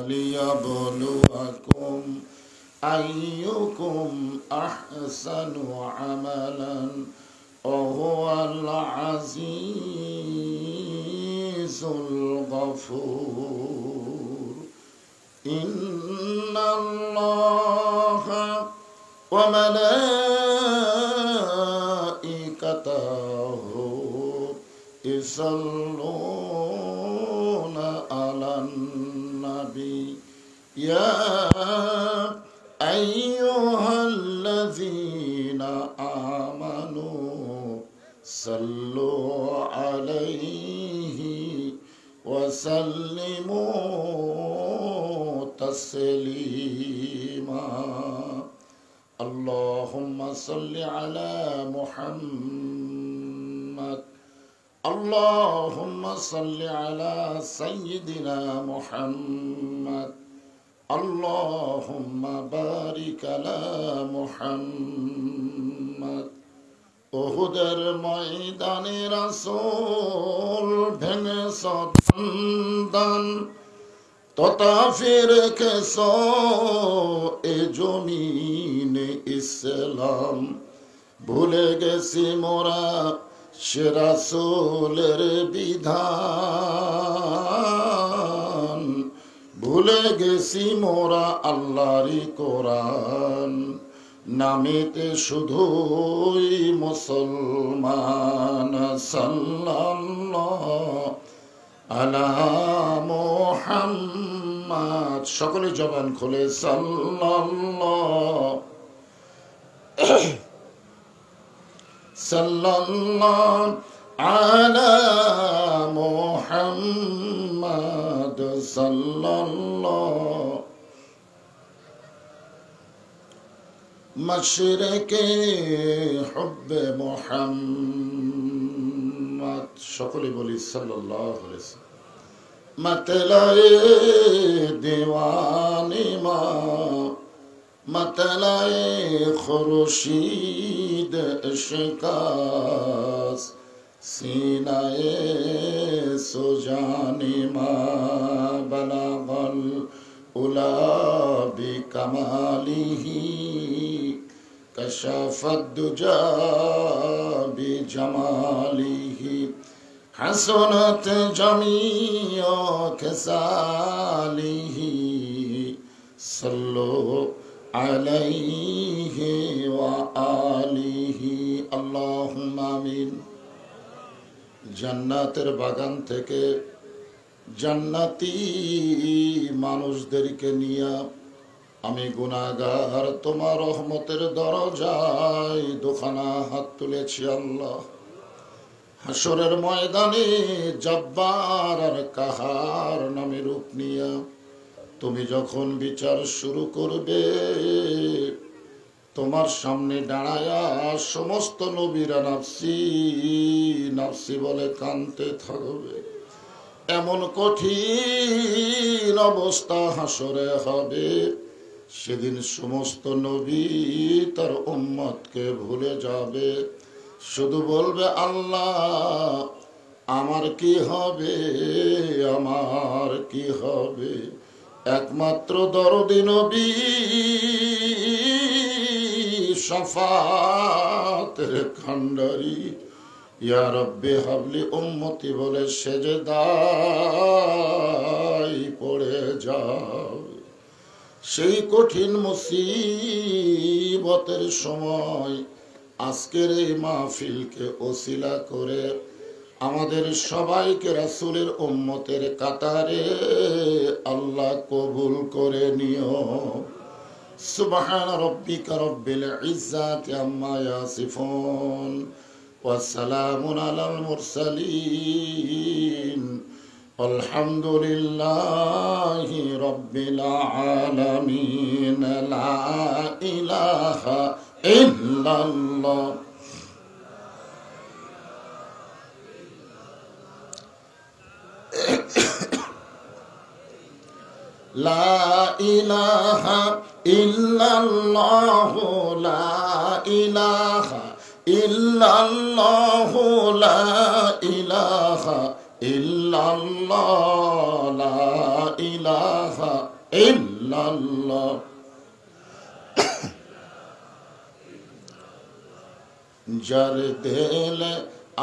ليبلوكم أيكم أحسن عملا وهو العزيز الغفور إن الله وملائكته يصلون على النبي يا أيها الذين آمنوا صلوا عليه وسلموا تسليما اللهم صل على محمد اللهم صل على سيدنا محمد اللهم بارك على محمد উহুদের ময়দানে রাসূল ভেঙেছ দান তথা ফিরেছ এ জমিনে ইসলাম ভুলে গেছি মোরা সে রাসূলের বিধান ভুলে গেছি মোরা আল্লাহরই কোরআন নামেতে শুধুই মুসলমান সাল্লাল্লাহু আলা মুহাম্মদ সকলে জবান খুলে সাল্লাল্লাহু আলা মুহাম্মদ সাল্লাল্লাহু মশরকে হুব্বে মুহাম্মদ সকলে বলি সাল্লাল্লাহু আলাইহি ওয়াসাল্লাম मतलाए दीवानी माँ मतलाए खुर्शीद इश्कास सीनाए सुजानी माँ बलागल उला बिकमालिही कशफत दुजा बिजमालिही हसनत जमीओ खसालिही सल्लो अलैहि व आलिही अल्लाहुम्मा आमीन। জান্নাতের বাগান থেকে জান্নাতি মানুষদেরকে নিয়ে আমি গুনাহগার তোমার রহমতের দরজায় দুখানা হাত তুলেছি আল্লাহ। হাসরের ময়দানে জব্বার আর কাহার নামে রূপ নিয়া তুমি যখন বিচার শুরু করবে তোমার সামনে দাঁড়ায়া সমস্ত নবীরা নাফসি নাফসি বলে কাঁদতে থাকবে। এমন কঠিন অবস্থা হাসরে হবে সেদিন সমস্ত নবী তার উম্মতকে ভুলে যাবে, শুধু বলবে আল্লাহ আমার কি হবে আমার কি হবে। একমাত্র দরদি নবী শাফাতের কান্ডারি ইয়া রব্বি হাবলি উম্মতি বলে সেজদায় পড়ে যাবে। সেই কঠিন মুসিবতের সময় আজকের এই মাহফিলকে ওসিলা করে আমাদের সবাইকে রাসূলের উম্মতের কাতারে আল্লাহ কবুল করে নিও। সুবহান রাব্বিকা রব্বিল ইজ্জাতি আম্মা ইয়াসিফুন ওয়া সালামুন আলাল মুরসালিন আলহামদুলিল্লাহি রাব্বিল আলামিন। লা ইলাহা ইল্লাল্লাহ লা ইলাহা ইল্লাল্লাহ লা ইলাহা ইল্লাল্লাহ লা ইলাহা ইল্লাল্লাহ লা ইলাহা ইল্লাল্লাহ। যার দিলে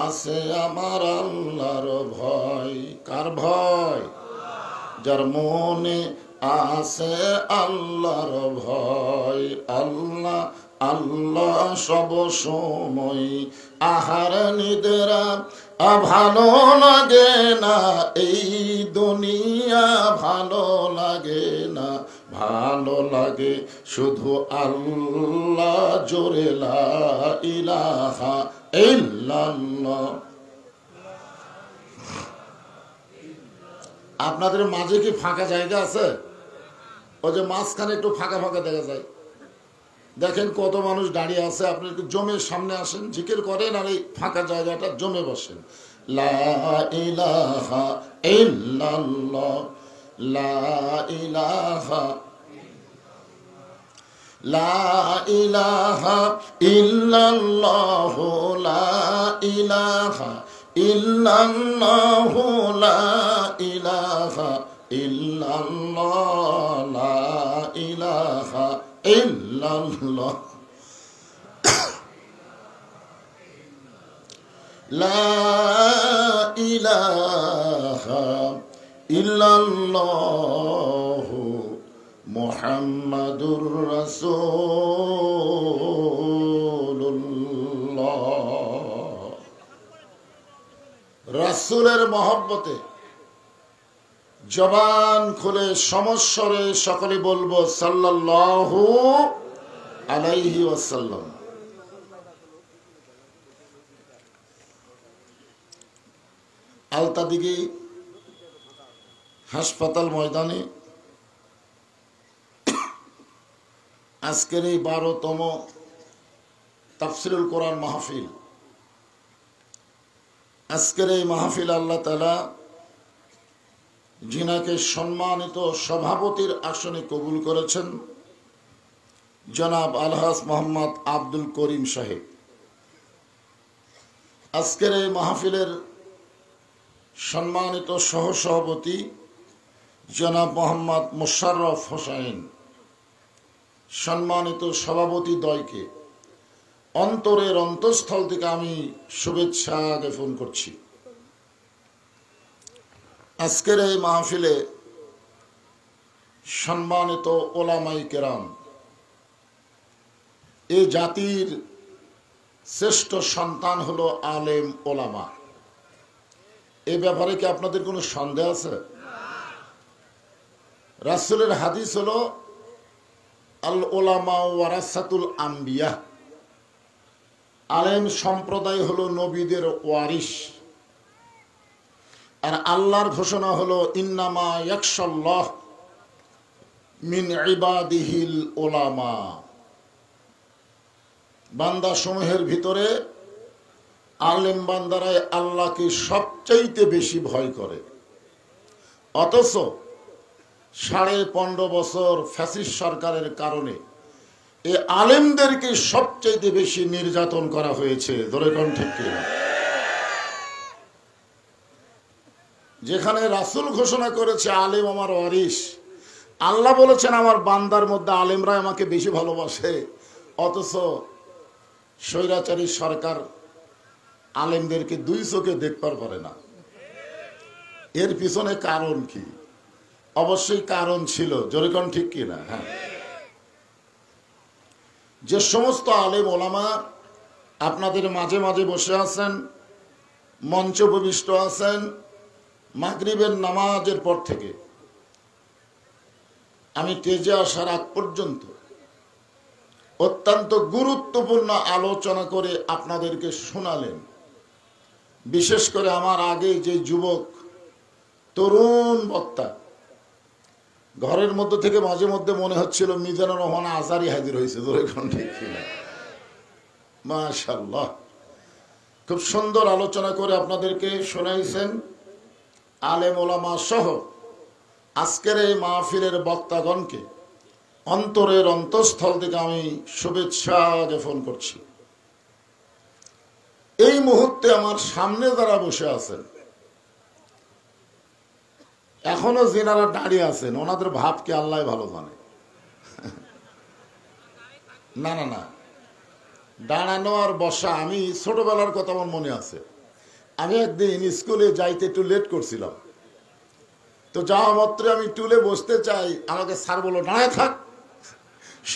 আছে আমার আল্লাহর ভয়। কার ভয়? যার মনে আছে আল্লাহর ভয়। আল্লাহ আল্লাহ সব সময়। আহার নিদ্রা ভালো লাগে না, এই দুনিয়া ভালো লাগে না, ভালো লাগে শুধু আল্লাহ। জোরে লা ইলাহা ইল্লাল্লাহ। আপনাদের মাঝে কি ফাঁকা জায়গা আছে? ওই যে মাঝখানে একটু ফাঁকা ফাঁকা দেখা যায়, দেখেন কত মানুষ দাঁড়িয়ে আছে। আপনি একটু জমে সামনে আসেন, জিকির করেন, আর এই ফাঁকা জায়গাটা জমে বসেন। লা ইলাহা ইল্লাল্লাহ, লা ইলাহা, লা ইলাহা ইল্লাল্লাহ, লা ইলাহা ইল্লাল্লাহ, লা ইলাহা ইল্লাল্লাহ, লা ইলাহা ইল্লাল্লাহ, লা ইলাহা ইল্লাল্লাহ, মুহাম্মাদুর রাসূলুল্লাহ। রাসূলের মহব্বতে জবান খুলে সমস্বরে সকলে বলবো সাল্লাল্লাহু আলাইহি ওয়াসাল্লাম। আলতাদিঘি হাসপাতাল ময়দানে আজকের এই 12তম তাফসিরুল কোরআন মাহফিল। আজকের এই মাহফিল আল্লাহ তাআলা যিনাকে সম্মানিত সভাপতির আসনে কবুল করেছেন, জনাব আলহাজ মোহাম্মদ আব্দুল করিম সাহেব। আজকের এই মাহফিলের সম্মানিত সহসভাপতি জনাব মোহাম্মদ মোশাররফ হোসাইন। সম্মানিত সভাপতি দ্বয়কে অন্তরের অন্তঃস্থল থেকে আমি শুভেচ্ছা জ্ঞাপন করছি। আজকের এই মাহফিলে সম্মানিত ওলামায়ে কেরাম, এই জাতির শ্রেষ্ঠ সন্তান হলো আলেম ওলামা। এই ব্যাপারে কি আপনাদের কোনো সন্দেহ আছে? রাসূলের হাদিস হলো আল ওলামা ওয়ারাসাতুল আম্বিয়া। আলেম সম্প্রদায় হলো নবীদের ওয়ারিস। আর আল্লাহর ঘোষণা হলো ইন্নামা ইয়াখশাল্লাহ মিন ইবাদিহিল ওলামা। বান্দা সমূহের ভিতরে আলেম বান্দারাই আল্লাহকে সবচাইতে বেশি ভয় করে। অথচ 15.5 বছর ফ্যাসিস্ট সরকারের কারণে এই আলেমদেরকে সবচাইতে বেশি নির্যাতন করা হয়েছে। ধরে কোন ঠিক কিনা? যেখানে রাসূল ঘোষণা করেছে আলেম আমার ওয়ারিস, আল্লাহ বলেছেন আমার বান্দার মধ্যে আলেমরা আমাকে বেশি ভালোবাসে, অথচ স্বৈরাচারী সরকার আলেমদেরকে 2 চোখে দেখতে পারে না। এর পিছনে কারণ কি? অবশ্যই কারণ ছিল। যেরকম ঠিক কিনা? হ্যাঁ, যে সমস্ত আলেম ওলামা আপনাদের মাঝে মাঝে বসে আছেন, মঞ্চ উপবিষ্ট আছেন, মাগরিবের নামাজের পর থেকে আমি স্টেজে আসার আগ পর্যন্ত অত্যন্ত গুরুত্বপূর্ণ আলোচনা করে আপনাদেরকে শোনালেন। বিশেষ করে আমার আগে যে যুবক তরুণ বক্তা, ঘরের মধ্যে থেকে মাঝে মধ্যে মনে হচ্ছিল মিজানুর রহমান আজারি হাজির হয়েছে। ধরে কোন ঠিক কিনা? মাশাআল্লাহ, খুব সুন্দর আলোচনা করে আপনাদেরকে শোনাইছেন। আলেম ওলামা সহ আজকের এই মাহফিলের বক্তাগণকে অন্তরের অন্তঃস্থল থেকে আমি শুভেচ্ছা জ্ঞাপন করছি। এই মুহূর্তে আমার সামনে যারা বসে আছেন এখনো যিনারা দাঁড়িয়ে আছেন ওনাদের ভাবকে আল্লাহ ভালো জানে। না না না, দাঁড়ানো আর বসা, আমি ছোটবেলার কথা আমার মনে আছে। আমি একদিন স্কুলে যাইতে একটু লেট করছিলাম, তো যাওয়া মাত্র আমি টুলে বসতে চাই, আমাকে স্যার বললো দাঁড়ায় থাক।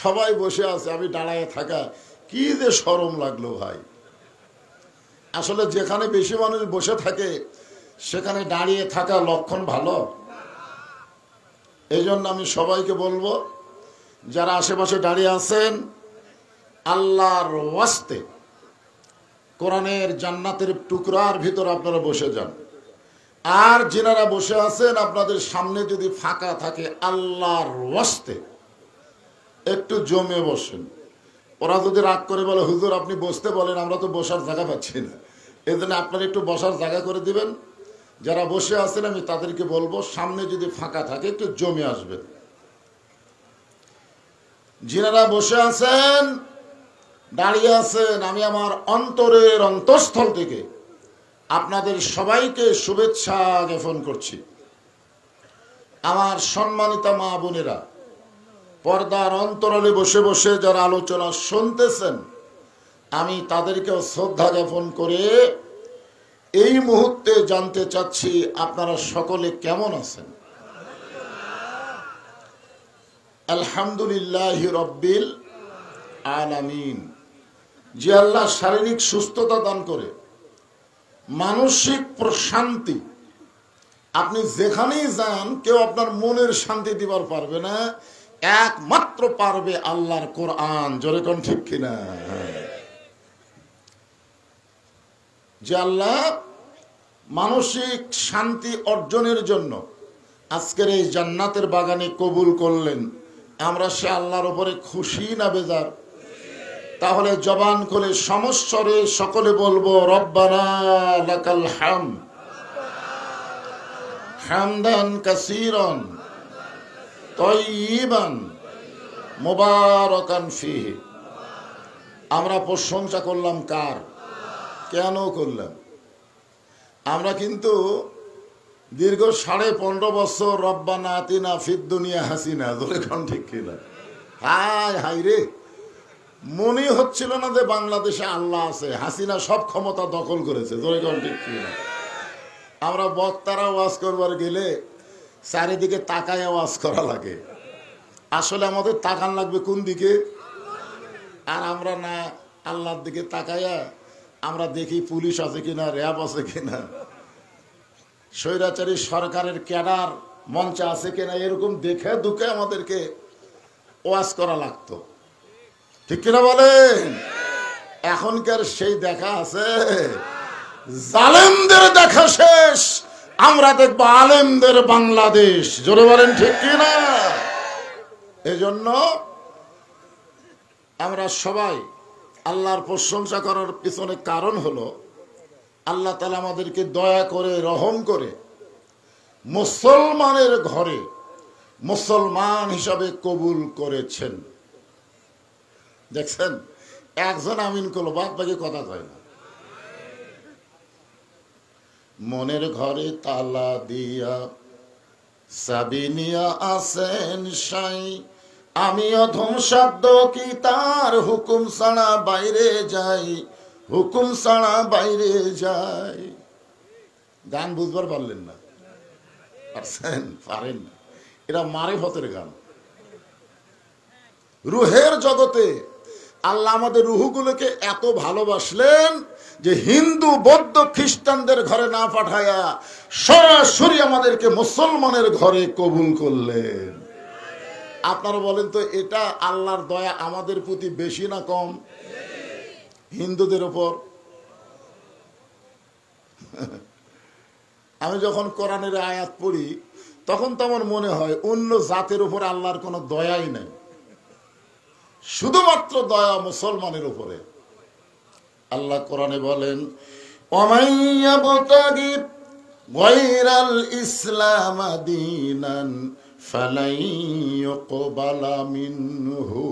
সবাই বসে আছে, আমি দাঁড়ায় থাকা কি যে শরম লাগলো ভাই। আসলে যেখানে বেশি মানুষ বসে থাকে সেখানে দাঁড়িয়ে থাকা লক্ষণ ভালো। এই জন্য আমি সবাইকে বলবো, যারা আশেপাশে দাঁড়িয়ে আছেন, আল্লাহর ওয়াস্তে কোরআনের জান্নাতের টুকরার ভিতর আপনারা বসে যান। আর যিনারা বসে আছেন আপনাদের সামনে যদি ফাঁকা থাকে, আল্লাহর ওয়াস্তে একটু জমে বসেন। ওরা যদি রাগ করে বলে হুজুর আপনি বসতে বলেন, আমরা তো বসার জায়গা পাচ্ছি না, এই জন্য আপনারা একটু বসার জায়গা করে দিবেন। যারা বসে আছেন আমি তাদেরকে বলবো সামনে যদি ফাঁকা থাকে একটু জমে আসবেন। যিনারা বসে আছেন, দাঁড়িয়ে আছেন, আমি আমার অন্তরের অন্তঃস্থল থেকে আপনাদের সবাইকে শুভেচ্ছা জ্ঞাপন করছি। আমার সম্মানিতা মা বোনেরা, পর্দার অন্তরালে বসে বসে যারা আলোচনা শুনতেছেন, আমি তাদেরকেও শ্রদ্ধা জ্ঞাপন করে এই মুহূর্তে জানতে চাচ্ছি আপনারা সকলে কেমন আছেন। আলহামদুলিল্লাহ রব্বিল আলামিন। যে আল্লাহ শারীরিক সুস্থতা দান করে, মানসিক প্রশান্তি, আপনি যেখানেই যান কেউ আপনার মনের শান্তি দিবার পারবে না, একমাত্র পারবে আল্লাহর কোরআন। জোরে কোন ঠিক কিনা? যে আল্লাহ মানসিক শান্তি অর্জনের জন্য আজকের এই জান্নাতের বাগানে কবুল করলেন, আমরা সে আল্লাহর উপরে খুশি না বেজার? তাহলে জবান খুলে সমস্বরে সকলে বলবো রব্বানা লাকাল হামদ হামদান কাসীরান তাইয়িবান মুবারাকান ফীহি। আমরা প্রশংসা করলাম কার? কেন করলাম? আমরা কিন্তু দীর্ঘ 15.5 বছর রব্বানা আতিনা ফিদ দুনিয়া হাসিনা, ধরে কোন ঠিক কিনা? হায় হায় রে, মনে হচ্ছিল না যে বাংলাদেশে আল্লাহ আছে। হাসিনা সব ক্ষমতা দখল করেছে, ধরে কোন ঠিক কিনা? আমরা বক্তারা ওয়াজ করবার গেলে চারিদিকে তাকায় ওয়াজ করা লাগে। আসলে আমাদের তাকান লাগবে কোন দিকে? আর আমরা না আল্লাহর দিকে তাকায়া আমরা দেখি পুলিশ আছে কিনা, র্যাব আছে কিনা, স্বৈরাচারী সরকারের ক্যাডার মঞ্চে আছে কিনা, এরকম দেখে দুঃখে আমাদেরকে ওয়াজ করা লাগতো। ঠিক কিনা বলেন? এখনকার সেই দেখা আছে? জালেমদের দেখা শেষ, আমরা দেখবো আলেমদের বাংলাদেশ। জোরে বলেন ঠিক কিনা? এজন্য আমরা সবাই আল্লাহর প্রশংসা করার পিছনে কারণ হলো আল্লাহ তাআলা আমাদেরকে দয়া করে রহম করে মুসলমানের ঘরে মুসলমান হিসাবে কবুল করেছেন। দেখছেন, একজন আমিন করলো, বাদ বাকি কথা কয় না। মনের ঘরে তালা দিয়া সাবিনিয়া আসেন সাই, আমি অধম সাধ্য কি তার হুকুম ছাড়া বাইরে যাই, হুকুম ছাড়া বাইরে যাই। গান বুঝবার পারলেন না? পারছেন? পারেন না। এরা মারিফতের গান। রুহের জগতে আল্লাহ আমাদের রুহগুলোকে এত ভালোবাসলেন যে হিন্দু বৌদ্ধ খ্রিস্টানদের ঘরে না পাঠায়া সরাসরি আমাদেরকে মুসলমানের ঘরে কবুল করলেন। আপনারা বলেন তো, এটা আল্লাহর দয়া আমাদের প্রতি বেশি না কম? হিন্দুদের উপর। আমি যখন কোরআনের আয়াত পড়ি তখন তো আমার মনে হয় অন্য জাতের উপর আল্লাহর কোনো দয়াই নাই, শুধুমাত্র দয়া মুসলমানের উপরে। আল্লাহ কোরআনে বলেন, ওয়ামাইয়াবতাগি গায়রাল ইসলাম দীনান ফালাই ইউকবালা মিনহু।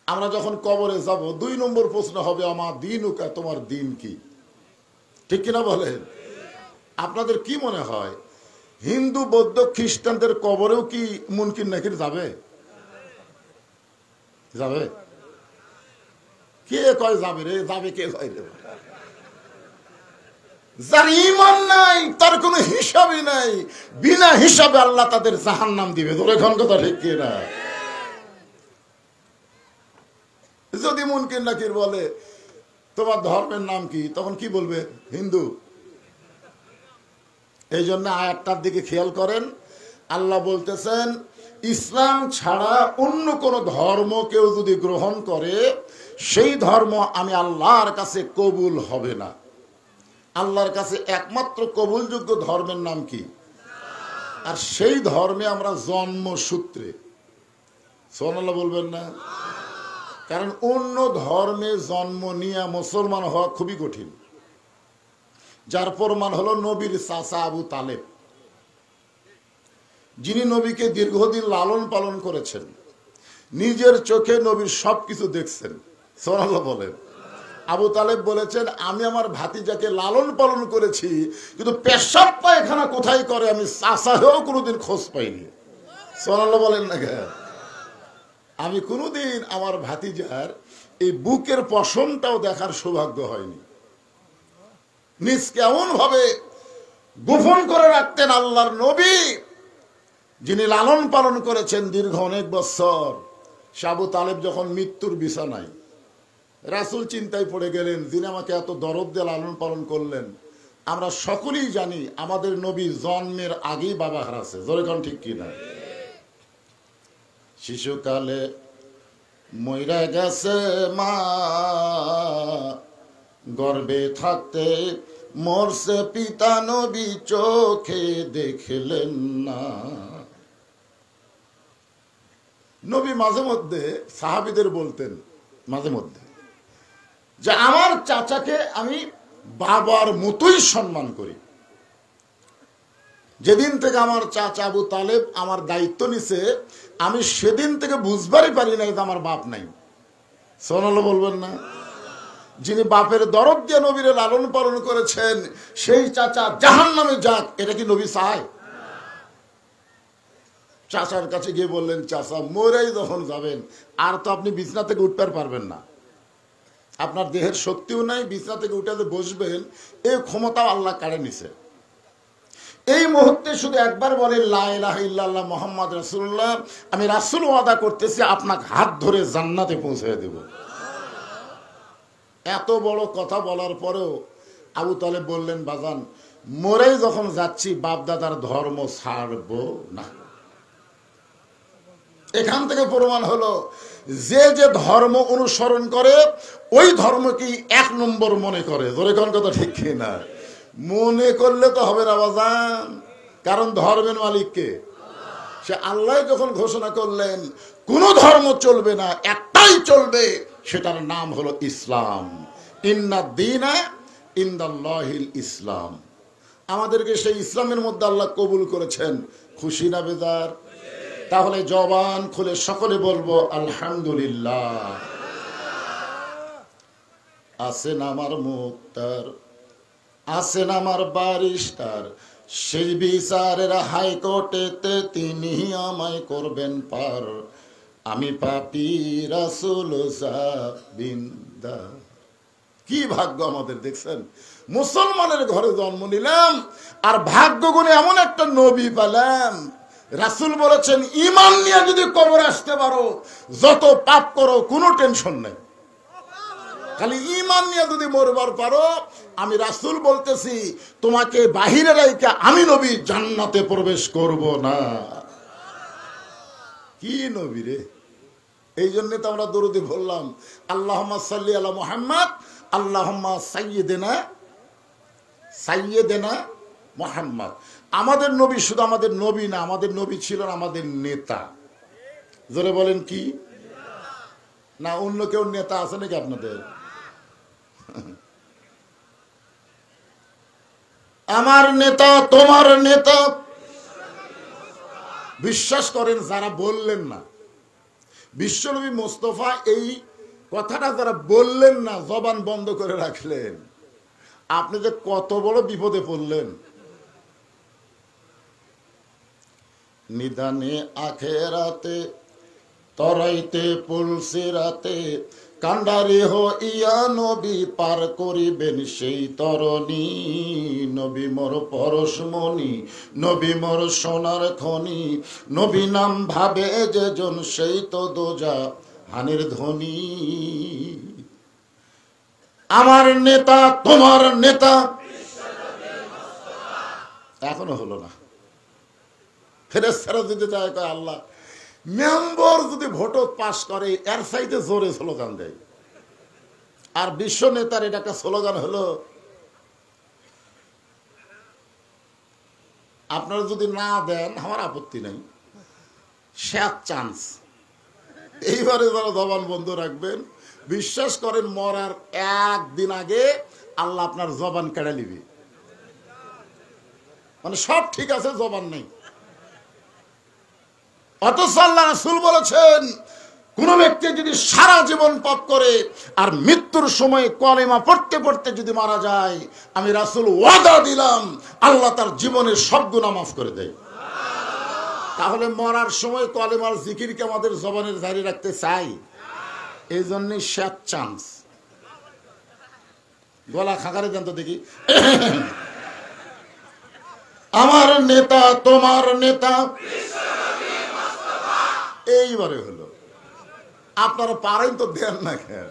আমরা যখন কবরে যাব 2 নম্বর প্রশ্ন হবে, আমার দীনুকা, তোমার দিন কি? ঠিক কিনা বলেন? আপনাদের কি মনে হয় হিন্দু বৌদ্ধ খ্রিস্টানদের কবরেও কি মুনকির নাকির যাবে? যাবে? কে কয় যাবে রে? যাবে কে কয় রে? যার ঈমান নাই তার কোনো হিসাবই নাই, বিনা হিসাবে আল্লাহ তাদের জাহান্নাম দিবে। তোর এখন কথা ঠিক কি না? যদি মুনকির নাকির বলে তোমার ধর্মের নাম কি, তখন কি বলবে? হিন্দু। এই জন্য আয়াতটার দিকে খেয়াল করেন, আল্লাহ বলতেছেন ইসলাম ছাড়া অন্য কোন ধর্ম কেউ যদি গ্রহণ করে সেই ধর্ম আমি আল্লাহর কাছে কবুল হবে না। আল্লাহর কাছে একমাত্র কবুলযোগ্য ধর্মের নাম কি? আর সেই ধর্মে আমরা জন্মসূত্রে, সুবহানাল্লাহ বলবেন না? কারণ অন্য ধর্মে জন্ম নিয়ে মুসলমান হওয়া খুবই কঠিন। যার প্রমাণ হলো নবীর চাচা আবু তালেব, যিনি নবীকে দীর্ঘদিন লালন পালন করেছেন, নিজের চোখে নবীর সবকিছু দেখছেন। সুবহানাল্লাহ বলেন। আবু তালেব বলেছেন আমি আমার ভাতিজাকে লালন পালন করেছি, কিন্তু পেশাব পায়খানা কোথায় করে আমি চাচা হয়েও কোনোদিন খোঁজ পাইনি। সুবহানাল্লাহ বলেন না? আমি কোনোদিন আমার ভাতিজার এই বুকের পশমটাও দেখার সৌভাগ্য হয়নি। নিজ কেমন ভাবে গোপন করে রাখতেন আল্লাহর নবী, যিনি লালন পালন করেছেন দীর্ঘ অনেক বছর। আবু তালেব যখন মৃত্যুর বিছানায়, রাসূল চিন্তায় পড়ে গেলেন, যিনি আমাকে এত দরদ দিয়ে লালন পালন করলেন। আমরা সকলেই জানি আমাদের নবী জন্মের আগেই বাবা হারাছে। জোরে কোন ঠিক কিনা? শিশুকালে মইরা গেছে মা, গর্ভে থাকতে মরছে পিতা, নবী চোখে দেখলেন না। নবী মাঝে মধ্যে সাহাবীদের বলতেন, মাঝে মধ্যে, যে আমার চাচাকে আমি বাবার মতোই সম্মান করি। যেদিন থেকে আমার চাচা আবু তালেব আমার দায়িত্ব নিছে, আমি সেদিন থেকে বুঝবারই পারি না যে আমার বাপ নাই। সুবহানাল্লাহ বলবেন না? যিনি বাপের দরদ দিয়ে নবীরে লালন পালন করেছেন, সেই চাচা জাহান্নামে যাক, এটা কি নবী চায়? চাচার কাছে গিয়ে বললেন, চাচা মরেই যখন যাবেন আর তো আপনি বিছনা থেকে উঠতে পারবেন না, আপনার দেহের শক্তিও নাই, বিছনা থেকে উঠে বসবেন এই ক্ষমতাও আল্লাহ কাড়ে নিছে। এই মুহূর্তে শুধু একবার বলেন লা ইলাহা ইল্লাল্লাহ মুহাম্মদ রাসূলুল্লাহ, আমি রাসূল ওয়াদা করতেছি আপনাকে হাত ধরে জান্নাতে পৌঁছে দেব। এত বড় কথা বলার পরেও আবু তালেব বললেন, বাজান মরেই যখন যাচ্ছি বাপ দাদার ধর্ম ছাড়বো না। এখান থেকে প্রমাণ হলো যে যে ধর্ম অনুসরণ করে ওই ধর্মকেই এক নম্বর মনে করে। ধরে কোন কথা ঠিক না? মনে করলে তো হবে না বাজান, কারণ ধর্মের মালিক কে? সে আল্লাহ যখন ঘোষণা করলেন কোন ধর্ম চলবে না, একটাই চলবে, সেটার নাম হলো ইসলাম। ইন্নাদ দীনা ইনদাল্লাহিল ইসলাম। আমাদেরকে সেই ইসলামের মধ্যে আল্লাহ কবুল করেছেন। খুশি না বেজার? তাহলে জবান খুলে সকলে বলবো আলহামদুলিল্লাহ। আছেন আমার মুক্তার, আছেন আমার বারিস্টার, সেই বিচারের হাইকোর্টেতে তিনি আমায় করবেন পার। আমি পাপী রাসূল সাবিন্দা। কি ভাগ্য আমাদের! দেখছেন, মুসলমানের ঘরে জন্ম নিলাম আর ভাগ্য গুণে এমন একটা নবী পেলাম। রাসূল বলেছেন ঈমান নিয়ে যদি কবর আসতে পারো, যত পাপ করো কোনো টেনশন নেই, খালি ঈমান নিয়ে যদি মরবার পারো, আমি রাসূল বলতেছি তোমাকে বাহিরে রাইখা আমি নবী জান্নাতে প্রবেশ করব না। কি নবী রে! এই জন্য তো আমরা দরুদে বললাম আল্লাহুম্মা সাল্লি আলা মুহাম্মদ, আল্লাহুম্মা সাইয়্যিদিনা মুহাম্মদ। আমাদের নবী শুধু আমাদের নবী না, আমাদের নবী ছিলেন আমাদের নেতা। জোরে বলেন কি না? অন্য কেউ নেতা আছে নাকি আপনাদের? আমার নেতা তোমার নেতা। বিশ্বাস করেন যারা বললেন না, বিশ্বনবী মোস্তফা এই কথাটা যারা বললেন না, জবান বন্ধ করে রাখলেন, আপনি যে কত বড় বিপদে পড়লেন। নিদানে আখেরাতে তরাইতে পুলসিরাতে কান্ডারি হইয়া নবী পার করিবেন সেই তরণী। নবী মোর পরশমণি, নবী মোর সোনার খনি, নবী নাম ভাবে যেজন সেই তো দোজা হানির ধ্বনি। আমার নেতা তোমার নেতা এখনো হলো না। ফেরেশতারা যদি যায় কয় আল্লাহ মেম্বার যদি ভোট পাস করে এর চাইতে জোরে স্লোগান দেয়। আর বিশ্ব নেতার এটা একটা স্লোগান হলো আপনারা যদি না দেন আমার আপত্তি নাই, শেষ চান্স। এইবারে যারা জবান বন্ধ রাখবেন বিশ্বাস করেন মরার একদিন আগে আল্লাহ আপনার জবান কেড়ে নিবে। মানে সব ঠিক আছে, জবান নেই। অথচ আল্লাহ রাসূল বলেছেন কোন ব্যক্তি যদি সারা জীবন পাপ করে আর মৃত্যুর সময় কলেমা পড়তে পড়তে যদি মারা যায়, আমি রাসূল ওয়াদা দিলাম আল্লাহ তার জীবনের সব গুনাহ মাফ করে দেয়। তাহলে মরার সময় কলেমার জিকিরকে আমাদের জবানের জারি রাখতে চাই, এই জন্যই শেষ চান্স। গলা খাকারে দেন তো দেখি। আমার নেতা তোমার নেতা, এইবারে হলো। আপনারা পারেন তো দেন না কেন?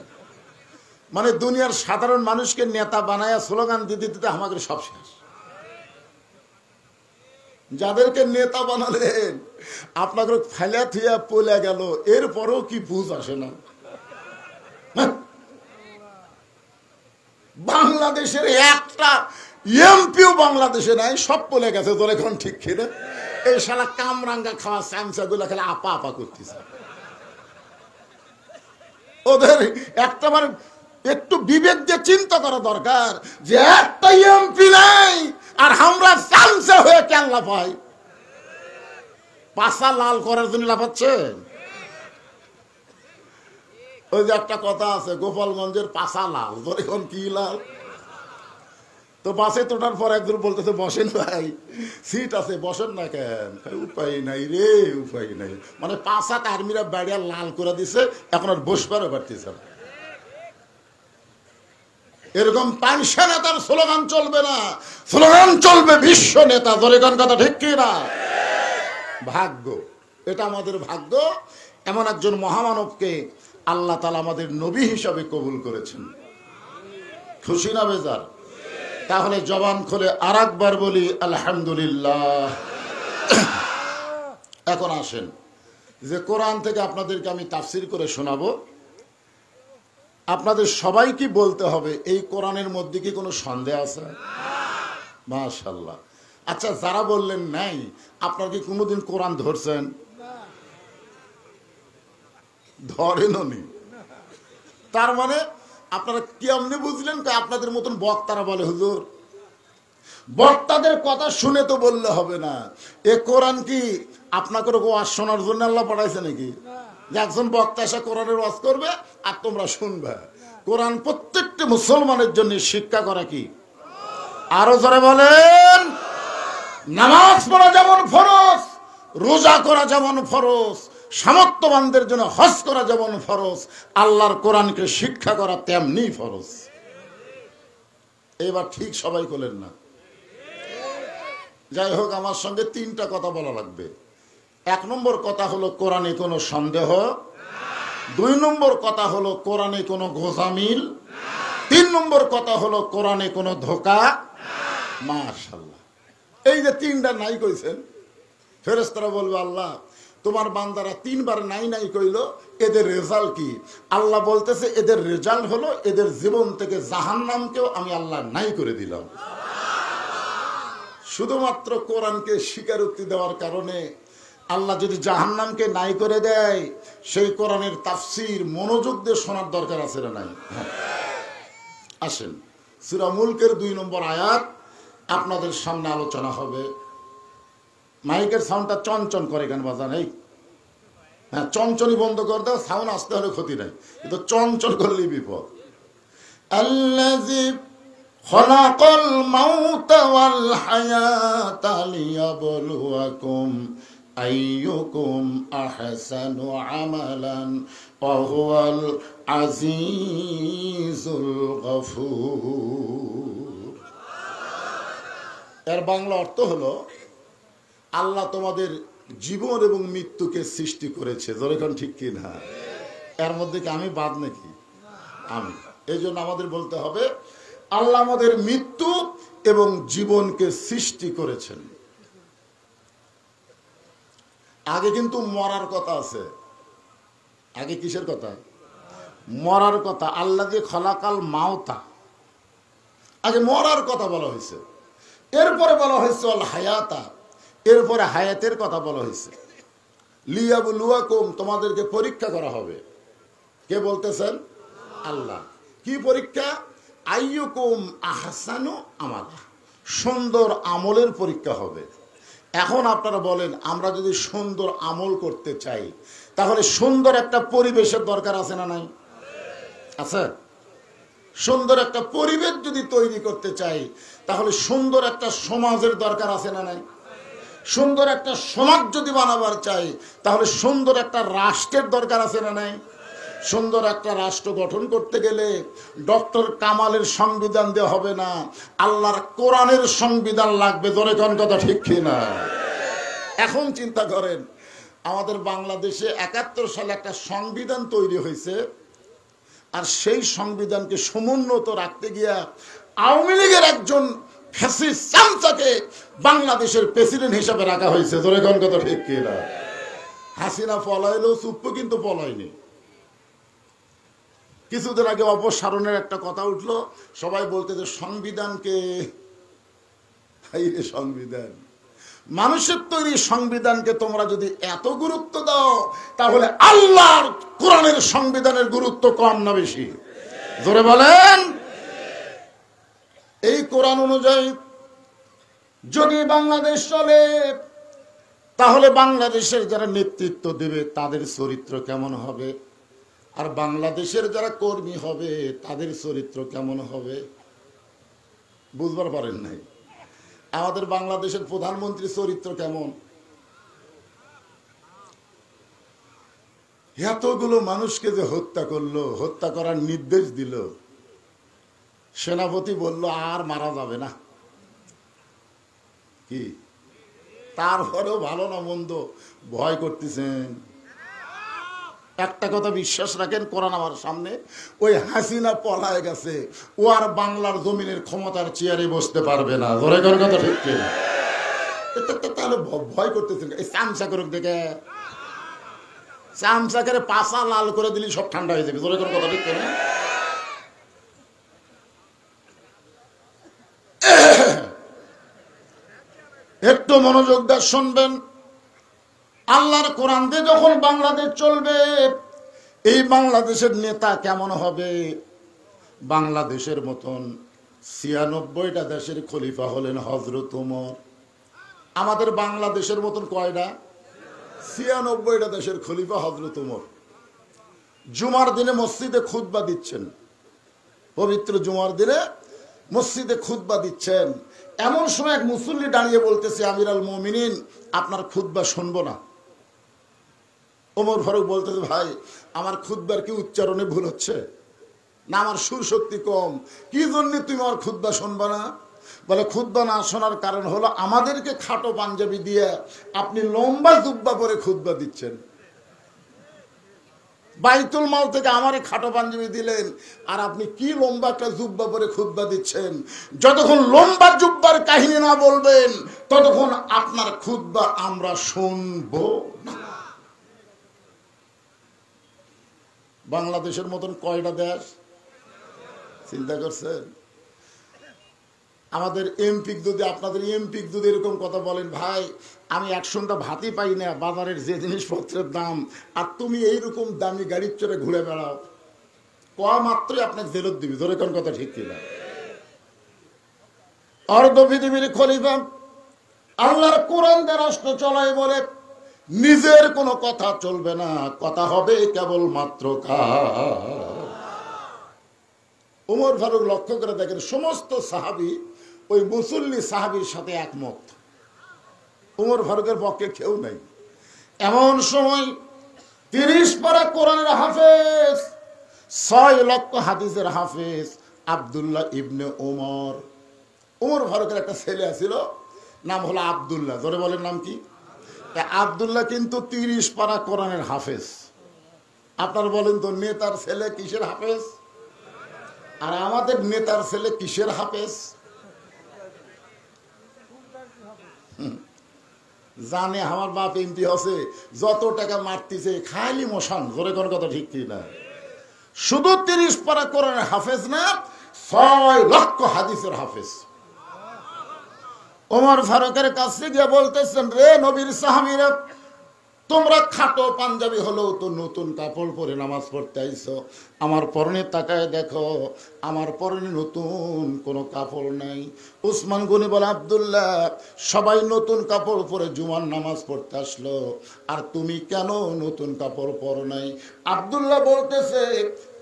মানে দুনিয়ার সাধারণ মানুষকে নেতা বানায় স্লোগান দিতে দিতে আমাদের সব শেষ। যাদেরকে নেতা বানালেন আপনাদের ফেলে থুয়া পলে গেল, এরপরেও কি বুঝ আসে না? বাংলাদেশের একটা এমপিও বাংলাদেশে নাই, সব পলে গেছে। তোর এখন ঠিক খেলে এই শালা কামরাঙ্গা খাওয়া চামচা গুলা খেলে আপা আপা করতেছে। ওদের একটা মানে একটু বিবেক দিয়ে চিন্তা করা দরকার যে একটা এমপি নাই আর আমরা চামচা হয়ে কেন লাফাই? পাশা লাল করার জন্য লাফাচ্ছেন? ওই যে একটা কথা আছে গোপালগঞ্জের পাশা লাল, তোর এখন কি লাল? তো বাসে তোটার পর একজন বলতেছে বসেন ভাই, সিট আছে বসেন না কেন? উপায় নাই রে, উপায় নাই। মানে পাশা আর্মিরা বাড়িয়া লাল করে দিছে, এখন আর বসবারও পারতেছে না। এরকম পাঁচশা নেতার স্লোগান চলবে না, স্লোগান চলবে বিশ্ব নেতা। ধরে কোন কথা ঠিক কি না? ভাগ্য, এটা আমাদের ভাগ্য। এমন একজন মহামানবকে আল্লাহ তাআলা আমাদের নবী হিসাবে কবুল করেছেন। খুশি না বেজার? তাহলে জবান খুলে আর একবার বলি আলহামদুলিল্লাহ। এখন আসেন যে কোরআন থেকে আপনাদেরকে আমি তাফসীর করে শোনাবো। আপনাদের সবাইকে বলতে হবে এই কোরআনের মধ্যে কি কোনো সন্দেহ আছে? মাশাআল্লাহ। আচ্ছা, যারা বললেন নাই, আপনারা কি কোনোদিন কোরআন ধরছেন? ধরেনও নি। তার মানে আপনারা কেমনে বুঝলেন? আপনাদের মতন বক্তারা বলে হুজুর, বক্তাদের কথা শুনে তো বললে হবে না। এ কোরআন কি আপনাকে ওয়াজ শোনার জন্য আল্লাহ পাঠাইছে নাকি? যে একজন বক্তা এসে কোরআনের ওয়াজ করবে আর তোমরা শুনবে। কোরআন প্রত্যেকটি মুসলমানের জন্য শিক্ষা করা কি? আরো জোরে বলেন। নামাজ পড়া যেমন ফরজ, রোজা করা যেমন ফরজ, সামর্থ্যবানদের জন্য হজ করা যেমন ফরজ, আল্লাহর কোরআনকে শিক্ষা করা তেমনি ফরজ। এবার ঠিক সবাই বলেন না? যাই হোক, আমার সঙ্গে তিনটা কথা বলা লাগবে। এক নম্বর কথা হলো কোরআনে কোনো সন্দেহ, দুই নম্বর কথা হলো কোরআনে কোনো গোজামিল, তিন নম্বর কথা হলো কোরআনে কোনো ধোঁকা। মাশাআল্লাহ, এই যে তিনটা নাই কইছেন, ফেরেশতারা বলবে আল্লাহ তোমার বান্দারা তিনবার নাই নাই কইল, এদের রেজাল্ট কি? আল্লাহ বলতেছে এদের রেজাল্ট হলো এদের জীবন থেকে জাহান্নামকেও আমি আল্লাহ নাই করে দিলাম। শুধুমাত্র কোরআনকে স্বীকারোক্তি দেওয়ার কারণে আল্লাহ যদি জাহান্নামকে নাই করে দেয়, সেই কোরআনের তাফসীর মনোযোগ দিয়ে শোনার দরকার আছে না নাই? আসেন, সূরা মুলকের 2 নম্বর আয়াত আপনাদের সামনে আলোচনা হবে। মাইকের সাউন্ডটা চনচন করে কেন বাজান? এই হ্যাঁ, চনচনি বন্ধ করে দাও, সাউন্ড আসতে হলে ক্ষতি নাই, কিন্তু চনচন করলেই বিপদ। আল্লাযী খালাকাল মাউতা ওয়াল হায়াতা লিয়াবলুয়াকুম আইয়ুকুম আহসানু আমালান ওয়া হুয়াল আজিজুল গফুর। এর বাংলা অর্থ হলো, আল্লাহ তোমাদের জীবন এবং মৃত্যুকে সৃষ্টি করেছে। যেরকম ঠিক কি না? এর মধ্যে কি আমি বাদ নাকি? আমি। এই জন্য আমাদের বলতে হবে আল্লাহ আমাদের মৃত্যু এবং জীবনকে সৃষ্টি করেছেন। আগে কিন্তু মরার কথা আছে। আগে কিসের কথা? মরার কথা। আল্লাহ যে খলাকাল মাওতা, আগে মরার কথা বলা হয়েছে। এরপরে বলা হয়েছে অল হায়াতা, এরপরে হায়াতের কথা বলা হয়েছে। লিয়াবলুয়াকুম, তোমাদেরকে পরীক্ষা করা হবে। কে বলতেছেন? আল্লাহ। কি পরীক্ষা? আইয়ুকুম আহসানু আমালা, সুন্দর আমলের পরীক্ষা হবে। এখন আপনারা বলেন, আমরা যদি সুন্দর আমল করতে চাই তাহলে সুন্দর একটা পরিবেশের দরকার আছে না নাই? আছে। সুন্দর একটা পরিবেশ যদি তৈরি করতে চাই তাহলে সুন্দর একটা সমাজের দরকার আছে না নাই? সুন্দর একটা সমাজ যদি বানাবার চাই তাহলে সুন্দর একটা রাষ্ট্রের দরকার আছে না নাই? সুন্দর একটা রাষ্ট্র গঠন করতে গেলে ডক্টর কামালের সংবিধান দেওয়া হবে না, আল্লাহর কোরআনের সংবিধান লাগবে। ধরে কোন কথা ঠিক কিনা? এখন চিন্তা করেন, আমাদের বাংলাদেশে ৭১ সালে একটা সংবিধান তৈরি হয়েছে, আর সেই সংবিধানকে সমুন্নত রাখতে গিয়া আওয়ামী লীগের একজন ফ্যাসিস্ট চামচাকে বাংলাদেশের প্রেসিডেন্ট হিসাবে রাখা হয়েছে। ধরে কোন কথা ঠিক কিনা? হাসিনা পলাইলো, চুপ্পু কিন্তু পলায়নি। কিছুদিন আগে অপসারণের একটা কথা উঠলো, সবাই বলতে যে সংবিধানকে, সংবিধান, মানুষের তৈরি সংবিধানকে তোমরা যদি এত গুরুত্ব দাও তাহলে আল্লাহর কোরআনের সংবিধানের গুরুত্ব কম না বেশি? জোরে বলেন। এই কোরআন অনুযায়ী যদি বাংলাদেশ চলে তাহলে বাংলাদেশের যারা নেতৃত্ব দেবে তাদের চরিত্র কেমন হবে, আর বাংলাদেশের যারা কর্মী হবে তাদের চরিত্র কেমন হবে? বুঝবার পারেন নাই? আমাদের বাংলাদেশের প্রধানমন্ত্রীর চরিত্র কেমন? এতগুলো মানুষকে যে হত্যা করলো, হত্যা করার নির্দেশ দিল, সেনাপতি বলল আর মারা যাবে না। কি তারপরেও ভালো না মন্দ ভয় করতেছেন। একটা কথা বিশ্বাস রাখেন, কোরআন আমার সামনে, ওই হাসিনা পলায় গেছে, ও আর বাংলার জমিনের ক্ষমতার চেয়ারে বসতে পারবে না। ধরে কোন কথা ঠিক কিনা? তাহলে ভয় করতেছেন এই চামচাকরক দেখে? চামচাকের পাশা লাল করে দিলে সব ঠান্ডা হয়ে যাবে। ধরে কোন কথা ঠিক কিনা? একটু মনোযোগ দিয়ে শুনবেন। আল্লাহর কোরআন দিয়ে যখন বাংলাদেশ চলবে, এই বাংলাদেশের নেতা কেমন হবে? বাংলাদেশের মতন ৯৬টা দেশের খলিফা হলেন হযরত ওমর। আমাদের বাংলাদেশের মতন কয়টা? ৯৬টা দেশের খলিফা হযরত ওমর। জুমার দিনে মসজিদে খুতবা দিচ্ছেন, পবিত্র জুমার দিনে মসজিদে খুতবা দিচ্ছেন। এমন সময় এক মুসল্লি দাঁড়িয়ে বলতেছে, আমির আল মুমিনিন, আপনার খুতবা শুনবো না। ওমর ফারুক বলতেছে, ভাই আমার খুতবার কি উচ্চারণে ভুল হচ্ছে না আমার সুর শক্তি কম? কি জন্য তুমি আমার খুতবা শুনবা না? বলে, খুতবা না শোনার কারণ হলো আমাদেরকে খাটো পাঞ্জাবি দিয়ে আপনি লম্বা জুব্বা পরে খুতবা দিচ্ছেন। বাইতুল মাল থেকে আমারে খাটো পাঞ্জাবি দিলেন, আর আপনি কি লম্বা একটা জুব্বা পরে খুতবা দিচ্ছেন। যতক্ষণ লম্বা জুব্বার কাহিনী না বলবেন ততক্ষণ আপনার খুতবা আমরা শুনবো না। বাংলাদেশের মতন কয়টা দেশ চিন্তা করছেন? আমাদের এমপি যদি, আপনাদের এমপি যদি এরকম কথা বলেন, ভাই আমি ১০০টা ভাতই পাই না, বাজারের যে জিনিসপত্রের দাম, আর তুমি এইরকম দামি গাড়ির চড়ে ঘুরে বেড়াও, কোয়া মাত্রই আপনাকে জেলত দিবি। ধরে কোন কথা ঠিক কিনা? অর্ধ পৃথিবীর খলিফা আল্লাহর কোরআন দিয়ে রাষ্ট্র চলায় বলে নিজের কোনো কথা চলবে না, কথা হবে কেবল মাত্র ওমর ফারুক লক্ষ্য করে দেখেন, সমস্ত সাহাবী ওই মুসল্লি সাহাবীর সাথে একমত। ওমর ফারুকের পক্ষে কেউ নাই। এমন সময় 30 পারা কোরআনের হাফেজ, 6 লক্ষ হাদিসের হাফেজ আব্দুল্লাহ ইবনে ওমর। ওমর ফারুকের একটা ছেলে ছিল, নাম হলো আব্দুল্লাহ। ধরে বলেন নাম কি? আব্দুল্লাহ কিন্তু 30 পারা কোরআনের হাফেজ। আপনার বলেন তো, নেতার ছেলে কিসের হাফেজ? আর আমাদের নেতার ছেলে কিসের হাফেজ? জানে আমার বাপ এমপি আছে, যত টাকা মারতেছে খালি মশান। জোরে কোন কথা ঠিক কি না? শুধু 30 পারা কোরআনের হাফেজ না, 6 লক্ষ হাদিসের হাফেজ। ওমর ফারুকের কাছে গিয়ে বলতেছেন, রে নবীর সাহাবীরা, তোমরা খাটো পাঞ্জাবি হলেও তো নতুন কাপড় পরে নামাজ পড়তে আইছো, আমার পরনে তাকায় দেখো, আমার পরনে নতুন কোনো কাপড় নাই। উসমান গনি বলে, আব্দুল্লাহ, সবাই নতুন কাপড় পরে জুমার নামাজ পড়তে আসলো, আর তুমি কেন নতুন কাপড় পরো নাই? আব্দুল্লাহ বলতেছে,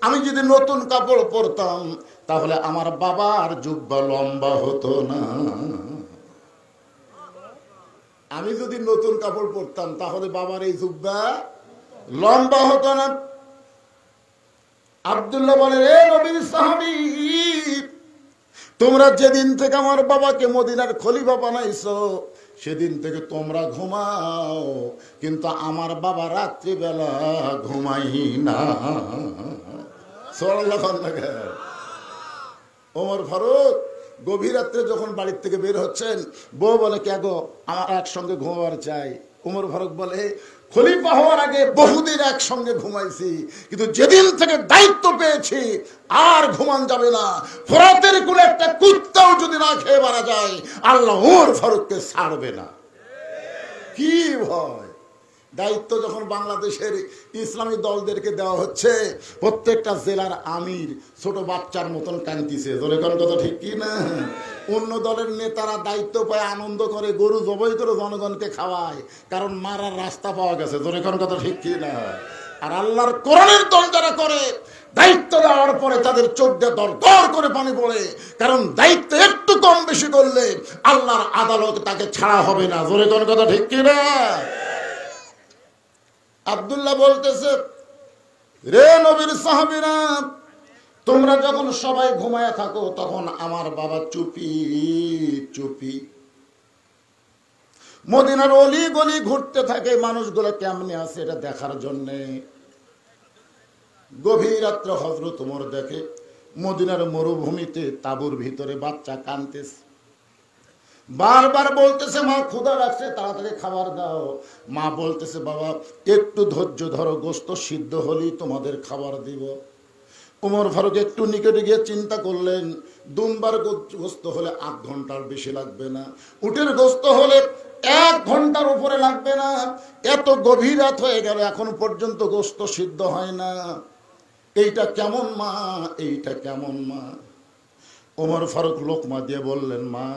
আমি যদি নতুন কাপড় পরতাম তাহলে আমার বাবার জুব্বা লম্বা হতো না। আমি যদি নতুন কাপড় পরতাম তাহলে বাবার এই জুব্বা লম্বা হতো না। আব্দুল্লাহ বলে, রে নবীর সাহাবী, তোমরা যেদিন থেকে আমার বাবাকে মদিনার খলিফা বানাইছো সেদিন থেকে তোমরা ঘুমাও, কিন্তু আমার বাবা রাত্রিবেলা ঘুমাই না। ওমর ফারুক গভীর রাত্রে যখন বাড়ির থেকে বের হচ্ছেন, বউ বলে, কে গো, আমার একসঙ্গে ঘুমাবার চাই। ওমর ফারুক বলে, খলিফা হওয়ার আগে বহুদিন একসঙ্গে ঘুমাইছি, কিন্তু যেদিন থেকে দায়িত্ব পেয়েছি আর ঘুমান যাবে না। ফোরাতের কোলে একটা কুত্তাও যদি না খেয়ে মারা যায়, আল্লাহ ওমর ফারুককে ছাড়বে না। কি ভয়! দায়িত্ব যখন বাংলাদেশের ইসলামী দলদেরকে দেওয়া হচ্ছে, প্রত্যেকটা জেলার আমির ছোট বাচ্চার মতন কাঁদতেছে। ধরে কোন কথা ঠিক কি না? অন্য দলের নেতারা দায়িত্ব পায়, আনন্দ করে, গরু জবাই করে জনগণকে খাওয়ায়, কারণ মারার রাস্তা পাওয়া গেছে। ধরে কোন কথা ঠিক কি না? আর আল্লাহর কোরআনের দল যারা করে, দায়িত্ব দেওয়ার পরে তাদের চোখ দিয়ে দর দর করে পানি পড়ে, কারণ দায়িত্ব একটু কম বেশি করলে আল্লাহর আদালত তাকে ছাড়া হবে না। ধরে কোন কথা ঠিক কি না? আব্দুল্লাহ বলতেছে, রে নবীর সাহাবীরা, তোমরা যখন সবাই ঘুমায় থাকো তখন আমার বাবা চুপি চুপি মদিনার অলি গলি ঘুরতে থাকে, মানুষগুলো কেমনে আছে এটা দেখার জন্যে। গভীর রাত্রে হযরত ওমর দেখে মদিনার মরুভূমিতে তাঁবুর ভিতরে বাচ্চা কাঁদতেছে, বারবার বলতেছে, মা ক্ষুধা লাগছে, তাড়াতাড়ি খাবার দাও। মা বলতেছে, বাবা একটু ধৈর্য ধরো, গোশত সিদ্ধ হলেই তোমাদের খাবার দিব। ওমর ফারুক একটু নিকটে গিয়ে চিন্তা করলেন, দুমবার গোশত হলে 8 ঘন্টার বেশি লাগবে না, উটের গোশত হলে 1 ঘন্টার উপরে লাগবে না। এত গভীর রাত হয়ে গেল, এখন পর্যন্ত গোশত সিদ্ধ হয় না। এইটা কেমন মা, এইটা কেমন মা? ওমর ফারুক লোকমা দিয়ে বললেন, মা,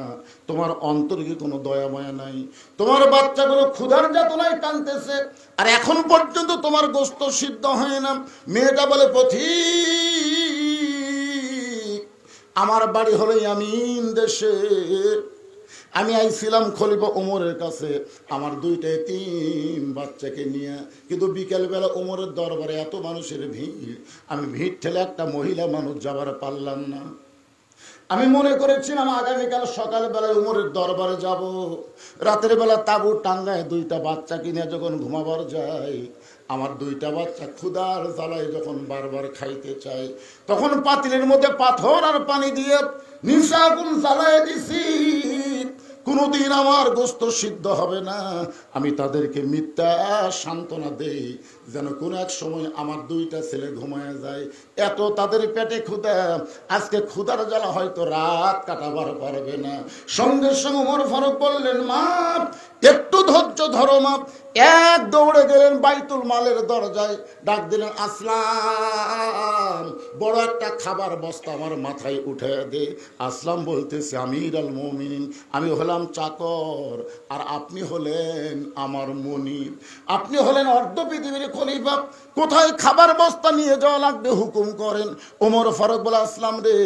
তোমার অন্তরে কি কোনো দয়া মায়া নাই? তোমার বাচ্চাগুলো ক্ষুধার যাতনায় কাঁদতেছে, আর এখন পর্যন্ত তোমার গোশত সিদ্ধ হয় না। মেয়েটা বলে, পথিক, আমার বাড়ি হলো ইয়ামিন দেশে, আমি আইছিলাম খলিফা ওমরের কাছে আমার 2টা এতিম বাচ্চাকে নিয়ে, কিন্তু বিকেলবেলা ওমরের দরবারে এত মানুষের ভিড়, আমি ভিড় ঠেলে একটা মহিলা মানুষ যাবার পারলাম না। আমি মনে করেছিলাম আগামীকাল সকালবেলায় ওমরের দরবারে যাব। রাতের বেলা তাঁবু টাঙ্গায় 2টা বাচ্চা কিনে যখন ঘুমাবার যাই, আমার 2টা বাচ্চা ক্ষুধার জ্বালায় যখন বারবার খাইতে চাই, তখন পাতিলের মধ্যে পাথর আর পানি দিয়ে নিশা আগুন জ্বালায় দিছি। কোনোদিন আমার গোশত সিদ্ধ হবে না। আমি তাদেরকে মিথ্যা সান্ত্বনা দেই যেন কোনো এক সময় আমার 2টা ছেলে ঘুমায় যায়। এত তাদের পেটে ক্ষুধা, আজকে ক্ষুধার জ্বালা হয়তো রাত কাটাবার পারবে না। সঙ্গে সঙ্গে ওমর ফারুক বললেন, মা একটু ধৈর্য ধরো মা। এক দৌড়ে গেলেন বাইতুল মালের দরজায়, ডাক দিলেন, আসলাম, বড় একটা খাবার বস্তা আমার মাথায় উঠে দে। আসলাম বলতেছে, আমির আল মুমিনিন, আমি হলাম চাকর, আর আপনি হলেন আমার মনিব, আপনি হলেন অর্ধ পৃথিবীর খলিফা, কোথায় খাবার বস্তা নিয়ে যাওয়া লাগবে হুকুম করেন। ওমর ফারুক বলে, আসলাম রে,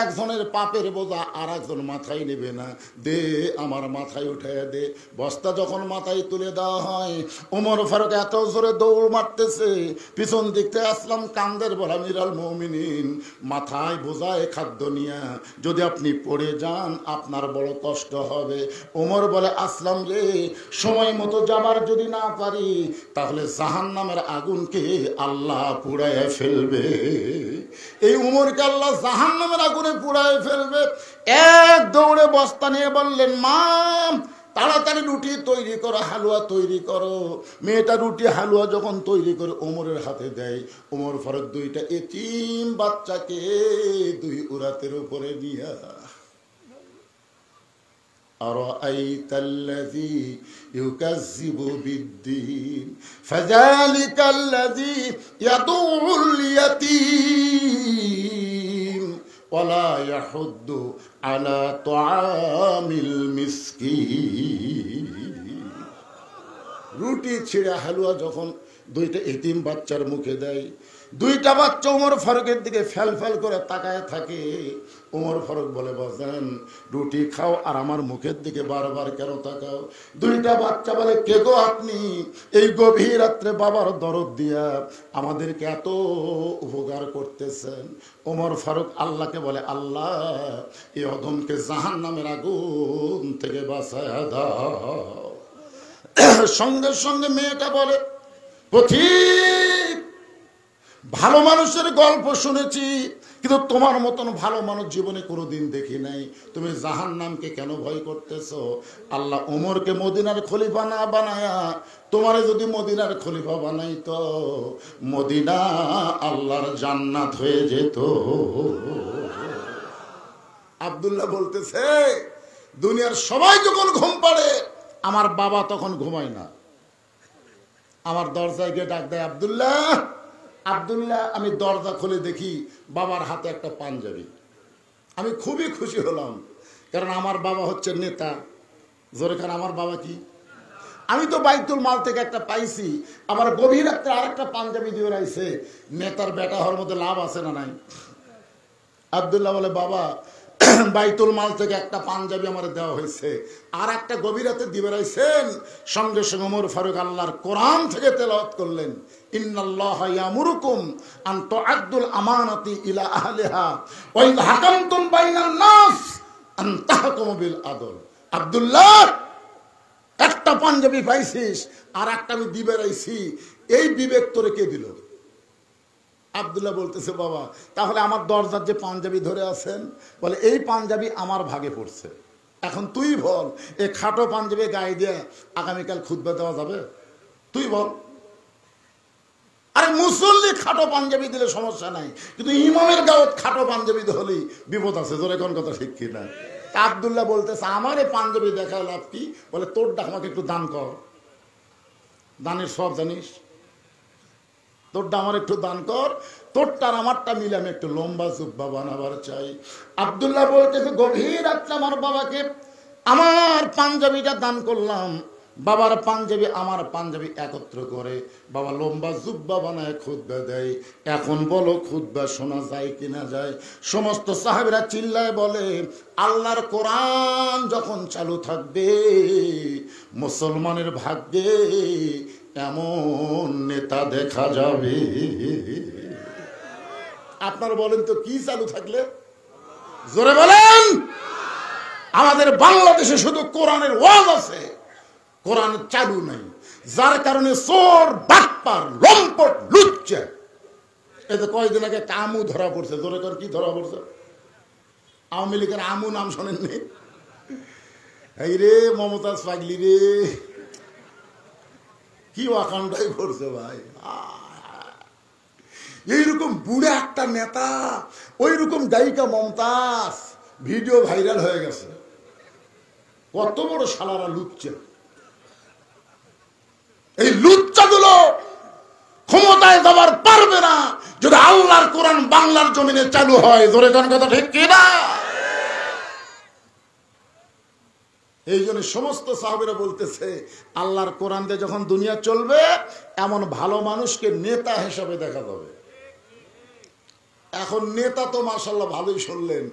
একজনের পাপের বোঝা আর একজন মাথায় নেবে না, দে আমার মাথায় উঠে দে। বস্তা যখন মাথায় তুলে দেওয়া হয়, নাই। ওমর ফারুক এত জোরে দৌড় মারতেছে, পিছন দিক থেকে আসলাম কান্দের বলা আমিরুল মুমিনিন, মাথায় বোঝায় খাদ্য নিয়া, যদি আপনি পড়ে যান আপনার বড় কষ্ট হবে। ওমর বলে আসলাম রে, সময় মতো যাবার যদি না পারি তাহলে জাহান্নামের আগুনকে আল্লাহ পুড়ায় ফেলবে। এই উমরকে আল্লাহ জাহান্নামের আগুনে পুড়ায় ফেলবে। এক দৌড়ে বস্তা নিয়ে বললেন, মা তাড়াতাড়ি রুটি তৈরি করো, হালুয়া তৈরি করো। মেয়েটা রুটি হালুয়া যখন তৈরি করে ওমরের হাতে দেয়, ওমর ফারুক দুইটা এতিম বাচ্চাকে দুই উরাতের উপরে নিয়ে, أرأيت الذي يكذب بالدين فذلك الذي يدعو اليتيم ولا يحض على طعام المسكين। রুটি ছিঁড়ে হালুয়া যখন দুইটা এতিম বাচ্চার মুখে দেয়, দুইটা বাচ্চা ওমর ফারুকের দিকে ফ্যাল ফ্যাল করে তাকায় থাকে। ওমর ফারুক বলে, বাজান রুটি খাও আর আমার মুখের দিকে বারবার কেন তাকাও? দুইটা বাচ্চা বলে, কে গো আপনি? এই গভীর রাত্রে বাবার দরদ দিয়া আমাদেরকে এত উপকার করতেছেন। ওমর ফারুক আল্লাহকে বলে, আল্লাহ এই অধমকে জাহান্নামের আগুন থেকে বাঁচায়া দাও। সঙ্গে সঙ্গে মেয়েটা বলে, পথিক ভালো মানুষের গল্প শুনেছি, কিন্তু তোমার মতন ভালো মানুষ জীবনে কোনোদিন দেখি নাই। তুমি জাহান্নামকে কেন ভয় করতেছো? আল্লাহ ওমরকে মদিনার খলিফা না বানায়া তোমারে যদি মদিনার খলিফা বানাইতো, মদিনা আল্লাহর জান্নাত হয়ে যেত। আব্দুল্লাহ বলতেছে, দুনিয়ার সবাই যখন ঘুম পাড়ে আমার বাবা তখন ঘুমায় না। আমার দরজায় গিয়ে ডাক দেয়, আব্দুল্লাহ আব্দুল্লাহ। আমি দরজা খুলে দেখি বাবার হাতে একটা পাঞ্জাবি। আমি খুবই খুশি হলাম, কারণ আমার বাবা হচ্ছে নেতা। জোরে খান, আমার বাবা কি? আমি তো বাইতুল মাল থেকে একটা পাইছি, আমার গভীর রাত্রে আরেকটা পাঞ্জাবি দিয়ে রাইছে। নেতার বেটা হওয়ার মধ্যে লাভ আছে না নাই? আব্দুল্লাহ বলে, বাবা বাইতুল মাল থেকে একটা পাঞ্জাবি আমার দেওয়া হয়েছে, আর একটা গভীর রাতে দিবে রাইছেন। সঙ্গে সঙ্গে ওমর ফারুক আল্লাহর কোরআন থেকে তেলাওয়াত করলেন, ইন্নাল্লাহা ইয়ামুরুকুম আন তুআদ্দুল আমানাতি ইলা আহলিহা ওয়া ইযা হাকামতুম বাইনান নাস আন তাহকুমু বিল আদল। আব্দুল্লাহ একটা পাঞ্জাবি পাইছিস, আর একটা আমি দিবে রাইছি, এই বিবেক তোরে কে দিল? আব্দুল্লাহ বলতেছে, বাবা তাহলে আমার দরজার যে পাঞ্জাবি ধরে আছেন, বলে এই পাঞ্জাবি আমার ভাগে পড়ছে। এখন তুই বল, এই খাটো পাঞ্জাবি গায়ে দিয়ে আগামীকাল খুতবা দেওয়া যাবে? তুই বল। আরে মুসল্লি খাটো পাঞ্জাবি দিলে সমস্যা নাই, কিন্তু ইমামের গাওত খাটো পাঞ্জাবি হলেই বিপদ আছে। জোরে কোন কথা ঠিক কি না? আব্দুল্লাহ বলতেছে, আমার এই পাঞ্জাবি দেখা লাভ কি? বলে তোরটা আমাকে একটু দান কর। দানের সব জানিস, তোরটা আমার একটু দান কর, তোরটার আমারটা মিলে আমি একটু লম্বা জুব্বা বানাবার চাই। আব্দুল্লাহ বলতেছে, গভীর রাত্রে আমার বাবাকে আমার পাঞ্জাবিটা দান করলাম। বাবার পাঞ্জাবি আমার পাঞ্জাবি একত্র করে বাবা লম্বা জুব্বা বানায় খুতবা দেয়। এখন বলো খুতবা শোনা যায় কিনা যায়? সমস্ত সাহাবীরা চিল্লায় বলে, আল্লাহর কোরআন যখন চালু থাকবে মুসলমানের ভাগ্যে এমন নেতা দেখা যাবে। আপনারা বলেন তো কি চালু থাকলে? জোরে বলেন। আমাদের বাংলাদেশে শুধু কোরআনের ওয়াজ আছে, কোরআন চালু নাই, যার কারণে চোর বাটপার লম্পট লুচ্চা। এই তো কয়েকদিন আগে আমু ধরা পড়ছে। জোরে কর, কি ধরা পড়ছে? আওয়ামী লীগের আমু নাম শোনেননি? এই রে মমতাজ পাগলি রে, কি ওয়াকাণ্ডই করছে ভাই। এইরকম বুড়ে একটা নেতা, ওই রকম গায়িকা মমতাজ, ভিডিও ভাইরাল হয়ে গেছে। কত বড় শালারা লুচ্চা। এই লুচ্চাগুলো ক্ষমতায় যাবার পারবে না যদি আল্লাহর কোরআন বাংলার জমিনে চালু হয়। ধরে কোন কথা ঠিক কিনা? এই জন্য সমস্ত সাহাবীরা বলতেছে, আল্লাহর কোরআন দিয়ে যখন দুনিয়া চলবে এমন ভালো মানুষকে নেতা হিসাবে দেখা যাবে। এখন নেতা তো মাশাআল্লাহ ভালোই শুনলেন,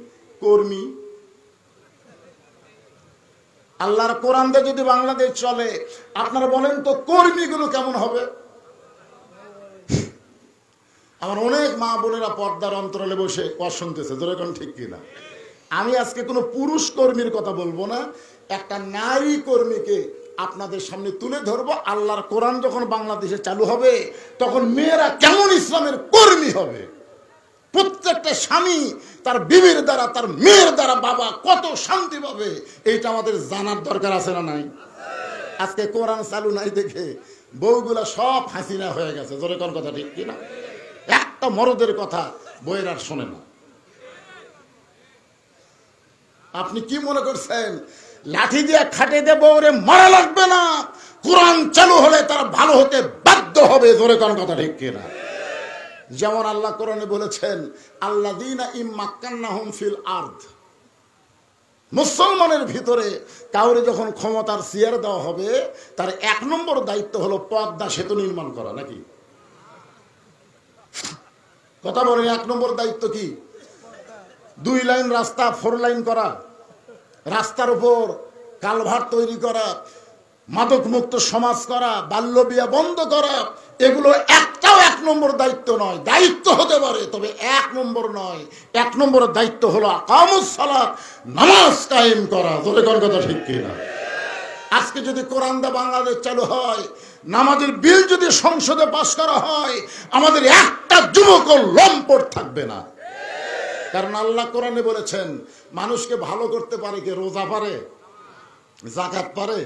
কর্মী আল্লাহর কোরআন দিয়ে যদি বাংলাদেশ চলে, আপনারা বলেন তো কর্মীগুলো কেমন হবে? আমার অনেক মা বোনেরা পর্দার অন্তরালে বসে ওয়াজ শুনতেছে, যেরকম ঠিক কিনা। আমি আজকে কোনো পুরুষ কর্মীর কথা বলবো না, একটা নারী কর্মীকে আপনাদের সামনে তুলে ধরবো। আল্লাহর কোরআন যখন বাংলাদেশে চালু হবে, তখন মেয়েরা কেমন ইসলামের কর্মী হবে। প্রত্যেকটা স্বামী তার বিবির দ্বারা, তার মেয়ের দ্বারা বাবা কত শান্তি পাবে, এইটা আমাদের জানার দরকার আছে না নাই? আজকে কোরআন চালু নাই দেখে বউগুলা সব হাসিনা হয়ে গেছে, জোরে কোন কথা ঠিক কিনা? একটা মরদের কথা বইয়ের আর শোনে না। আপনি কি মনে করছেন লাঠি দিয়ে খাটে দিয়ে বউরে মারা লাগবে না? কোরআন চালু হলে তারা ভালো হতে বাধ্য হবে, জোরে কোন কথা ঠিক কিনা? যেমন আল্লাহ কোরআনে বলেছেন, আল্লাযীনা ইম্মাক্কান্নাহুম ফিল আরদ, মুসলমানের ভিতরে কাউরে যখন ক্ষমতার চেয়ার দেওয়া হবে, তার 1 নম্বর দায়িত্ব হলো পদ্মা সেতু নির্মাণ করা। নাকি কথা বলেন? 1 নম্বর দায়িত্ব কি? 2 লাইন রাস্তা 4 লাইন করা, রাস্তার উপর কালভার্ট তৈরি করা, মাদক মুক্ত সমাজ করা, বাল্য বিয়া বন্ধ করা, এগুলো একটাও 1 নম্বর দায়িত্ব নয়। দায়িত্ব হতে পারে, তবে 1 নম্বর নয়। 1 নম্বরের দায়িত্ব হলো আকামুস সালাত, নামাজ কায়েম করা। জোরে কোন কথা ঠিক কিনা? আজকে যদি কোরআন দা বাংলাদেশ চালু হয়, নামাজের বিল যদি সংসদে পাশ করা হয়, আমাদের একটা যুবকও লম্পট থাকবে না। কারণ আল্লাহ কোরআনে বলেছেন, মানুষকে ভালো করতে পারে কে? রোজা পারে, যাকাত পারে,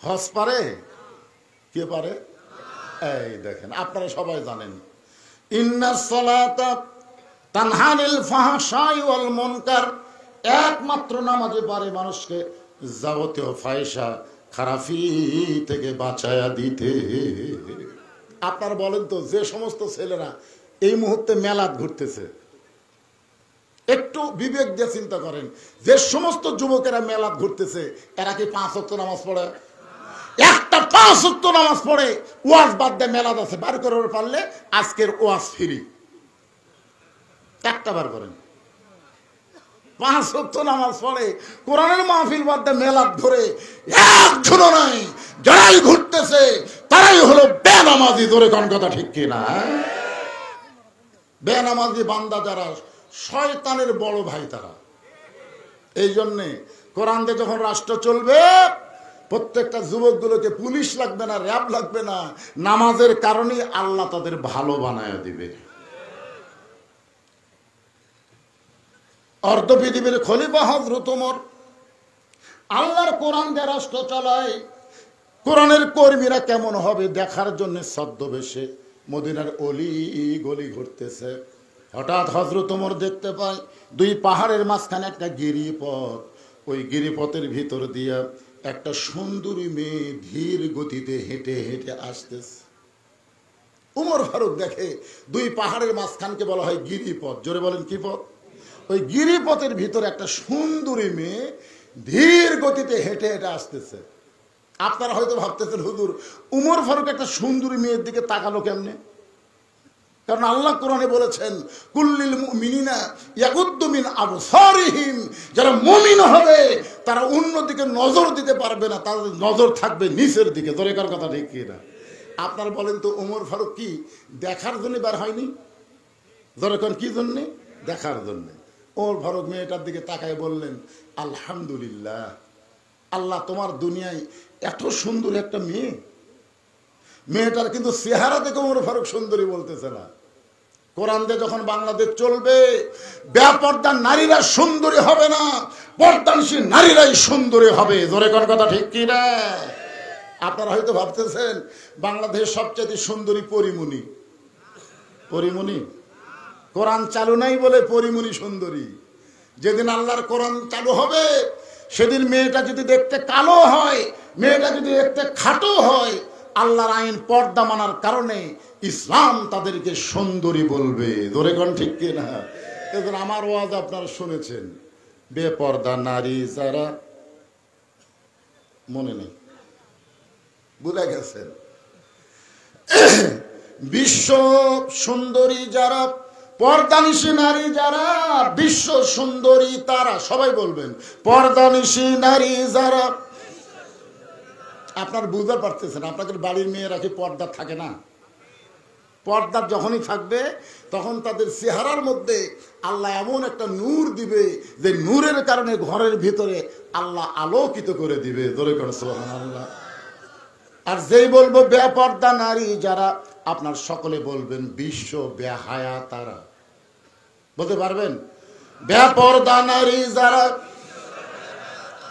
হজ পারে, কে পারে? এই দেখেন, আপনারা সবাই জানেন, ইন্নাস সালাতা তানহা আনিল ফাহশাই ওয়াল মুনকার, একমাত্র নামাজে পারে মানুষকে যাবতীয় ফাহিশা খারাপি থেকে বাঁচায়া দিতে। আপনারা বলেন তো, যে সমস্ত ছেলেরা এই মুহূর্তে মেলাদ ঘুরতেছে, একটু বিবেক দিয়ে চিন্তা করেন, যে সমস্ত যুবকেরা মেলাদ ঘুরতেছে, এরা কি 5 ওয়াক্ত নামাজ পড়ে? একটা 5 ওয়াক্ত নামাজ পড়ে, ওয়াজ বাদ দিয়ে মেলাদ আছে বার করে পারলে আজকের ওয়াজ ফ্রি। একটা বার করেন। 5 ওয়াক্ত নামাজ পড়ে, কোরআনের মাহফিল বাদ দিয়ে মেলাদ ধরে একজনও নাই। যারাই ঘুরতেছে তারাই হলো বেনামাজি। ধরে কোন কথা ঠিক কিনা? বেনামাজি বান্দা যারা, শয়তানের বড় ভাই তারা। এই জন্যে কোরআন দিয়ে যখন রাষ্ট্র চলবে, প্রত্যেকটা যুবকগুলোকে পুলিশ লাগবে না, র্যাব লাগবে না, নামাজের কারণেই আল্লাহ তাদের ভালো বানায় দিবে। অর্ধ পৃথিবীর খলিফা হযরত ওমর আল্লাহর কোরআন দিয়ে রাষ্ট্র চালায়। কোরআনের কর্মীরা কেমন হবে দেখার জন্য ছদ্মবেশে মদিনার অলি গলি ঘুরতেছে। হঠাৎ হযরত ওমর দেখতে পায় 2 পাহাড়ের মাঝখানে একটা গিরিপথ। ওই গিরিপথের ভিতর দিয়া একটা সুন্দরী মেয়ে ধীর গতিতে হেঁটে হেঁটে আসতেছে। ওমর ফারুক দেখে 2 পাহাড়ের মাঝখানকে বলা হয় গিরিপথ। জোরে বলেন কি পথ? ওই গিরিপথের ভিতরে একটা সুন্দরী মেয়ে ধীর গতিতে হেঁটে হেঁটে আসতেছে। আপনারা হয়তো ভাবতেছেন, হুজুর ওমর ফারুক একটা সুন্দরী মেয়ের দিকে তাকালো কেমনে? কারণ আল্লাহ কোরআনে বলেছেন, কুল্লিল মুমিনিনা ইয়াগুদ্দু মিন আবসারিহিম, যারা মুমিন হবে তারা অন্যদিকে নজর দিতে পারবে না, তাদের নজর থাকবে নিচের দিকে। দরকার কথা ঠিক কিনা? আপনারা বলেন তো, ওমর ফারুক কি দেখার জন্য বার হয়নি? দরকার কি জন্য? দেখার জন্য। ওমর ফারুক মেয়েটার দিকে তাকায় বললেন, আলহামদুলিল্লাহ, আল্লাহ তোমার দুনিয়ায় এত সুন্দর একটা মেয়ে। মেয়েটার কিন্তু চেহারা দেখে ওমর ফারুক সুন্দরী বলতেছে না। কোরআন দিয়ে যখন বাংলাদেশ চলবে, বেপর্দা নারীরা সুন্দরী হবে না, পর্দানশীল নারীরাই সুন্দরী হবে। জোরে কোন কথা ঠিক কি না? আপনারা হয়তো ভাবতেছেন বাংলাদেশের সবচেয়ে সুন্দরী পরিমণি। পরিমণি কোরআন চালু নাই বলে পরিমণি সুন্দরী। যেদিন আল্লাহর কোরআন চালু হবে, সেদিন মেয়েটা যদি দেখতে কালো হয়, মেয়েটা যদি দেখতে খাটো হয়, আল্লাহর আইন পর্দা মানার কারণে ইসলাম তাদেরকে সুন্দরী বলবে। ধরে কোন ঠিক কিনা? এবার আমার ওয়াজ আপনারা শুনেছেন, বেপর্দা নারী যারা, মনে নেই, ভুলে গেছেন, বিশ্ব সুন্দরী যারা, পর্দানিশী নারী যারা, বিশ্ব সুন্দরী তারা। সবাই বলবেন, পর্দানিশী নারী যারা, আপনার বুঝতে পারতেছেন, আপনাদের বাড়ির মেয়েরা কি পর্দা থাকে না? পর্দার যখনই থাকবে তখন তাদের চেহারার মধ্যে আল্লাহ এমন একটা নূর দিবে যে নূরের কারণে ঘরের ভিতরে আল্লাহ আলোকিত করে দিবে। জোরে করে সুবহানাল্লাহ। আর যেই বলবো বেপর্দা নারী যারা, আপনার সকলে বলবেন বিশ্ব বেহায়া তারা। বলতে পারবেন? বেপর্দা নারী যারা।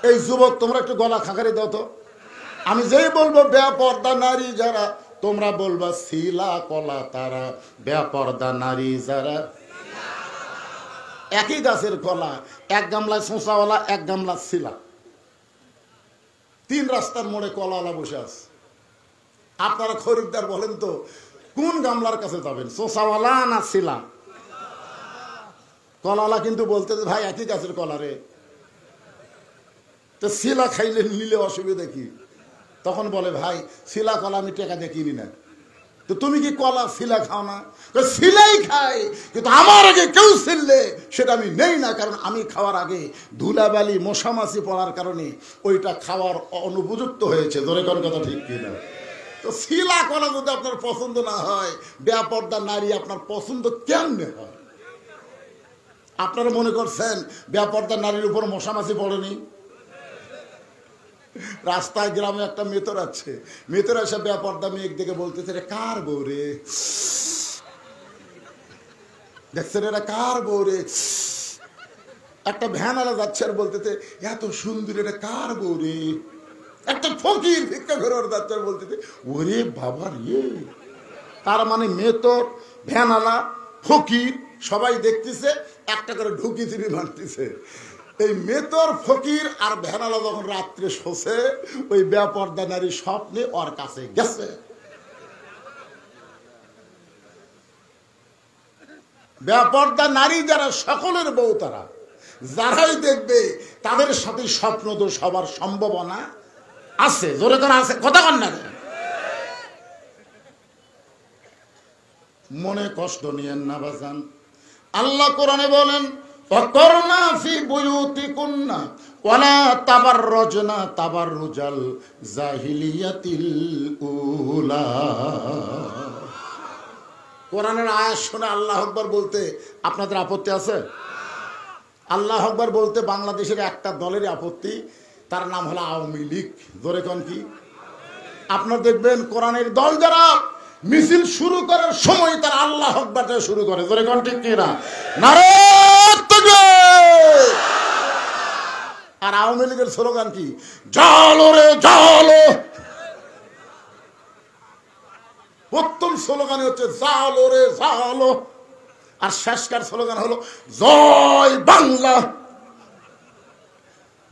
এই যুবক তোমরা একটু গলা খাকারি দাও তো। আমি যেই বলবো বেপর্দা নারী যারা, তোমরা বলবা শিলা কলা তারা। বেপর্দা নারী যারা, একই গাছের কলা, এক গামলায় শোঁচাওয়ালা, এক গামলা শিলা। 3 রাস্তার মোড়ে কলাওয়ালা বসে আছে। আপনারা খরিদ্দার বলেন তো কোন গামলার কাছে যাবেন, শোঁচাওয়ালা না শিলা? কলাওয়ালা কিন্তু বলতে ভাই একই গাছের কলা রে, তো শিলা খাইলে নিলে অসুবিধা কি? তখন বলে ভাই শিলা কলা আমি টাকা দিয়ে কিনি না। তো তুমি কি কলা শিলা খাও না? শিলাই খাই, কিন্তু আমার আগে কেউ ছিললে সেটা আমি নেই না, কারণ আমি খাওয়ার আগে ধুলাবালি মশামাছি পড়ার কারণে ওইটা খাওয়ার অনুপযুক্ত হয়েছে। ধরে কোন কথা ঠিক কিনা? তো শিলা কলা যদি আপনার পছন্দ না হয়, বেপর্দা নারী আপনার পছন্দ কেমনে হয়? আপনারা মনে করছেন বেপর্দা নারীর উপর মশামাছি পড়েনি? রাস্তায় গ্রামে একটা মেতর আছে, মেতর এসে বেপর্দা মেয়ের দিকে বলতেছে রে কার বউ রে, দেখছেন এরা কার বউ রে। একটা ভ্যানালা যাচ্ছে আর বলতেছে এত সুন্দর, এটা কার বউ রে। একটা ফকির ভিক্ষা করে যাচ্ছে আর বলতেছে ওরে বাবা রে। তার মানে মেতর, ভ্যানালা, ফকির সবাই দেখতেছে, একটা করে ঢুকি চিনি মারতেছে। এই মেতর, ফকির আর ভ্যানালা যখন রাত্রে শোষে, ওই বেপর্দা নারী স্বপ্নে ওর কাছে গেছে। বেপর্দা নারী যারা সকলের বউ তারা, যারাই দেখবে তাদের সাথে স্বপ্ন তো সবার সম্ভাবনা আছে। জোরে করে আছে, কথা কন না। মনে কষ্ট নিয়েন না বাজান। আল্লাহ কোরআনে বলেন ওয়াকরনা ফি বুয়ুতিকুন্না ওয়ালা তাবাররুজনা তাবাররুজাল জাহিলিয়াতিল উলা। কোরআনের আয়াত শুনে আল্লাহ আকবার বলতে আপনাদের আপত্তি আছে? আল্লাহ আকবার বলতে বাংলাদেশের একটা দলের আপত্তি, তার নাম হলো আওয়ামী লীগ। জোরে কোন কি? আপনারা দেখবেন কোরআনের দল যারা মিছিল শুরু করার সময় তারা আল্লাহ আকবারটা শুরু করে। জোরে কোন ঠিক কিনা? নারে তাকবীর। আর আওয়ামী লীগের স্লোগান কি? জালো রে জালো। প্রথম স্লোগান হচ্ছে জালো রে জালো, আর শেষকার স্লোগান হলো জয় বাংলা।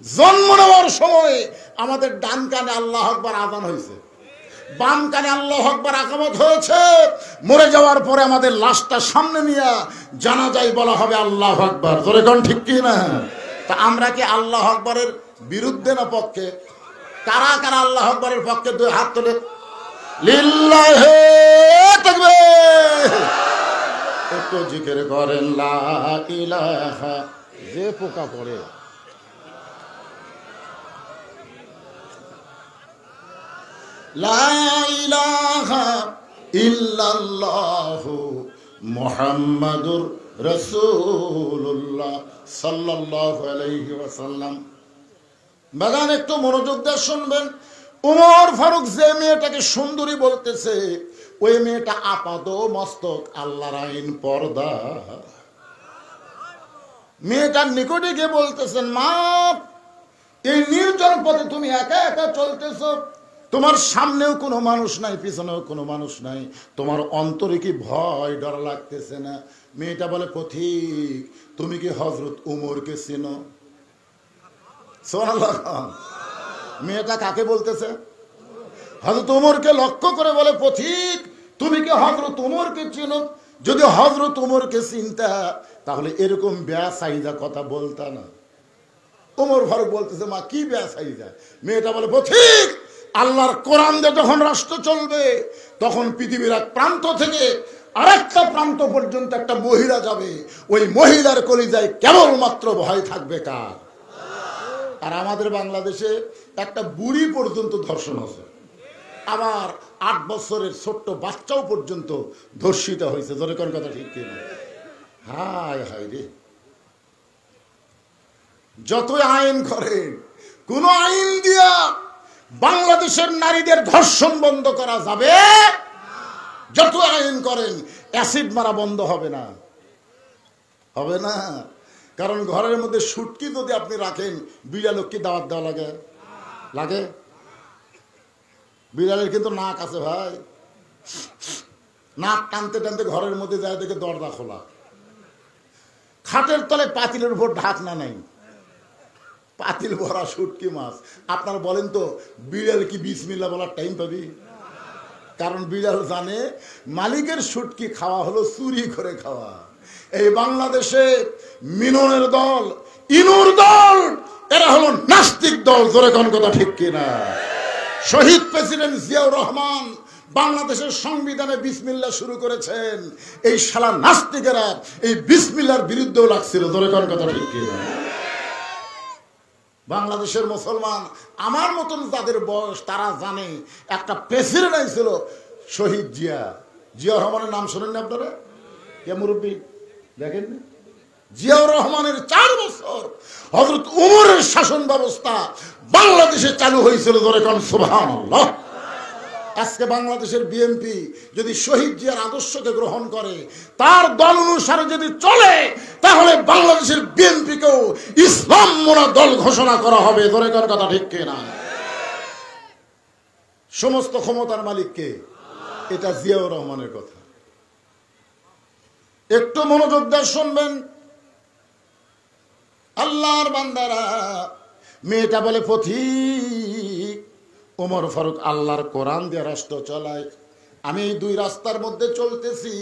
জন্ম নেওয়ার সময় আমাদের ডান কানে আল্লাহ আকবার আযান হয়েছে, বাম কানে আল্লাহ আকবার আকামত হয়েছে। মরে যাওয়ার পরে আমাদের লাশটা সামনে নিয়ে জানাজায় বলা হবে আল্লাহ আকবার। জোরে কোন ঠিক কি না? তা আমরা কি আল্লাহ আকবরের বিরুদ্ধে না পক্ষে? কারা কারা আল্লাহ আকবরের পক্ষে? 2 হাত তোলে। লিল্লাহি তাকবীর। একটু জিকির করেন লা ইলাহা। যে পোকা পড়ে লা ইলাহা ইল্লাল্লাহু মুহাম্মাদুর রাসূলুল্লাহ সাল্লাল্লাহু আলাইহি ওয়াসাল্লাম। বাগান একটু মনোযোগ দিয়ে শুনবেন। উমর ফারুক যে মেয়েটাকে সুন্দরী বলতেছে, ওই মেয়েটা আপাত মস্তক আল্লাহর আইন পর্দা। মেয়েটার নিকটে গিয়ে বলতেছেন মা, এই নির্জন পথে তুমি একা একা চলতেছ, তোমার সামনেও কোনো মানুষ নাই, পিছনেও কোনো মানুষ নাই, তোমার অন্তরে কি ভয় ডর লাগতেছে না? মেয়েটা বলে পথিক, তুমি কি হযরত উমরকে চেনো? সুবহানাল্লাহ। মেয়েটা কাকে বলতেছে? হযরত উমরকে লক্ষ্য করে বলে পথিক, তুমি কি হযরত উমরকে চেনো? যদি হযরত উমরকে চিনতা তাহলে এরকম বেয়াসাইদা কথা বলতা না। উমর ফারুক বলতেছে মা কি বেয়াসাইদা? মেয়েটা বলে পথিক, আল্লাহর কোরআন দিয়ে যখন রাষ্ট্র চলবে তখন পৃথিবীর এক প্রান্ত থেকে আরেকটা প্রান্ত পর্যন্ত একটা মহিলা যাবে, ওই মহিলার কলিজায় কেবলমাত্র ভয় থাকবে কার? আর আমাদের বাংলাদেশে একটা বুড়ি পর্যন্ত ধর্ষণ আছে, আবার 8 বছরের ছোট্ট বাচ্চাও পর্যন্ত ধর্ষিত হয়েছে। ধরে কোন কথা ঠিক কিনা? হায় হায় রে, যতই আইন করেন কোন আইন দিয়া বাংলাদেশের নারীদের ধর্ষণ বন্ধ করা যাবে? যত আইন করেন অ্যাসিড মারা বন্ধ হবে না, হবে না। কারণ ঘরের মধ্যে শুটকি যদি আপনি রাখেন, বিড়াল কি দাওয়াত দেওয়া লাগে? লাগে? বিড়ালের কিন্তু নাক আছে ভাই, নাক টানতে টানতে ঘরের মধ্যে যায়, দেখে দরজা খোলা, খাটের তলে পাতিলের উপর ঢাকনা নাই, পাতিল ভরা শুটকি মাছ। আপনারা বলেন তো, বিড়াল কি বিসমিল্লাহ বলার টাইম পাবি? কারণ বিড়াল জানে মালিকের শুটকি খাওয়া হলো চুরি করে খাওয়া। এই বাংলাদেশে মিননের দল, ইনুর দল, এরা হলো নাস্তিক দল। জোরে কোন কথা ঠিক কিনা? শহীদ প্রেসিডেন্ট জিয়াউর রহমান বাংলাদেশের সংবিধানে বিসমিল্লাহ শুরু করেছেন, এই শালা নাস্তিকেরা এই বিসমিল্লাহর বিরুদ্ধেও লাগছিল। জোরে কোন কথা ঠিক কিনা? বাংলাদেশের মুসলমান আমার মতন যাদের বয়স, তারা জানে একটা প্রেসিডেন্ট ছিল শহীদ জিয়াউর রহমানের নাম শোনেন না আপনারা? কে মুরব্বী দেখেন? জিয়াউর রহমানের 4 বছর হযরত উমরের শাসন ব্যবস্থা বাংলাদেশে চালু হয়েছিল। ধরে কোন সুবহানাল্লাহ। আজকে বাংলাদেশের বিএনপি যদি শহীদ জিয়ার আদর্শকে গ্রহণ করে, তার দল অনুসারে যদি চলে, তাহলে বাংলাদেশের বিএনপিকেও ইসলাম মোনা দল ঘোষণা করা হবে। ধরে কোন কথা ঠিক কিনা? সমস্ত ক্ষমতার মালিককে, এটা জিয়াউর রহমানের কথা। একটু মনোযোগ দিয়ে শুনবেন আল্লাহর বান্দারা। মেয়েটা বলে, পথিক ওমর ফারুক আল্লাহর কোরআন দিয়ে রাষ্ট্র চালায়, আমি এই 2 রাস্তার মধ্যে চলতেছি,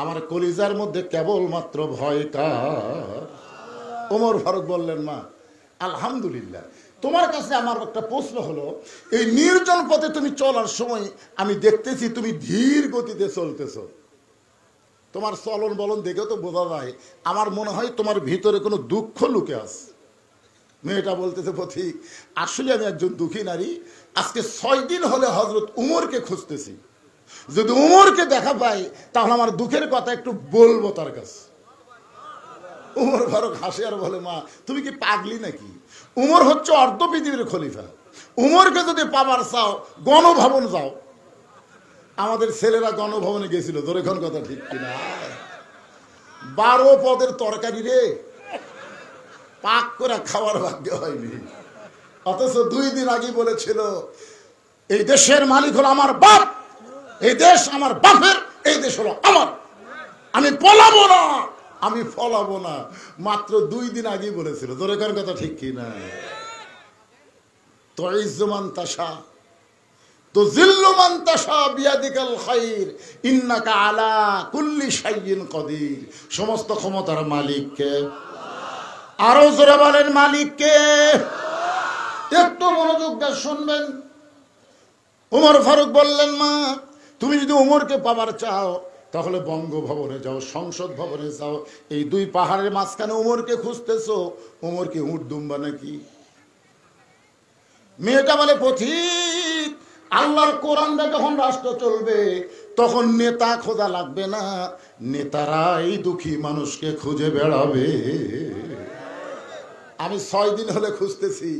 আমার কলিজার মধ্যে কেবলমাত্র ভয় কার। ওমর ফারুক বললেন, মা আলহামদুলিল্লাহ, তোমার কাছে আমার একটা প্রশ্ন হলো, এই নির্জন পথে তুমি চলার সময় আমি দেখতেছি তুমি ধীর গতিতে চলতেছো, তোমার চলন বলন দেখেও তো বোঝা যায়, আমার মনে হয় তোমার ভিতরে কোনো দুঃখ লুকে আছে। মেয়েটা বলতেছে, পথিক আসলে আমি একজন দুঃখী নারী, আজকে 6 দিন হলে হযরত উমরকে খুঁজতেছি, যদি উমরকে দেখা পাই তাহলে আমার দুঃখের কথা একটু বলবো তার কাছে। উমর ফারুক হাসে আর বলে, মা তুমি কি পাগলি নাকি? উমর হচ্ছে অর্ধ পৃথিবীর খলিফা, উমরকে যদি পাবার চাও গণভবন যাও। আমাদের ছেলেরা গণভবনে গেছিল। ধরে কোন কথা ঠিক কিনা? 12 পদের তরকারি রে, পাক করে খাওয়ার ভাগ্য হয়নি। অথচ 2 দিন আগে বলেছিল, এই দেশের মালিক হলো আমার বাপ, এই দেশ আমার বাপের, এই দেশ হলো আমার, আমি পলাবো না, আমি ফলাবো না। মাত্র 2 দিন আগেই বলেছিল। ধরে কোন কথা ঠিক কিনা? তুইজ্জু মান তাশা তুযিল্লু মান তাশা বিয়াদিকাল খায়র ইন্নাকা আলা কুল্লি শাইইন কাদির। সমস্ত ক্ষমতার মালিককে, আরো জোরে বলেন মালিককে। একটু মনোযোগ দিয়ে শুনবেন। উমর ফারুক বললেন, মা তুমি যদি উমরকে পাবার চাও তাহলে বঙ্গভবনে যাও, সংসদ ভবনে যাও, এই 2 পাহাড়ের মাঝখানে উমরকে খুঁজতেছো, উমরকে উট দুম্বা নাকি? মেয়েটা বলে, পথিক আল্লাহর কোরআন দিয়ে যখন রাষ্ট্র চলবে তখন নেতা খোঁজা লাগবে না, নেতারাই দুঃখী মানুষকে খুঁজে বেড়াবে। আমি 6 দিন হলে খুঁজতেছি,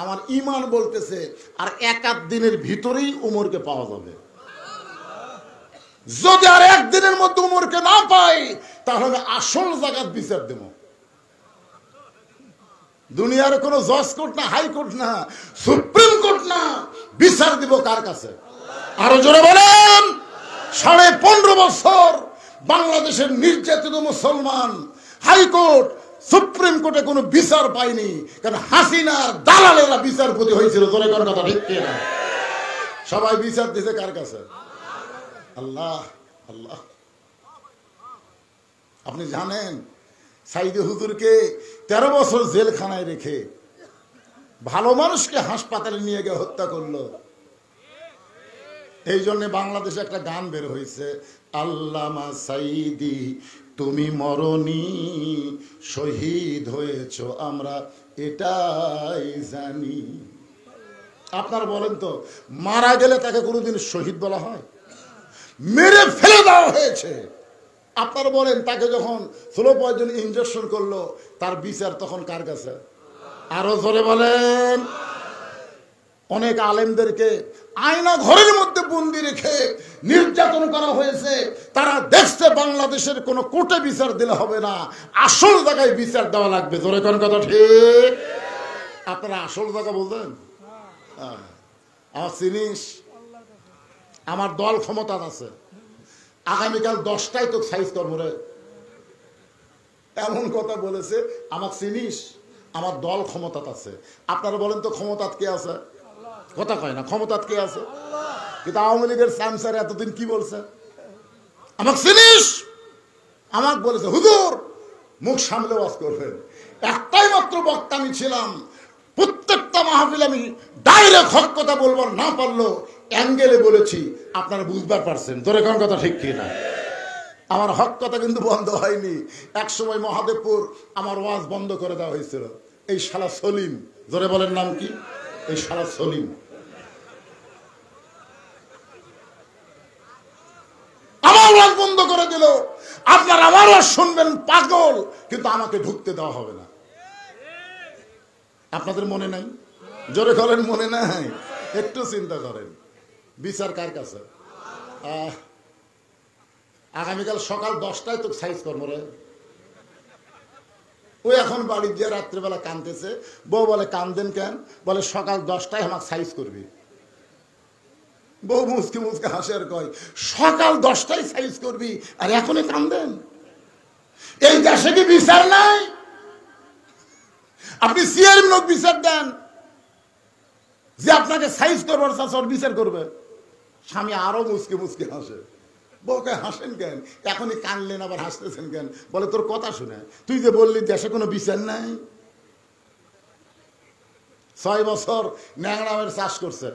আমার ঈমান বলতেছে আর 1-8 দিনের ভিতরেই উমরকে পাওয়া যাবে। যদি আর 1 দিনের মধ্যে উমরকে না পাই তাহলে আমি আসল জায়গাত বিচার দেব। দুনিয়ার কোনো জজ কোর্ট না, হাইকোর্ট না, সুপ্রিম কোর্ট না, বিচার দিব কার কাছে? আরো জোরে বলেন। 15.5 বছর বাংলাদেশের নির্যাতিত মুসলমান হাইকোর্ট, সুপ্রিম কোর্টে কোনো বিচার পায়নি, কারণ হাসিনার দালালেরা বিচারপতি হয়েছিল। জোরে কোন কথা ঠিক কিনা? সবাই বিচার দিছে কার কাছে? আল্লাহ আল্লাহ। আপনি জানেন সাইদে হুজুরকে 13 বছর জেলখানায় রেখে ভালো মানুষকে হাসপাতালে নিয়ে গিয়ে হত্যা করলো। এই জন্য বাংলাদেশে একটা গান বের হয়েছে, আল্লামা সাইদি তুমি মরনি, শহীদ হয়েছ আমরা এটাই জানি। আপনারা বলেন তো, মারা গেলে তাকে কোনোদিন শহীদ বলা হয়? মেরে ফেলে দেওয়া হয়েছে। আপনারা বলেন, তাকে যখন স্লো পয়জন ইনজেকশন করলো, তার বিচার তখন কার কাছে? আরো জোরে বলেন। অনেক আলেমদেরকে আয়না ঘরের মধ্যে বন্দি রেখে নির্যাতন করা হয়েছে। তারা দেখছে বাংলাদেশের কোনো কোর্টে বিচার দিলে হবে না, আসল জায়গায় বিচার দেওয়া লাগবে। জোরে কোন কথা ঠিক? আপনারা আসল জায়গা বলতেন? আমার জিনিস, আমার দল ক্ষমতা আছে, আগামীকাল 10টায় তো সাইজ করবো রে, এমন কথা বলেছে। আমার জিনিস, আমার দল ক্ষমতা আছে। আপনারা বলেন তো ক্ষমতাত কে আছে? কথা কয় না, ক্ষমতাত কে আছে? কিন্তু আওয়ামী লীগের সামসার এতদিন কি বলছে? আমার জিনিস আমাকে বলেছে, হুজুর মুখ সামলে ওয়াজ করবেন। একটাই মাত্র বক্তা আমি ছিলাম, প্রত্যেকটা মাহফিল আমি ডাইরেক্ট হক কথা বলবার না পারলো অ্যাঙ্গেলে বলেছি। আপনারা বুঝবার পারছেন? তোর এখন কথা ঠিক কিনা? আমার হক কথা কিন্তু বন্ধ হয়নি। এক সময় মহাদেবপুর আমার ওয়াজ বন্ধ করে দেওয়া হয়েছিল। এই শালা সলিম, জোরে বলেন নাম কি? এই শালা সলিম আমার ওয়াজ বন্ধ করে দিল। আপনারা আমার ওয়াজ শুনবেন পাগল, কিন্তু আমাকে ঢুকতে দেওয়া হবে না। আপনাদের মনে নাই? জোরে করেন মনে নাই? একটু চিন্তা করেন, বিচার কার কাছে? আগামীকাল সকাল 10টায় তো সাইজ কর্ম রে। ওই এখন বাড়ি গিয়ে রাত্রেবেলা কাঁদতেছে। বউ বলে, কান্দেন কেন? বলে সকাল 10টায় আমাকে সাইজ করবি। বউ মুসকে মুসকে হাসে আর কয়, সকাল 10টায় সাইজ করবি আর এখনই কান্দেন? এই দেশে কি বিচার নাই? আপনি সিআরএম লোক বিচার দেন যে আপনাকে সাইজ করবার চাচর বিচার করবে। স্বামী আরো মুসকে মুসকে হাসে। বউকে হাসেন কেন? এখনই কানলেন আবার হাসতেছেন কেন? বলে তোর কথা শুনে, তুই যে বললি দেশে কোনো বিচার নাই। 6 বছর ন্যাংরামের চাষ করছে।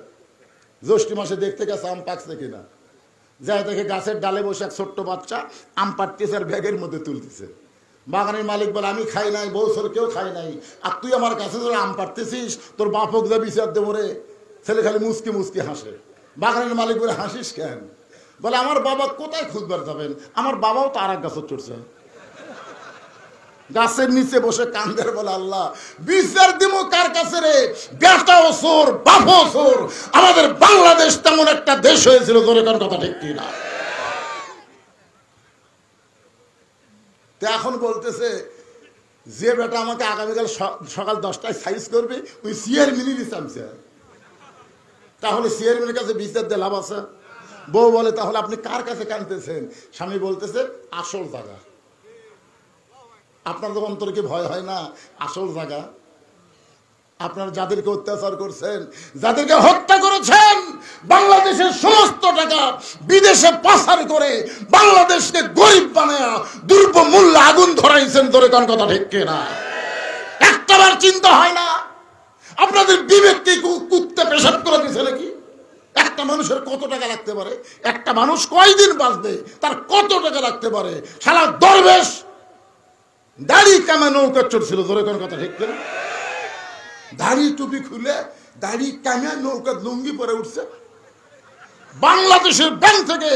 জ্যৈষ্ঠ মাসে দেখতে গেছে আম পাকছে কিনা, যাই দেখে গাছের ডালে বসে এক ছোট্ট বাচ্চা আম পাড়তেছে আর ব্যাগের মধ্যে তুলতেছে। বাগানের মালিক বলে, আমি খাই নাই, বছর কেউ খাই নাই, আর তুই আমার কাছে ধরে আম পাড়তেছিস, তোর বাপক যা বিচার দেবো রে। ছেলে খালি মুসকি মুসকি হাসে। বাগানের মালিক বলে, হাসিস কেন? বলে, আমার বাবা কোথায় খুঁজবার যাবেন? আমার বাবাও তো আর এক গাছ চড়ছে, গাছের নিচে বসে কান্দের। বলে, আল্লাহ বিচার দিব কার কাছে রে? বেটাও চোর, বাপও চোর। আমাদের বাংলাদেশ তেমন একটা দেশ হয়েছিল, তোর কোন কথা ঠিক কিনা? এখন বলতেছে যে বেটা আমাকে আগামীকাল সকাল 10টায় সাইজ করবে, ওই চেয়ারম্যানেরই চামছে। তাহলে চেয়ারম্যানের কাছে বিচার দিয়ে লাভ আছে? বউ বলে, তাহলে আপনি কার কাছে কাঁদতেছেন? স্বামী বলতেছে, আসল জায়গা। আপনাদের অন্তরে কি ভয় হয় না? আসল জায়গা। আপনারা যাদেরকে অত্যাচার করছেন, যাদেরকে হত্যা করেছেন, বাংলাদেশের সমস্ত টাকা বিদেশে পাচার করে বাংলাদেশকে গরিব বানায়া দ্রব্যমূল্য আগুন ধরাইছেন। ধরে কোন কথা ঠিক কিনা? একটাবার চিন্তা হয় না? আপনাদের বিবেককে কুত্তে পেশাব করে দিছে নাকি? একটা মানুষের কত টাকা লাগতে পারে? একটা মানুষ কয়দিন বাঁচবে, তার কত টাকা লাগতে পারে? সারা দরবেশ দাড়ি কামা নৌকা চড়ছিল। ধরে কোন কথা ঠিক কিনা? দাড়ি টুপি খুলে দাড়ি কামা নৌকা লুঙ্গি পরে উঠছে। বাংলাদেশের ব্যাংক থেকে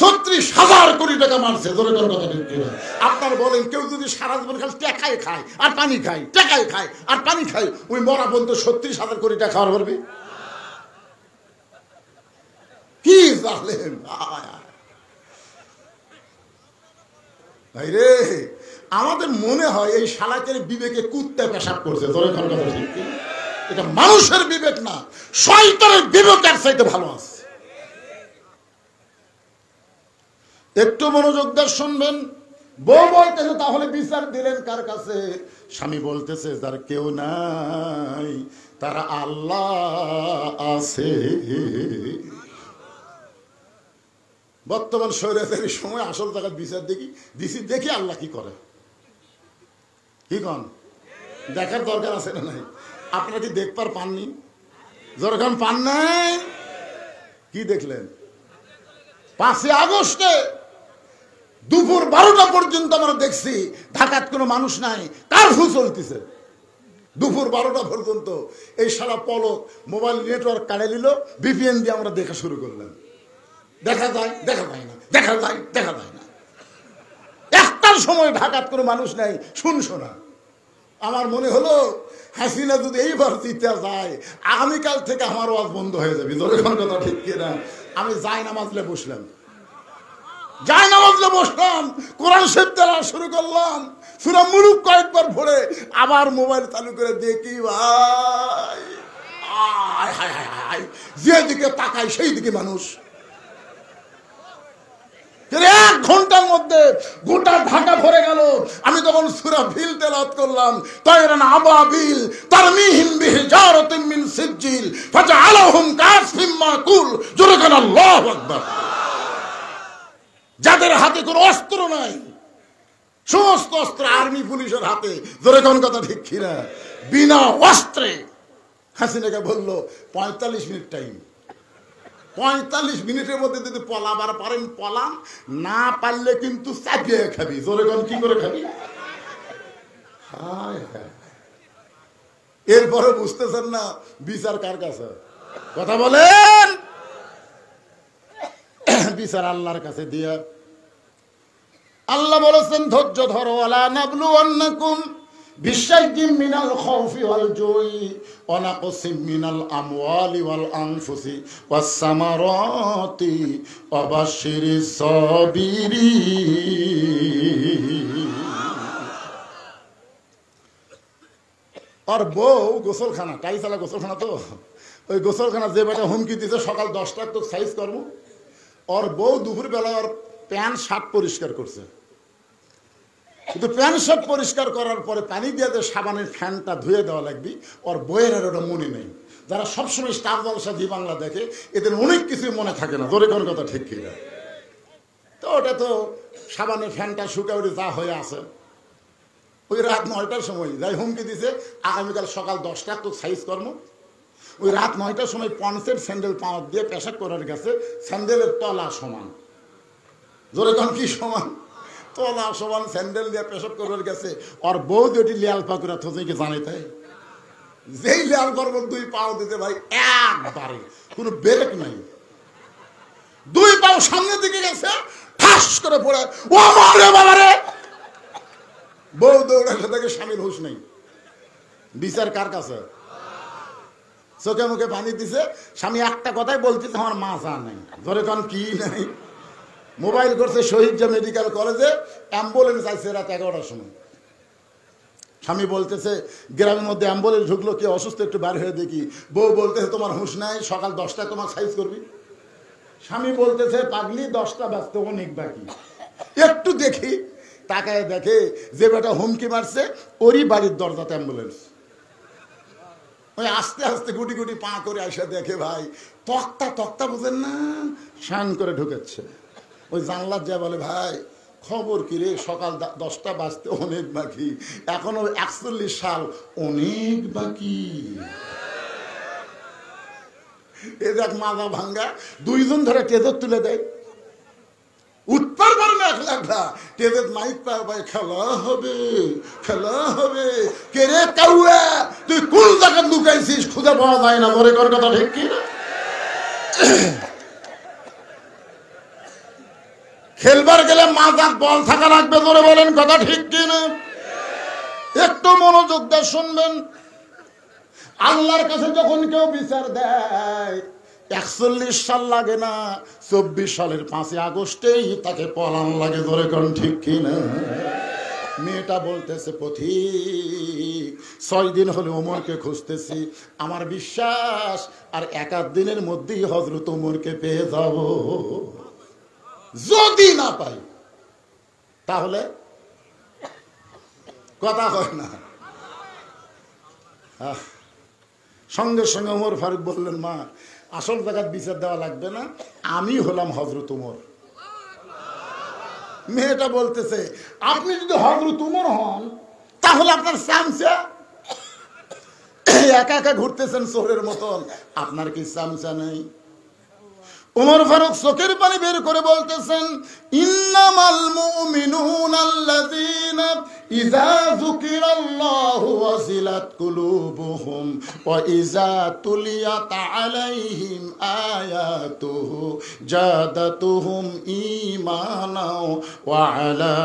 36,000 কোটি টাকা মারছে। ধরে কোন কথা ঠিক কিনা? আপনার বলেন, কেউ যদি সারা জীবন খালি টাকায় খায় আর পানি খায়, টাকায় খায় আর পানি খায়, ওই মরা বলতো 36,000 কোটি টাকা খাওয়ার পারবে? কি জানেন ভাই রে? আমাদের মনে হয় এই শালাকের বিবেকে কুত্তে পেশাব করছে। ধরে কোন কথা ঠিক কিনা? এটা মানুষের বিবেক না, শয়তানের বিবেকের চাইতে ভালো আছে। একটু মনোযোগ দিয়ে শুনবেন। বউ বলতেছে, তাহলে বিচার দিলেন কার কাছে? স্বামী বলতেছে, যার কেউ নাই তারা আল্লাহ আছে। বর্তমান স্বৈরাচারী সময় আসল জায়গায় বিচার দেখি আল্লাহ কি করে। কি কন? দেখার দরকার আছে না নাই? আপনারা কি দেখবার পাননি? যখন পান নাই, কি দেখলেন? 5 আগস্টে দুপুর 12টা পর্যন্ত আমরা দেখছি ঢাকার কোনো মানুষ নাই, কারফিউ চলতেছে। দুপুর 12টা পর্যন্ত এই সারা পলক মোবাইল নেটওয়ার্ক কাটে নিল, VPN দিয়ে আমরা দেখা শুরু করলাম। দেখা যায় না, দেখা যায় না। একটার সময় ঢাকাত কোনো মানুষ নাই, শুনছো না। আমার মনে হলো হাসিনা যদি এইবার জিতে যায়, আগামীকাল থেকে আমার ওয়াজ বন্ধ হয়ে যাবে। যখন কথা ঠিক কিনা। আমি জায়নামাজে বসলাম, কোরআন শরীফ তেলাওয়াত শুরু করলাম, সূরা মুলুক কয়েকবার পড়ে আবার মোবাইল চালু করে দেখি ভাই, যেদিকে তাকাই সেই দিকে মানুষ। 1 ঘন্টার মধ্যে গোটা ঢাকা ভরে গেল। আমি তখন সূরা ফিল তেলাওয়াত করলাম, তায়রান আবাবিল তারমিহিম বিহিজারাতিন মিন সিজিল ফাজআলাহুম কাসফিম মাকুল। জোরে বলেন আল্লাহু আকবার। যাদের হাতে কোনো অস্ত্র নাই, সমস্ত অস্ত্র আর্মি পুলিশের হাতে। জোরে কোন কথা ঠিক কিনা? বিনা অস্ত্রে হাসিনাকে বললো 45 মিনিট টাইম। 45 মিনিটের মধ্যে যদি পলাবার পারেন পলান, না পারলে কিন্তু চাপিয়ে খাবি। জোরে কোন কি করে খাবি? এরপরে বুঝতেছেন না বিচার কার কাছে? কথা বলেন। বিচার আল্লাহর কাছে দিয়া। আল্লাহ বলেছেন ধৈর্য ধরো, ওয়ালা নাবলুওয়ান্নাকুম বিশাইইম মিনাল খাউফি ওয়াল জুই ওয়া নাকসিম মিনাল আমওয়ালি ওয়াল আনফুসি ওয়াস সামারাতি ওয়া বাশশিরিস সাবিরিন। আর বউ গোসলখানা, টাইসালা গোসলখানা, তো ওই গোসলখানা যে বেটা হুমকি দিতে সকাল 10টার তো সাইজ করবো, ওর বউ দুপুর বেলা ওর প্যান্ট শার্ট পরিষ্কার করছে। কিন্তু প্যান্ট শার্ট পরিষ্কার করার পরে পানি দিয়ে যে সাবানের ফ্যানটা ধুয়ে দেওয়া লাগবে, ওর বইয়ের আর ওটা মনে নেই। যারা সবসময় স্টার জলসা জি বাংলা দেখে, এদের অনেক কিছুই মনে থাকে না। জোরে কোন কথা ঠিক কিনা? তো ওটা তো সাবানের ফ্যানটা শুকা উঠে যা হয়ে আছে। ওই রাত 9টার সময় যাই হুমকি দিছে, আগামীকাল সকাল 10টার তো সাইজ কর্ম। ওই রাত 9টার সময় পঞ্চের স্যান্ডেল পাওয়া দিয়ে পেশাব করার গেছে, স্যান্ডেলের তলা সমান। জোরে কোন কি সমান? তলা সমান স্যান্ডেল দিয়ে পেশাব করার গেছে। ওর বউ দুটি লিয়াল পাকুরা থোকে জানে, তাই যেই লিয়াল করবো 2 পাও দিতে ভাই একবারে কোনো ব্রেক নাই, 2 পাও সামনের দিকে গেছে, ঠাস করে পড়ে ও মারে বাবারে। বউ দৌড়ালে তাকে স্বামীর হুঁশ নেই। বিচার কার কাছে? চোখে মুখে পানি দিছে, স্বামী একটা কথাই বলতেছে, আমার মা চা নাই। ধরে কারণ কি নাই, মোবাইল করছে শহীদ মেডিকেল কলেজে, অ্যাম্বুলেন্স আসছে রাত 11টার সময়। স্বামী বলতেছে গ্রামের মধ্যে অ্যাম্বুলেন্স ঢুকলো, কে অসুস্থ একটু বার হয়ে দেখি। বউ বলতেছে তোমার হুঁশ নাই, সকাল 10টায় তোমার সাইজ করবি। স্বামী বলতেছে পাগলি 10টা বাজতে অনেক বাকি, একটু দেখি। তাকায় দেখে যে বেটা হুমকি মারছে ওরই বাড়ির দরজাতে অ্যাম্বুলেন্স। ওই আস্তে আস্তে গুটি গুটি পা করে আসা দেখে ভাই তক্তা বুঝেন না, শান করে ঢুকেছে। ওই জানলার যা বলে ভাই খবর কি রে, সকাল 10টা বাজতে অনেক বাকি, এখনো 41 সাল অনেক বাকি। এ দেখ মাজা ভাঙ্গা, 2 জন ধরে টেজর তুলে দেয়, উত্তর পারে না 1 লাখ টেজের মাইক পায় ভাই, খেলা হবে কে রে কাউয়া, তুই কোন জায়গায় লুকাইছিস খুঁজে পাওয়া যায় না। ঘরে কর কথা ঠিক কি? খেলবার গেলে মাথার বল থাকা লাগবে। ধরে বলেন কথা ঠিক কি না? একটু মনোযোগ দিয়ে শুনবেন। আল্লাহর কাছে যখন কেউ বিচার দেয় 41 সাল লাগে না, 24 সালের 5 আগস্টেই তাকে পলান লাগে। ধরে কোন ঠিক কিনা? মেয়েটা বলতেছে পথিক 6 দিন হলে ওমরকে খুঁজতেছি, আমার বিশ্বাস আর 1-8 দিনের মধ্যেই হযরত ওমরকে পেয়ে যাব। যদি না পাই তাহলে কথা হয় না। সঙ্গে সঙ্গে ওমর ফারুক বললেন মা আসল জায়গায় বিচার দেওয়া লাগবে না, আমি হলাম হযরত ওমর। মেয়েটা বলতেছে আপনি যদি হযরত ওমর হন তাহলে আপনার চামচা একা একা ঘুরতেছেন চোরের মতন, আপনার কি চামচা নেই? ওমর ফারুক চোখের পানি বের করে বলতেছেন ইন্নামাল মুমিনুনা আল্লাযীনা ইযা যুকিরাল্লাহু ওয়াজিলাত কুলুবুহুম ওয়া ইযা তুলিয়াত আলাইহিম আয়াতুহু জাদাতুহুম ঈমানাও ওয়া আলা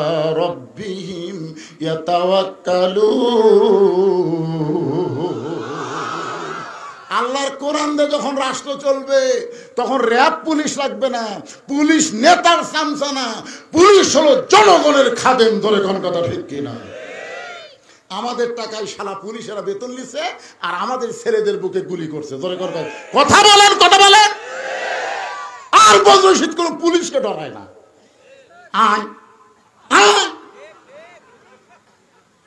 রাব্বিহিম ইয়াতাওয়াক্কালুন। আল্লাহর কোরআন দিয়ে যখন রাষ্ট্র চলবে তখন র‍্যাব পুলিশ লাগবে না, পুলিশ নেতার চামচা না, পুলিশ হলো জনগণের খাদেম। ধরে কোন কথা ঠিক কিনা? আমাদের টাকায় শালা পুলিশেরা বেতন নিছে আর আমাদের ছেলেদের বুকে গুলি করছে। ধরে কোন কথা বলেন, কথা বলেন। আর বজ্রশীত কোন পুলিশকে ডরায় না। আয় আয়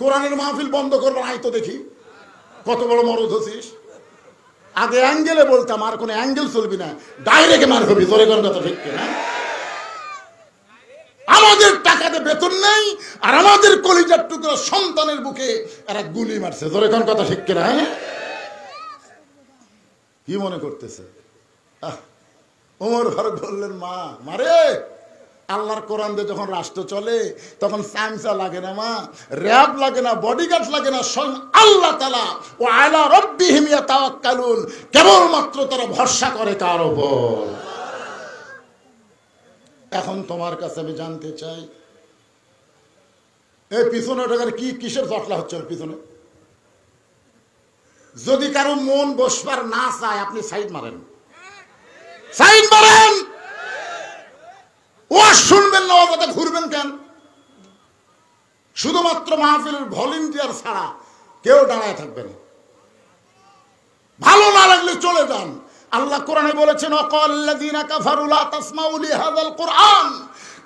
কোরআনের মাহফিল বন্ধ করবেন, আয় তো দেখি কত বড় মরদ হচ্ছিস। আগে অ্যাঙ্গেলে বলতাম, আর কোনো অ্যাঙ্গেল চলবি না, ডাইরেক্ট মার হবি। ধরে কোন কথা ঠিক কিনা? আমাদের টাকাতে বেতন নেই আর আমাদের কলিজার টুকরা সন্তানের বুকে এরা গুলি মারছে। ধরে কোন কথা ঠিক কিনা? কি মনে করতেছে? ওমর ফারুক বললেন, মা মারে, আল্লাহর কোরআন দিয়ে যখন রাষ্ট্র চলে তখন সামসা লাগে না মা, র‍্যাব লাগে না, বডিগার্ড লাগে না, স্বয়ং আল্লাহ তাআলা ও আলা রাব্বিহিম ইয়াতাওয়াক্কালুন, কেবলমাত্র তারা ভরসা করে কার উপর? এখন তোমার কাছে আমি জানতে চাই, এই পিছনে ওটাকার কি কিসের জটলা হচ্ছে ওর পিছনে? যদি কারো মন বসবার না চায় আপনি সাইড মারেন, সাইড মারেন। ও শুনবেন না, ও কথা ঘুরবেন কেন? শুধুমাত্র মাহফিলের ভলেন্টিয়ার ছাড়া কেউ দাঁড়ায় থাকবে না। ভালো না লাগলে চলে যান। আল্লাহ কোরআনে বলেছেন, ওয়াকাল্লাযীনা কাফারু লা তাসমাউ লিহাযাল কুরআন,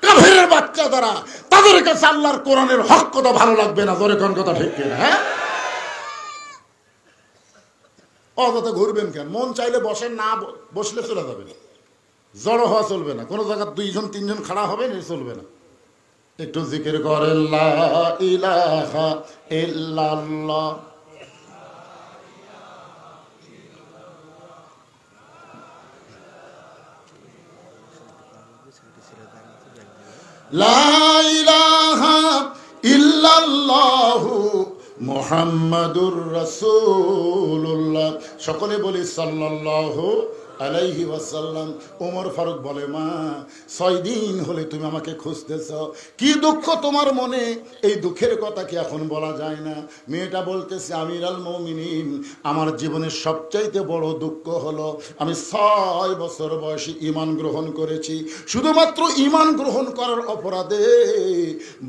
কাফেরের বাচ্চা দ্বারা তাদের কাছে আল্লাহর কোরআনের হক কথা ভালো লাগবে না। ধরে কোন কথা ঠিক কিনা? হ্যাঁ, অযথা ঘুরবেন কেন? মন চাইলে বসেন, না বসলে চলে যাবেন। জড়ো হওয়া চলবে না, কোনো জায়গায় দুইজন তিনজন খাড়া হবেন, এটা চলবে না। একটু জিকির করেন, লা ইলাহা ইল্লাল্লাহ। লা ইলাহা ইল্লাল্লাহু মুহাম্মাদুর রাসূলুল্লাহ। সকলে বলি সাল্লাল্লাহু আলাইহি ওয়াসাল্লাম। ওমর ফারুক বলে, মা 6 দিন হলে তুমি আমাকে খুঁজতেছ, কি দুঃখ তোমার মনে? এই দুঃখের কথা কি এখন বলা যায় না? মেয়েটা বলতেছে, আমিরুল মুমিনিন, আমার জীবনের সবচাইতে বড় দুঃখ হলো আমি 6 বছর বয়সে ঈমান গ্রহণ করেছি। শুধুমাত্র ঈমান গ্রহণ করার অপরাধে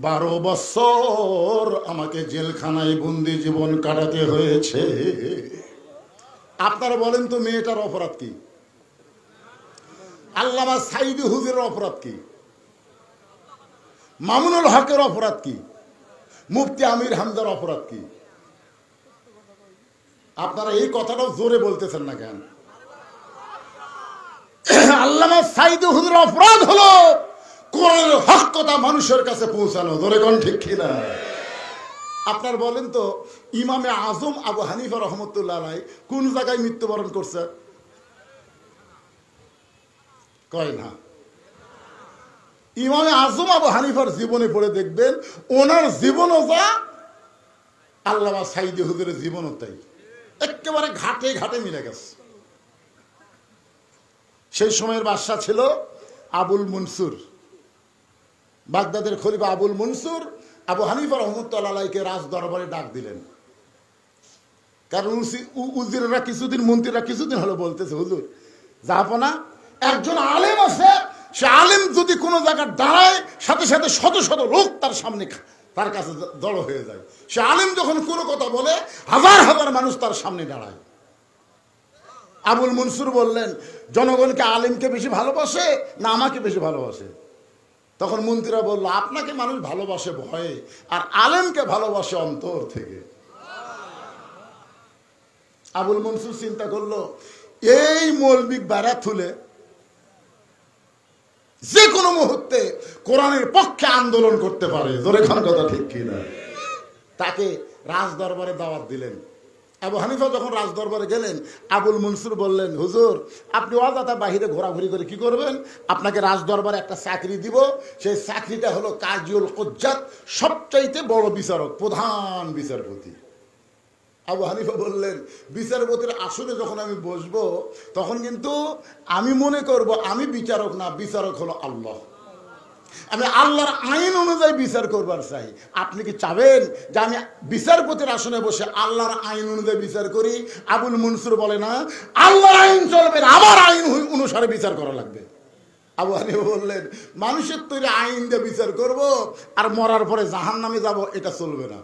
12 বছর আমাকে জেলখানায় বন্দি জীবন কাটাতে হয়েছে। আপনারা বলেন তো মেয়েটার অপরাধ কি? আল্লামা সাইদি হুজুরের অপরাধ কি? মামুনুল হকের অপরাধ কি? মুফতি আমির হামজার অপরাধ কি? আপনারা এই কথাটাও জোরে বলতেছেন না কেন? আল্লামা সাইদি হুজুরের অপরাধ হলো কোরআনের হক কথা মানুষের কাছে পৌঁছানো। ধরে কোন ঠিক কিনা? আপনার বলেন তো, ইমামে আজম আবু হানিফা রহমতুল্লাহ আলাইহি কোন জায়গায় মৃত্যুবরণ করছে? কয় না। ইমামে আজম আবু হানিফার জীবনে পড়ে দেখবেন, ওনার জীবনও যা, আল্লামা সাইদি হুজুরের জীবনও তাই, একেবারে ঘাটে ঘাটে মিলে গেছে। সেই সময়ের বাদশা ছিল আবুল মনসুর, বাগদাদের খলিফা আবুল মনসুর আবু হানিফা রহমতুল্লাহ আলাইহিকে রাজ দরবারে ডাক দিলেন। কারণ উজিররা কিছুদিন, মন্ত্রীরা কিছুদিন হলো বলতেছে, হুজুর জাহাপনা, একজন আলেম আছে, সে আলেম যদি কোনো জায়গায় দাঁড়ায় সাথে সাথে শত শত লোক তার সামনে তার কাছে জড়ো হয়ে যায়। সে আলেম যখন কোনো কথা বলে হাজার হাজার মানুষ তার সামনে দাঁড়ায়। আবুল মনসুর বললেন, জনগণকে আলেমকে বেশি ভালোবাসে না আমাকে বেশি ভালোবাসে? তখন মন্ত্রীরা বলল, আপনাকে মানুষ ভালোবাসে ভয়ে আর আলেমকে ভালোবাসে অন্তর থেকে। আবুল মনসুর চিন্তা করলো, এই মৌলবি বেড়া তুলে যে কোনো মুহূর্তে কোরআনের পক্ষে আন্দোলন করতে পারে। জোরে খান কথা ঠিক কিনা? তাকে রাজ দরবারে দাওয়াত দিলেন। আবু হানিফা যখন রাজদরবারে গেলেন, আবুল মনসুর বললেন, হুজুর আপনি অযথা বাহিরে ঘোরাঘুরি করে কি করবেন, আপনাকে রাজদরবারে একটা চাকরি দিব, সেই চাকরিটা হলো কাজিউল কুজ্জাত, সবচাইতে বড় বিচারক, প্রধান বিচারপতি। আবু হানিফা বললেন, বিচারপতির আসনে যখন আমি বসবো তখন কিন্তু আমি মনে করব আমি বিচারক না, বিচারক হলো আল্লাহ, আমি আল্লাহর আইন অনুযায়ী বিচার করবার চাই। আপনি কি চাবেন যে আমি বিচারপতির আসনে বসে আল্লাহর আইন অনুযায়ী বিচার করি? আবুল মনসুর বলে, না, আল্লাহর আইন চলবে না, আমার আইন অনুসারে বিচার করা লাগবে। আবু হানিফা বললেন, মানুষের তৈরি আইন দিয়ে বিচার করব আর মরার পরে জাহান্নামে যাব, এটা চলবে না।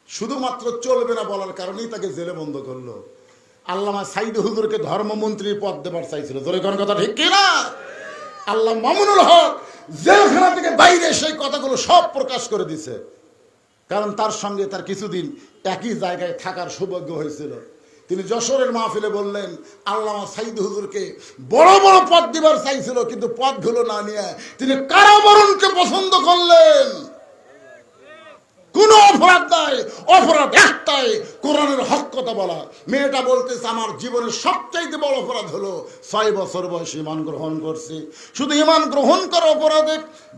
শুধুমাত্র চলবে না বলার কারণেই তাকে জেলে বন্ধ করলো। আল্লামা সাইদ হুজুরকে ধর্মমন্ত্রীর পদ দেবার চাইছিল, জোরে কোন কথা ঠিক কিনা? আল্লাহ মামুনুল হক জেলখানা থেকে বাইরে সেই কথাগুলো সব প্রকাশ করে দিছে, কারণ তার সঙ্গে তার কিছুদিন একই জায়গায় থাকার সৌভাগ্য হয়েছিল। তিনি যশোরের মাহফিলে বললেন, আল্লামা সাইদ হুজুরকে বড় বড় পদ দিবার চাইছিল, কিন্তু পদগুলো না নিয়ে তিনি কারাবরণকে পছন্দ করলেন। কোন অপরাধ নাই, অপরাধ একটাই, কোরআনের হক কথা বলা। মেয়েটা বলতেছে, আমার জীবনের সবচাইতে বড় অপরাধ হলো 6 বছর বয়সে ঈমান গ্রহণ করছি, শুধু ঈমান গ্রহণ করা অপরাধে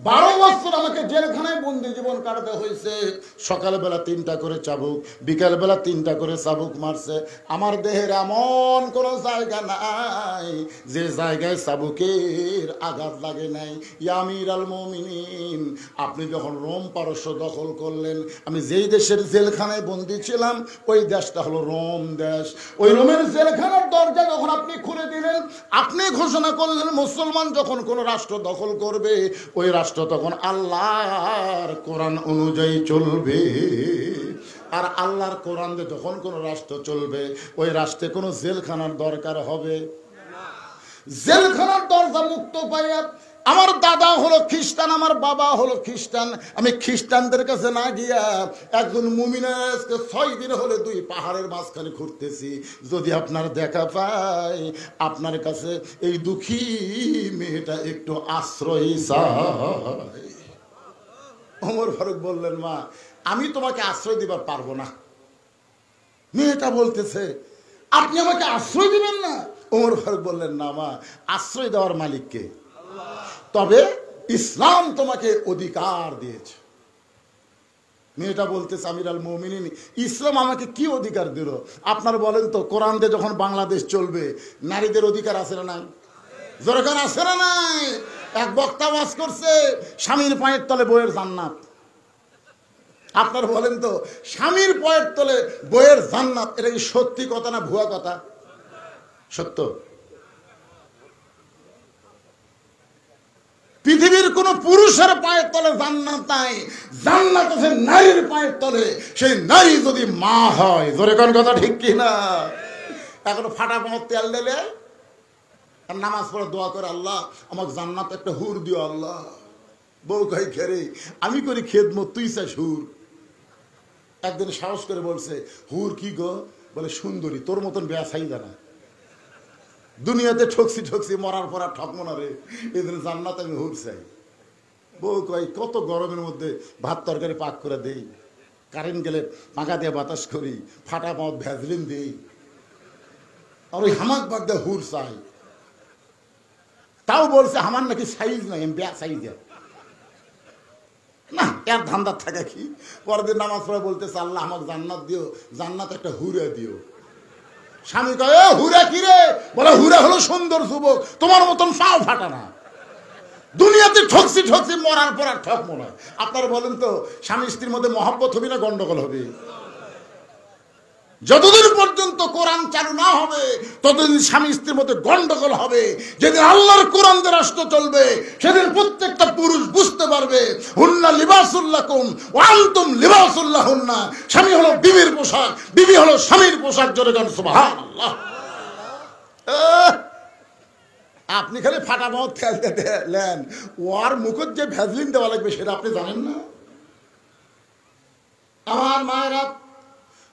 12 বছর আমাকে জেলখানায় বন্দি জীবন কাটাতে হয়েছে। সকালবেলা 3টা করে চাবুক, বিকালবেলা 3টা করে চাবুক মারছে। আমার দেহের এমন কোনো জায়গা নাই যে জায়গায় চাবুকের আঘাত লাগে নাই। ইয়া আমিরুল মুমিনিন, আপনি যখন রোম পারস্য দখল করলেন, আমি যেই দেশের জেলখানায় বন্দী ছিলাম ওই দেশটা হলো রোম দেশ। ওই রোমের জেলখানার দরজা যখন আপনি খুলে দিলেন, আপনি ঘোষণা করলেন মুসলমান যখন কোন রাষ্ট্র দখল করবে ওই রাষ্ট্র তখন আল্লাহর কোরআন অনুযায়ী চলবে। আর আল্লাহর কোরআন দিয়ে যখন কোন রাষ্ট্র চলবে ওই রাষ্ট্রে কোনো জেলখানার দরকার হবে না। জেলখানার দরজা মুক্ত পাইয়া, আমার দাদা হলো খ্রিস্টান, আমার বাবা হলো খ্রিস্টান, আমি খ্রিস্টানদের কাছে না গিয়া একজন মুমিনের 6 দিন হলে 2 পাহাড়ের মাঝখানে ঘুরতেছি। যদি আপনার দেখা পাই, আপনার কাছে এই দুঃখী মেয়েটা একটু আশ্রয় চাই। ওমর ফারুক বললেন, মা আমি তোমাকে আশ্রয় দিবার পারবো না। মেয়েটা বলতেছে, আপনি আমাকে আশ্রয় দিবেন না? ওমর ফারুক বললেন, না মা, আশ্রয় দেওয়ার মালিককে, তবে ইসলাম তোমাকে অধিকার দিয়েছে। মেয়েটা বলতেছে, আমিরুল মুমিনিন, ইসলাম আমাকে কি অধিকার দিল? আপনার বলেন তো, কোরআন দিয়ে যখন বাংলাদেশ চলবে নারীদের অধিকার আছে না নাই? জোরকার আছে না নাই? এক বক্তা ওয়াজ করছে, স্বামীর পায়ের তলে বইয়ের জান্নাত। আপনার বলেন তো, স্বামীর পায়ের তলে বইয়ের জান্নাত, এটা কি সত্যি কথা না ভুয়া কথা? সত্য। পৃথিবীর কোন পুরুষের পায়ের তলে জান্নাত নাই, জান্নাত আছে নারীর পায়ের তলে। সেই নারী যদি মা হয়, জোরে কোন কথা ঠিক কিনা? এখনো ফাটা পাওয়ার তেল দিলে আর নামাজ পড়ে দোয়া করে, আল্লাহ আমাকে জান্নাত একটা হুর দিও আল্লাহ। বউ কই খেরে, আমি করি খেদমত, তুই চাস হুর। একদিন সাহস করে বলছে, হুর কি গো? বলে, সুন্দরী, তোর মতন বেয়া চাই জানা, দুনিয়াতে ঠকছি ঠকছি, মরার পর আর ঠকবো না রে, এই জন্য জান্নাত আমি হুর চাই। বউ কয়, কত গরমের মধ্যে ভাত তরকারি পাক করে দেই, কারেন্ট গেলে পাকা দিয়ে বাতাস করি, ফাটা পাওয়া ভ্যাজলিন দিই, আর ওই হামাক বাদ দিয়ে হুর চাই। তাও বলছে আমার নাকি সাইজ নাই, আমি বেয়া সাইজ না, এর ধান্দার থাকে কি? পরের দিন নামাজ পড়ে বলতেছে, আল্লাহ আমাকে জান্নাত দিও, জান্নাত একটা হুরে দিও। স্বামী কয়, হুরা কি রে? বলে, হুরা হলো সুন্দর যুবক, তোমার মতন পাও ফাটা না। দুনিয়াতে ঠকছি ঠকছি, মরার পর আর ঠক মনে হয়। আপনারা বলেন তো, স্বামী স্ত্রীর মধ্যে মহব্বত হবে না গন্ডগোল হবে? যতদিন পর্যন্ত কোরআন চালু না হবে ততদিন স্বামী স্ত্রীর মধ্যে গন্ডগোল হবে। যেদিন আল্লাহর কোরআন দিয়ে রাষ্ট্র চলবে সেদিন প্রত্যেকটা পুরুষ বুঝতে পারবে, হুন্না লিবাসুল্লাকুম ওয়া আনতুম লিবাসুল্লাহুন্না। স্বামী হলো বিবির পোশাক, বিবি হলো স্বামীর পোশাক। জোরে গান সুবহানাল্লাহ। আপনি খালি ফাটা মত খেলতে দেন, ওর মুখত যে ভ্যাজলিন দেওয়া লাগবে সেটা আপনি জানেন না। আমার মায়েরা,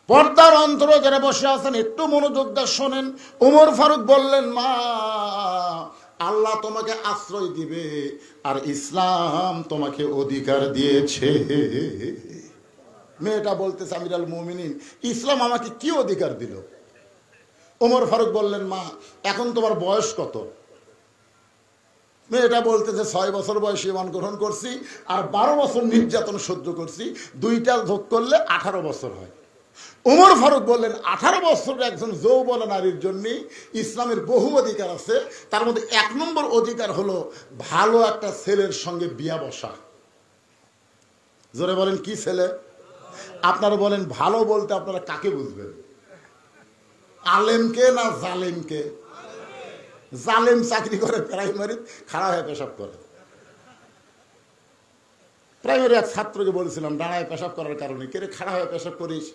পর্দার অন্তরে যারা বসে আছেন একটু মনোযোগ দিয়ে শোনেন। ওমর ফারুক বললেন, মা আল্লাহ তোমাকে আশ্রয় দিবে আর ইসলাম তোমাকে অধিকার দিয়েছে। মেয়েটা বলতেছে আমিরুল মুমিনিন, ইসলাম আমাকে কি অধিকার দিল? ওমর ফারুক বললেন, মা এখন তোমার বয়স কত? মেয়েটা বলতেছে 6 বছর বয়সে ঈমান গ্রহণ করছি, আর 12 বছর নির্যাতন সহ্য করছি, দুইটা যোগ করলে 18 বছর হয়। ওমর ফারুক বললেন, 18 বছর একজন যৌবনা নারীর জন্য ইসলামের বহু অধিকার আছে, তার মধ্যে 1 নম্বর অধিকার হলো ভালো একটা ছেলের সঙ্গে বিয়া বসা। জোরে বলেন, কি ছেলে? আপনারা বলেন, ভালো বলতে আপনারা কাকে বুঝবেন? আলেমকে না জালেমকে? জালেম চাকরি করে প্রাইমারি, খাড়া হয়ে পেশাব করে। প্রাইমারি এক ছাত্রকে বলেছিলাম দাঁড়ায় পেশাব করার কারণে, কে রে খাড়া হয়ে পেশাব করিস,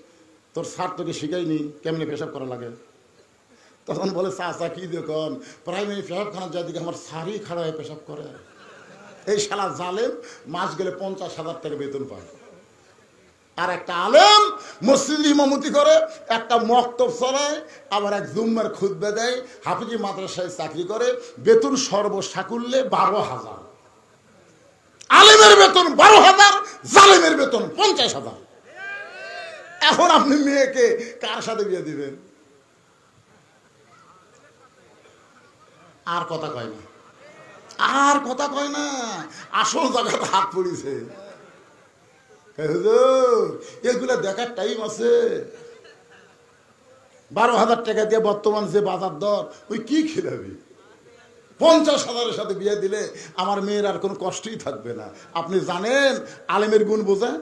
তোর স্যার তোকে শিখাইনি কেমনে পেশাব করা লাগে? তখন বলে, চাচা কি দেখুন, প্রাইমারি পেশাবখানার যাদিকে আমার স্যারই খাড়া হয়ে পেশাব করে। এই শালা জালেম মাস গেলে 50,000 টাকা বেতন পায়। আর একটা আলেম মসজিদ ইমামতি করে, একটা মক্তব চলায়, আবার এক জুম্মার খুতবা দেয়, হাফিজি মাদ্রাসায় চাকরি করে, বেতন সর্বসাকুল্যে 12,000। আলেমের বেতন 12,000, জালেমের বেতন 50,000। এখন আপনি মেয়েকে কার সাথে বিয়ে দিবেন? আর কথা কয় না, আর কথা কয় না, আসল জায়গাটা হাত পড়িছে। এগুলা দেখার টাইম আছে? 12,000 টাকা দিয়ে বর্তমান যে বাজার দর, ওই কি খেলাবি? 50,000-এর সাথে বিয়ে দিলে আমার মেয়ের আর কোনো কষ্টই থাকবে না। আপনি জানেন আলেমের গুণ বোঝেন?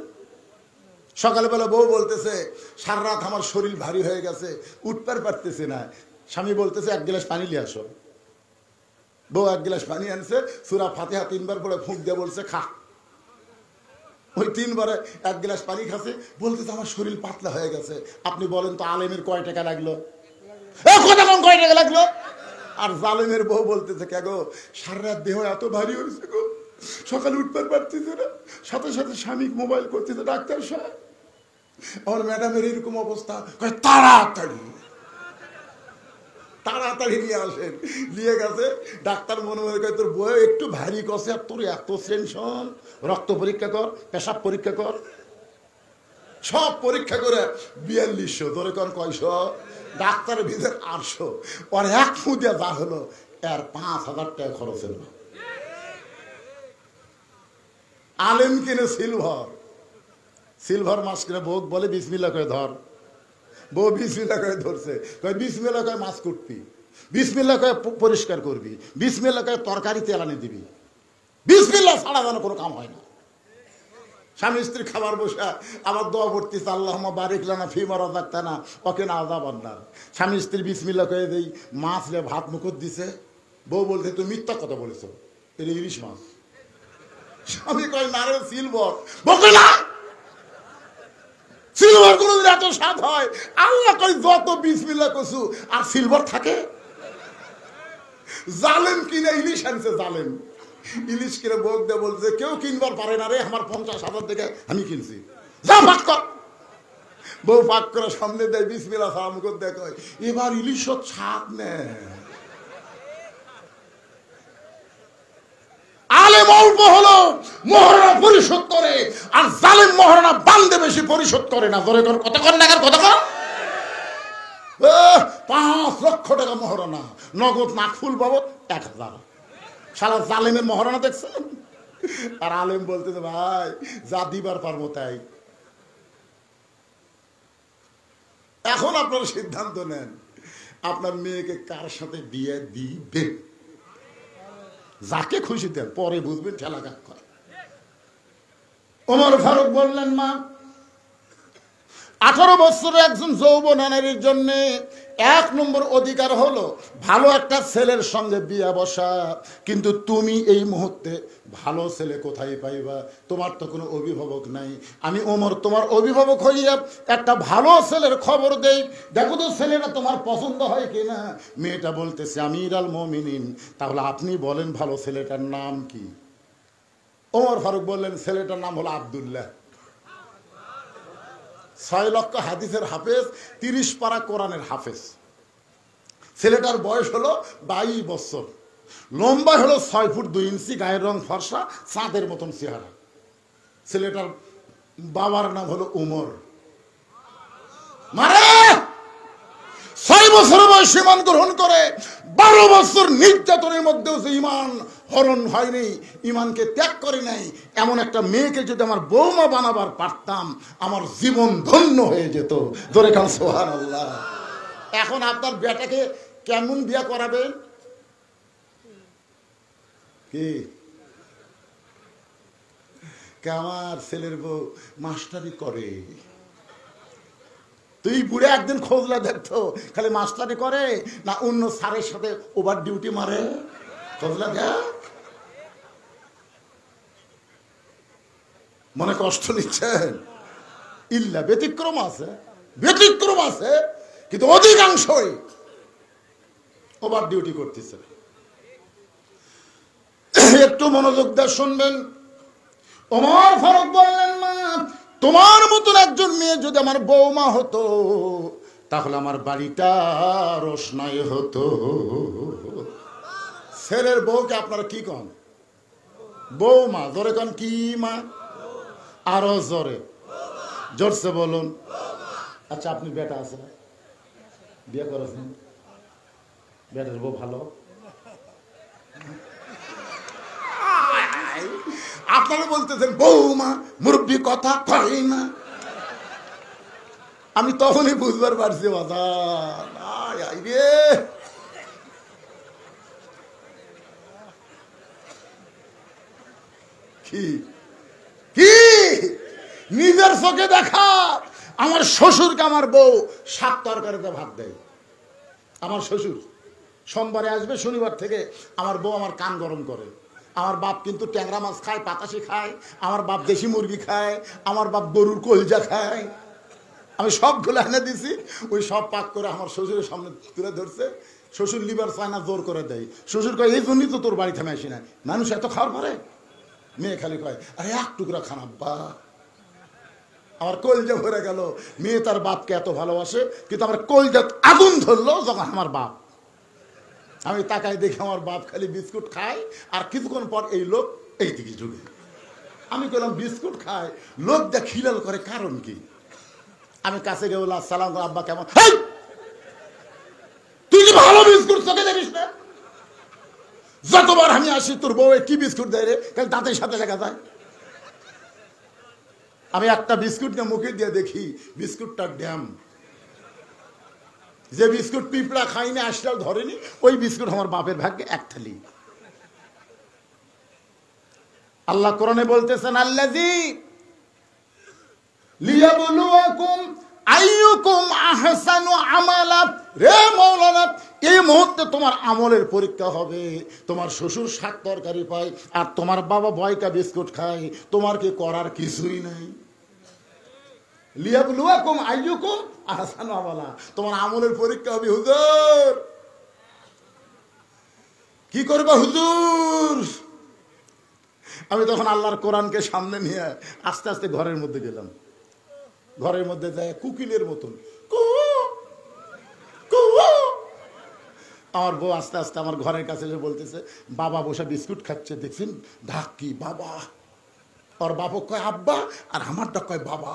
সকালবেলা বউ বলতেছে, সারা রাত আমার শরীর ভারী হয়ে গেছে, উঠতে পারতেছে না। স্বামী বলতেছে, 1 গ্লাস পানি নিয়ে আসো। বউ 1 গ্লাস পানি আনছে, সূরা ফাতিহা 3 বার পড়ে ফুঁক দিয়ে বলছে, খা। ওই 3 বারে 1 গ্লাস পানি খাচ্ছে, বলতেছে আমার শরীর পাতলা হয়ে গেছে। আপনি বলেন তো আলেমের কয় টাকা লাগলো? কত কম, কয় টাকা লাগলো? আর জালেমের বউ বলতেছে, কে গো, সারা রাত দেহ এত ভারী হয়েছে গো, সকালে উঠতে পারতেছে না, সাথে সাথে স্বামী মোবাইল করতেছে, ডাক্তার সাহেব আমার ম্যাডামের এরকম অবস্থা, তাড়াতাড়ি তাড়াতাড়ি নিয়ে আসেন। নিয়ে গেছে, ডাক্তার মনে মনে করে, তোর বউ একটু ভারী কষে, আর তোর এত টেনশন, রক্ত পরীক্ষা কর, পেশাব পরীক্ষা কর, সব পরীক্ষা করে 4200, ধরে কোন কয়শো, ডাক্তারের ভিতরে 800, আর এক ফু দিয়ে যা হলো এর 5,000 টাকা খরচ হলো। আলেম কিনে সিলভার মাছ কিনে বউ বলে, বিসমিল্লাহ করে ধর। বউ বিসমিল্লাহ করে ধরছে, বিসমিল্লাহ করে মাছ কুটবি, বিসমিল্লাহ করে পরিষ্কার করবি, বিসমিল্লাহ করে তরকারি তেলানি দিবি, বিসমিল্লাহ ছাড়া যেন কোনো কাম হয় না। স্বামী স্ত্রী খাবার বসা আবার দোয়া পড়তেছে, আল্লাহুম্মা বারিক লানা ফিমা রাযাকতানা ওয়া কিনা আযাবান নার। স্বামী স্ত্রী বিসমিল্লাহ করে দেই, মাছ লে ভাত মুখত দিছে। বউ বলতে, তুমি মিথ্যা কথা বলেছো, এটা ইলিশ মাছ। স্বামী কয়, না রে সিলভার। বকে না, সিলভার কোনদিন এত স্বাদ হয়? আল্লাহ কয়, যত বিসমিল্লাহ কসু আর সিলভার থাকে। জালেম কিনে ইলিশ আনছে, জালেম ইলিশ কিনে বউক দিয়ে বলছে, কেউ কিনবার পারে না রে, আমার 50,000 থেকে আমি কিনছি, যা পাক কর। বউ পাক করে সামনে দেয়, বিসমিল্লাহ সালাম করে দেয়, কয় এবার ইলিশ ছাদ নেয়। আলেম অল্প হলো মহারণা পরিশোধ করে, আর জালেম মহারণা বান্দে বেশি পরিশোধ করে না। ধরে কত করে টাকার কথা কর, 5 লক্ষ টাকা মহারণা, নগদ নাকফুল বাবদ 1,000। শালা জালেমের মহারণা দেখছেন? আর আলেম বলতেছে, ভাই যা দিবার পারবো তাই। এখন আপনারা সিদ্ধান্ত নেন, আপনার মেয়েকে কার সাথে বিয়ে দিবেন। যাকে খুশি দেন, পরে বুঝবেন ঠেলা কাক করে। ওমর ফারুক বললেন, মা 18 বছরের একজন যৌবনা নারীর জন্য 1 নম্বর অধিকার হলো ভালো একটা ছেলের সঙ্গে বিয়ে বসা। কিন্তু তুমি এই মুহূর্তে ভালো ছেলে কোথায় পাইবা? তোমার তো কোনো অভিভাবক নাই। আমি ওমর তোমার অভিভাবক হইয়া একটা ভালো ছেলের খবর দেই, দেখো তো ছেলেটা তোমার পছন্দ হয় কিনা। মেয়েটা বলতেছে, আমিরুল মুমিনিন, তাহলে আপনি বলেন ভালো ছেলেটার নাম কি? ওমর ফারুক বললেন, ছেলেটার নাম হলো আব্দুল্লাহ। 6 লক্ষ হাদিসের হাফেজ, 30 পারা কোরআনের হাফেজ। ছেলেটার বয়স হলো 22 বছর, লম্বা হলো 6 ফুট 2 ইঞ্চি, গায়ের রং ফর্সা, চাঁদের মতন চেহারা। ছেলেটার বাবার নাম হলো উমর। মারে 6 বছর বয়সে ঈমান গ্রহণ করে 12 বছর নির্যাতনের মধ্যেও যে ঈমান হরণ হয়নি, ঈমানকে ত্যাগ করে নাই, এমন একটা মেয়েকে যদি আমার বৌমা বানাবার পারতাম আমার জীবন ধন্য হয়ে যেত। জোরে কান সুবহানাল্লাহ। এখন আপনার বেটাকে কেমন বিয়ে করাবেন? কি আমার ছেলের বউ মাস্টারি করে, তুই বুড়ে একদিন খোঁজলা দেখতো খালি মাস্টারি করে না অন্য স্যারের সাথে ওভার ডিউটি মারে, খোঁজলা দেখ। মনে কষ্ট নিচ্ছেন? ইল্লা ব্যতিক্রম আছে, ব্যতিক্রম আছে, কিন্তু অধিকাংশই ওভার ডিউটি করতেছে। একটু মনোযোগ দিয়ে শুনবেন। ওমর ফারুক বললেন, মা তোমার মতন একজন মেয়ে যদি আমার বৌমা হতো তাহলে আমার বাড়িটা রোশনাই হতো। ছেলের বউকে আপনারা কি কন? বৌমা। জোরে কন কি মা? আরো জোরে, জোরসে বলুন। আচ্ছা, আপনি বেটা আছে না, বিয়ে করেছেন, বেটার বউ ভালো? আপনারা বলতেছেন বৌমা মুরব্বী কথা কয় না। আমি তখনই বুঝবার পারছি কি কি নিজের চোখে দেখা। আমার শ্বশুরকে আমার বউ শাক তরকারিতে ভাত দেয়। আমার শ্বশুর সোমবারে আসবে, শনিবার থেকে আমার বউ আমার কান গরম করে। আমার বাপ কিন্তু ট্যাংরা মাছ খায়, পাতাশি খায়, আমার বাপ দেশি মুরগি খায়, আমার বাপ গরুর কলজা খায়। আমি সবগুলো এনে দিছি, ওই সব পাক করে আমার শ্বশুরের সামনে তুলে ধরছে। শ্বশুর লিভার চায় না, জোর করে দেয়। শ্বশুর কয় এই জন্যই তো তোর বাড়িতে আমি আসি না। মানুষ এত খাওয়ার পরে মেয়ে খালি কয় আরে এক টুকরা খান আব্বা। আমার কলজা ভরে গেল। মেয়ে তার বাপকে এত ভালোবাসে, কিন্তু আমার কলজা আগুন ধরলো যখন আমার বাপ। আমি তাকাই দেখি আমার বাপ খালি বিস্কুট খায়, আর কিছুক্ষণ পর এই লোক এইদিকে ঢুকে। আমি বললাম বিস্কুট খায়, লোক দেখ খিলাল করে, কারণ কি? আমি কাছে গিয়ে বললাম সালাম আব্বা কেমন? তুই কি ভালো বিস্কুট চোখে দেখিস না? যতবার আমি আসি তোর বউ কি বিস্কুট দেয় রে, কারণ দাঁতের সাথে দেখা যায়। আমি একটা বিস্কুট নিয়ে মুখে দিয়ে দেখি বিস্কুটটা ড্যাম। যে বিস্কুট পিঁপড়া খাইনি, আসলেও ধরেনি, ওই বিস্কুট আমার বাপের ভাগ্যে এক থালি। আল্লাহ কোরআনে বলতেছেন আল্লাযী লিয়াবলুয়াকুম আইয়ুকুম আহসানু আমালা। রে মাওলানা, এই মুহূর্তে তোমার আমলের পরীক্ষা হবে। তোমার শ্বশুর শাক তরকারি পায় আর তোমার বাবা বয়কা বিস্কুট খায়, তোমার কি করার কিছুই নাই। লিয়াবলুয়াকুম আইয়ুকুম আহসানু আমালা, তোমার আমলের পরীক্ষা হবে। হুজুর কি করবে হুজুর? আমি তখন আল্লাহর কোরআনকে সামনে নিয়ে আস্তে আস্তে ঘরের মধ্যে গেলাম। ঘরের মধ্যে যায় কুকিলের মতন আমার বউ আস্তে আস্তে আমার ঘরের কাছে এসে বলতেছে, বাবা বসে বিস্কুট খাচ্ছে দেখছেন, ঢাক কি বাবা। আর বাবা কয় আব্বা, আর আমারটা কয় বাবা।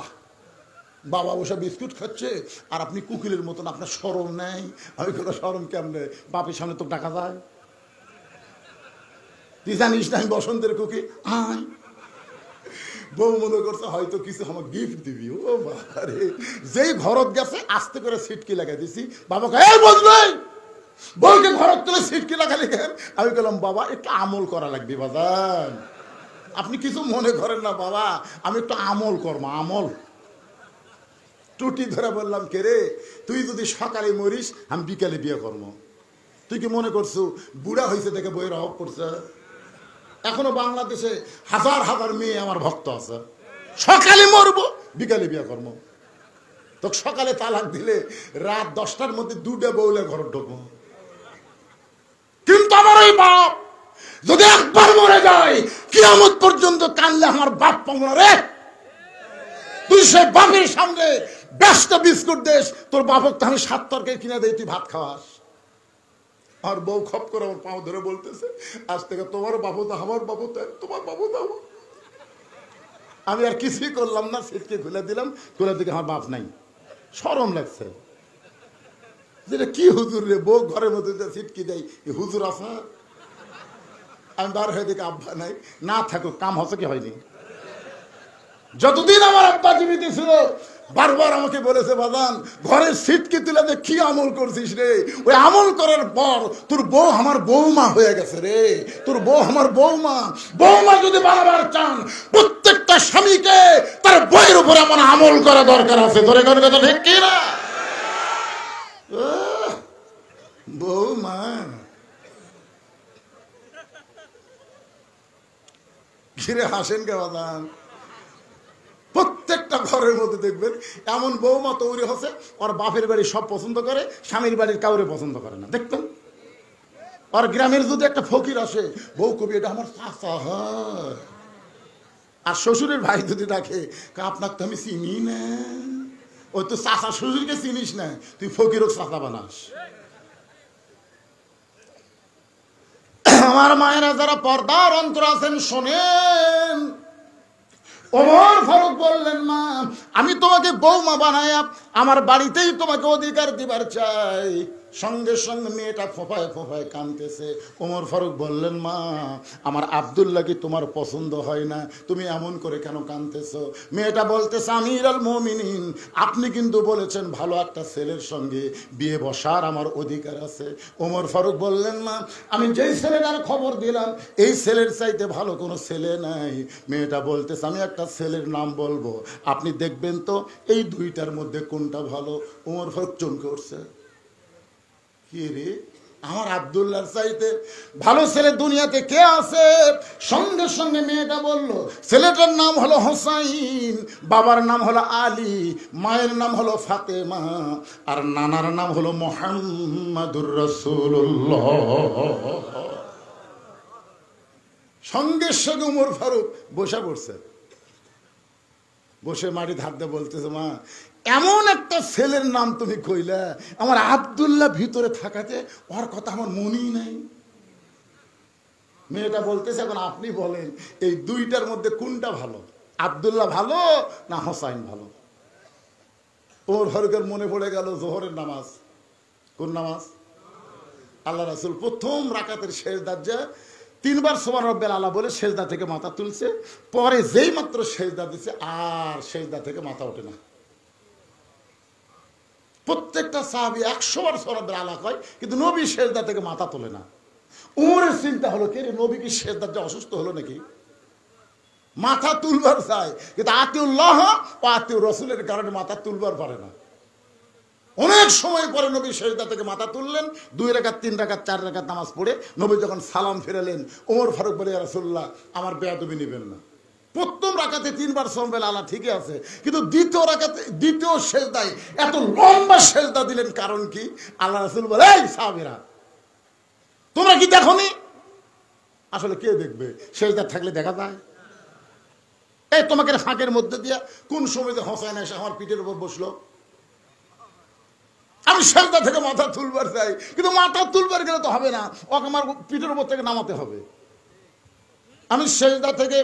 বাবা বসে বিস্কুট খাচ্ছে আর আপনি কুকিলের মতন, আপনার শরম নেই। আমি কোনো শরম কেমনে? বাপের সামনে তো ডাকা যায়। তুই জানিস না আমি বসন্তের কুকি? আয়। বউ মনে করছে হয়তো কিছু আমার গিফট দিবি। ও বাবারে, যেই ঘরত গেছে আস্তে করে সিটকি লাগাই দিছি। বাবা কয় এই বলবে বউকে ঘরত তুলে সিটকি লাগালি কেন? আমি বললাম বাবা একটু আমল করা লাগবে বাজান, আপনি কিছু মনে করেন না বাবা, আমি একটু আমল করবো। আমল টুটি ধরে বললাম, কে রে তুই যদি সকালে মরিস আমি বিকালে বিয়ে করবো। তুই কি মনে করছো বুড়া হয়েছে দেখে বইয়ের অভাব পড়ছে? এখনো বাংলাদেশে হাজার হাজার মেয়ে আমার ভক্ত আছে, সকালে মরবো বিকালে বিয়ে করবো। তো সকালে তালাক দিলে রাত 10টার মধ্যে 2টা বউলে ঘর ঢুকবো। কিন্তু আমার ওই বাপ যদি একবার মরে যায় কিয়ামত পর্যন্ত কানলে আমার বাপ পাবো না রে। তুই সে বাপের সামনে ব্যস্ত বিস্কুট দেশ, তোর বাপক তো আমি 7 তরকারি কিনে দেই, তুই ভাত খাওয়াস। আর বউ খপ করে আমার পাও ধরে বলতেছে, আজ থেকে তোমার বাবু তো আমার বাবু, তোমার বাবু তো আমার। আমি আর কিছুই করলাম না, সিটকে খুলে দিলাম, খুলে দিকে আমার বাপ নাই। শরম লাগছে, যেটা কি হুজুর রে, বউ ঘরের মধ্যে সিটকি দেয়, হুজুর আসা। আমি বার হয়ে দিকে আব্বা নাই, না থাকুক, কাম হচ্ছে কি হয়নি। যতদিন আমার আব্বা জীবিত ছিল বারবার আমাকে বলেছে, বাজান ঘরের সিটকে তুলে দে, কি আমল করছিস রে, ওই আমল করার পর তোর বউ আমার বৌমা হয়ে গেছে রে, তোর বউ আমার বৌমা। বৌমা যদি বানাবার চান, প্রত্যেকটা স্বামীকে তার বউয়ের উপর এমন আমল করা দরকার আছে। ধরে করে কথা ঠিক কি না? বৌমা ঘিরে হাসেন কে বাজান? প্রত্যেকটা ঘরের মধ্যে দেখবেন এমন বৌমা তৈরি হচ্ছে, ওর বাপের বাড়ি সব পছন্দ করে, স্বামীর বাড়ির কাউরে পছন্দ করে না। দেখবেন আর গ্রামের যদি একটা ফকির আসে, বউ কবি এটা আমার চাচা হয়, আর শ্বশুরের ভাই যদি ডাকে, আপনাকে তো আমি চিনি না, ওই তো চাচা শ্বশুরকে চিনিস না, তুই ফকিরও চাচা বানাস। আমার মায়েরা যারা পর্দার অন্তর আছেন শোনেন, ওমর ফারুক বললেন, মা আমি তোমাকে বৌমা বানায়া আমার বাড়িতেই তোমাকে অধিকার দিবার চাই। সঙ্গে সঙ্গে মেয়েটা ফোঁপায় ফোঁপায় কাঁদতেছে। ওমর ফারুক বললেন, মা আমার আব্দুল্লাহ কি তোমার পছন্দ হয় না, তুমি এমন করে কেন কাঁদতেছো? মেয়েটা বলতেছে, আমিরুল মুমিনিন আপনি কিন্তু বলেছেন ভালো একটা ছেলের সঙ্গে বিয়ে বসার আমার অধিকার আছে। ওমর ফারুক বললেন, মা আমি যেই ছেলেটার খবর দিলাম এই ছেলের চাইতে ভালো কোনো ছেলে নাই। মেয়েটা বলতেছে, আমি একটা ছেলের নাম বলবো, আপনি দেখবেন তো এই দুইটার মধ্যে কোনটা ভালো। ওমর ফারুক চমকে উঠছে, কি রে, আমার আব্দুল্লাহর চাইতে ভালো ছেলে দুনিয়াতে কে আছে? সঙ্গে সঙ্গে মেয়েটা বলল, ছেলেটার নাম হলো হোসাইন, বাবার নাম হলো আলী, মায়ের নাম হলো ফাতেমা, আর নানার নাম হলো মুহাম্মাদুর রাসূলুল্লাহ। সঙ্গে সঙ্গে ওমর ফারুক বসে পড়ছে, বসে মাটি ধার দিয়ে বলতেছে, মা এমন একটা ছেলের নাম তুমি কইলা, আমার আব্দুল্লাহ ভিতরে থাকাতে ওর কথা আমার মনেই নাই। মেয়েটা বলতেছে, এখন আপনি বলেন এই দুইটার মধ্যে কোনটা ভালো, আব্দুল্লাহ ভালো না হোসাইন ভালো? ওমর ফারুকের মনে পড়ে গেল জোহরের নামাজ। কোন নামাজ? আল্লাহ রাসূল প্রথম রাকাতের শেষ দাজ্জা তিনবার সুবহান রাব্বিল আলা বলে সেজদা থেকে মাথা তুলছে, পরে যেই মাত্র সেজদা দিছে আর সেজদা থেকে মাথা ওঠে না। প্রত্যেকটা সাহাবী 100 বার সুবহান রাব্বিল আলা কয়, কিন্তু নবী সেজদা থেকে মাথা তোলে না। উমরের চিন্তা হলো, কে রে, নবী কি সেজদার যে অসুস্থ হলো নাকি? মাথা তুলবার চায়, কিন্তু আতিউল্লাহ ও আতিউর রাসূলের কারণে মাথা তুলবার পারে না। অনেক সময় পরে নবী সেজদা থেকে মাথা তুললেন, 2 রাকাত 3 রাকাত 4 রাকাত নামাজ পড়ে নবী যখন সালাম ফিরালেন, ওমর ফারুক বলে, ইয়া রাসূলুল্লাহ আমার বেয়াদবি নেবেন না। প্রথম রাকাতে 3 বার সুবহানাল্লাহ আল্লাহ ঠিকই আছে, কিন্তু দ্বিতীয় রাকাতে দ্বিতীয় সেজদায় এত লম্বা সেজদা দিলেন, কারণ কি? আল্লাহ রাসূল বলে, এই সাহাবীরা তোমরা কি দেখোনি? আসলে কে দেখবে, সেজদা থাকলে দেখা যায়? এই তোমাকে ফাঁকের মধ্যে দিয়া কোন সময় হোসেন এসে আমার পিঠের উপর বসলো, আমি সেজদা থেকে মাথা তুলবার চাই, কিন্তু মাথা তুলবার গেলে তো হবে না, ওকে আমার পিঠের উপর থেকে নামাতে হবে। আমি সেজদা থেকে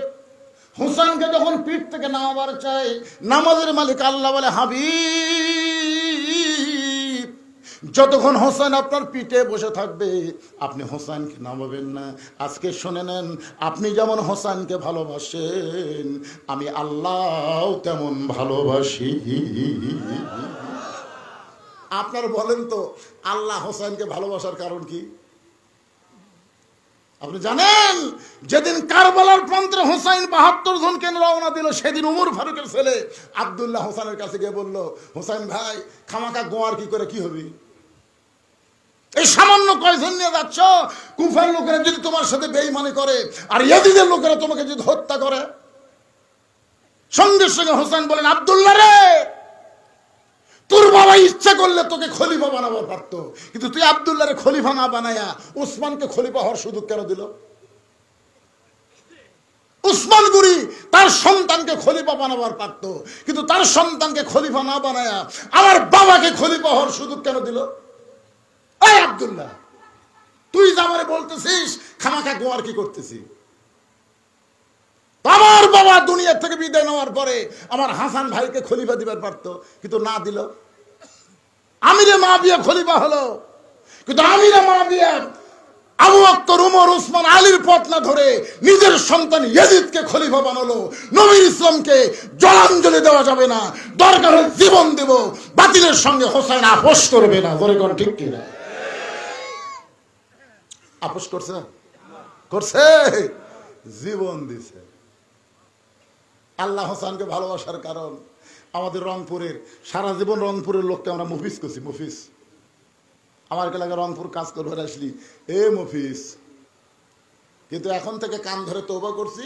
হুসাইনকে যখন পিঠ থেকে নামাবার চাই, নামাজের মালিক আল্লাহ বলে, হাবিব যতক্ষণ হোসেন আপনার পিঠে বসে থাকবে আপনি হোসেনকে নামাবেন না। আজকে শুনে নেন, আপনি যেমন হোসেনকে ভালোবাসেন আমি আল্লাহ তেমন ভালোবাসি। আপনার বলেন তো আল্লাহ হোসেনকে ভালোবাসার কারণ কি? আপনি জানেন, যেদিন কারবালার প্রান্তে হোসাইন 72 জনকে রওনা দিল, সেদিন ওমর ফারুকের ছেলে আব্দুল্লাহ হোসেনের কাছে গিয়ে বলল, হোসেন ভাই খামাকা গোয়ার কি করে কি হবে? এই সামান্য কয়জন নিয়ে যাচ্ছ, কুফার লোকেরা যদি তোমার সাথে বেঈমানি করে আর ইয়াজিদের লোকেরা তোমাকে যদি হত্যা করে। সঙ্গে সঙ্গে হোসেন বলেন, আব্দুল্লাহ রে, তোর বাবা ইচ্ছা করলে তোকে খলিফা বানাবার পারত, কিন্তু তুই আব্দুল্লাহরে খলিফা না বানায়া উসমানকে খলিফা হওয়ার সুযোগ কেন দিল? উসমান গনি তার সন্তানকে খলিফা বানাবার পারত, কিন্তু তার সন্তানকে খলিফা না বানায়া আমার বাবাকে খলিফা হওয়ার সুযোগ কেন দিল? এই আব্দুল্লাহ, তুই যে আমারে বলতেছিস খামাখা গোয়ার কি করতেছি? আমার বাবা দুনিয়া থেকে বিদায় নেওয়ার পরে আমার হাসান ভাইকে খলিফা দিবার পারতো, কিন্তু না দিল। আমিরে মুআবিয়া খলিফা হলো, কিন্তু আমিরে মুআবিয়া আবু বকর, উমর, উসমান, আলীর পথ না ধরে নিজের সন্তান ইয়াজিদকে খলিফা বানালো। নবীর ইসলামকে জলাঞ্জলি দেওয়া যাবে না, দরকার হলে জীবন দেব, বাতিলের সঙ্গে হোসেন আপোষ করবে না। বলে কোন ঠিক কিনা? আপোষ করছে? করছে, জীবন দিছে। আল্লাহ হোসেনকে ভালোবাসার কারণ আমাদের রংপুরের, সারা জীবন রংপুরের লোককে আমরা মুফিস করছি। মুফিস, আমার এলাকা রংপুর কাজ করবার আসলি এ মুফিস, কিন্তু এখন থেকে কান ধরে তওবা করছি,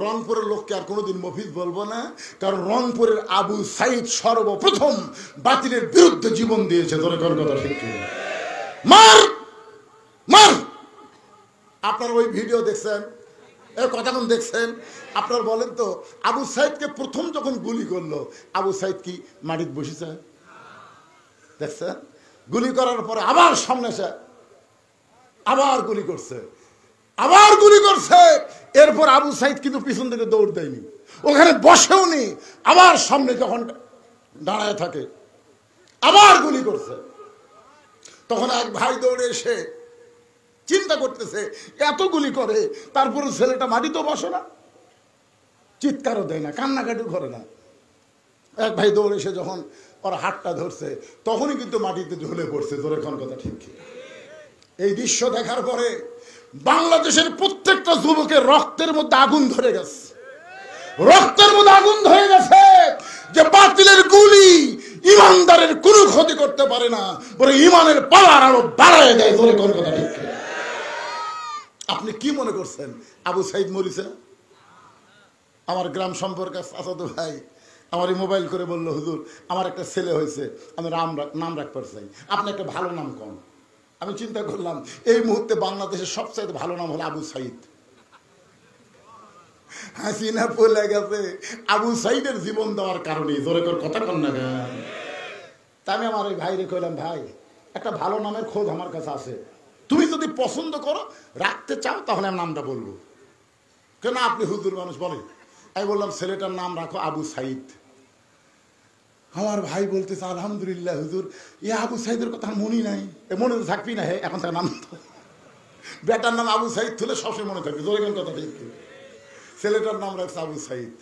রংপুরের লোককে আর কোনোদিন মুফিস বলবো না। কারণ রংপুরের আবু সাইদ সর্বপ্রথম বাতিলের বিরুদ্ধে জীবন দিয়েছে। ধরে কোন কথা ঠিক কিনা? মার মার। আপনার ওই ভিডিও দেখছেন, কথা কোন দেখছেন? আপনার বলেন তো, আবু সাইদকে প্রথম যখন গুলি করলো, আবু সাইদ কি মাটিতে বসেছে? দেখছেন? গুলি করার পরে আবার সামনে এসে আবার গুলি করছে, আবার গুলি করছে। এরপর আবু সাইদ কিন্তু পিছন থেকে দৌড় দেয়নি, ওখানে বসেও নি, আবার সামনে যখন দাঁড়ায় থাকে আবার গুলি করছে। তখন এক ভাই দৌড়ে এসে চিন্তা করতেছে, এত গুলি করে তারপরে ছেলেটা মাটিতেও বসে না, চিৎকারও দেয় না, কান্নাকাটিও করে না। এক ভাই দৌড়ে এসে যখন ওর হাতটা ধরছে, তখনই কিন্তু মাটিতে ঝুলে পড়ছে। তোর এখন কথা ঠিক। এই দৃশ্য দেখার পরে বাংলাদেশের প্রত্যেকটা যুবকের রক্তের মধ্যে আগুন ধরে গেছে, রক্তের মধ্যে আগুন ধরে গেছে যে বাতিলের গুলি ইমানদারের কোনো ক্ষতি করতে পারে না, বলে ইমানের পাওয়ার আরো বাড়ায় দেয়। তোর কোন কথা ঠিক। আপনি কি মনে করছেন আবু সাইদ মরিছে? আমার গ্রাম সম্পর্কে আসাদ ভাই আমার মোবাইল করে বললো, হুজুর আমার একটা ছেলে হয়েছে, আমি নাম রাখতে চাই, আপনি একটা ভালো নাম কোন? আমি চিন্তা করলাম এই মুহূর্তে বাংলাদেশের সবচেয়ে ভালো নাম হলো আবু সাইদ। হাসিনা বলে গেছে আবু সাইদের জীবন দেওয়ার কারণে। জোরে করে কথা কন না কেন? তা আমি আমার ওই ভাইরে কইলাম, ভাই একটা ভালো নামের খোঁজ আমার কাছে আছে, তুমি যদি পছন্দ করো রাখতে চাও তাহলে আমি নামটা বলবো। কেন আপনি হুজুর মানুষ বলে, আমি বললাম ছেলেটার নাম রাখো আবু সাইদ। আমার ভাই বলতেছে আলহামদুলিল্লাহ হুজুর, এ আবু সাইদের কথা মনে নাই। মনে তো থাকবি না, হে এখন তার নাম তো বেটার নাম আবু সাইদ তুলে সবসময় মনে থাকবে। জোরে কথা ঠিক। ছেলেটার নাম রাখছে আবু সাইদ।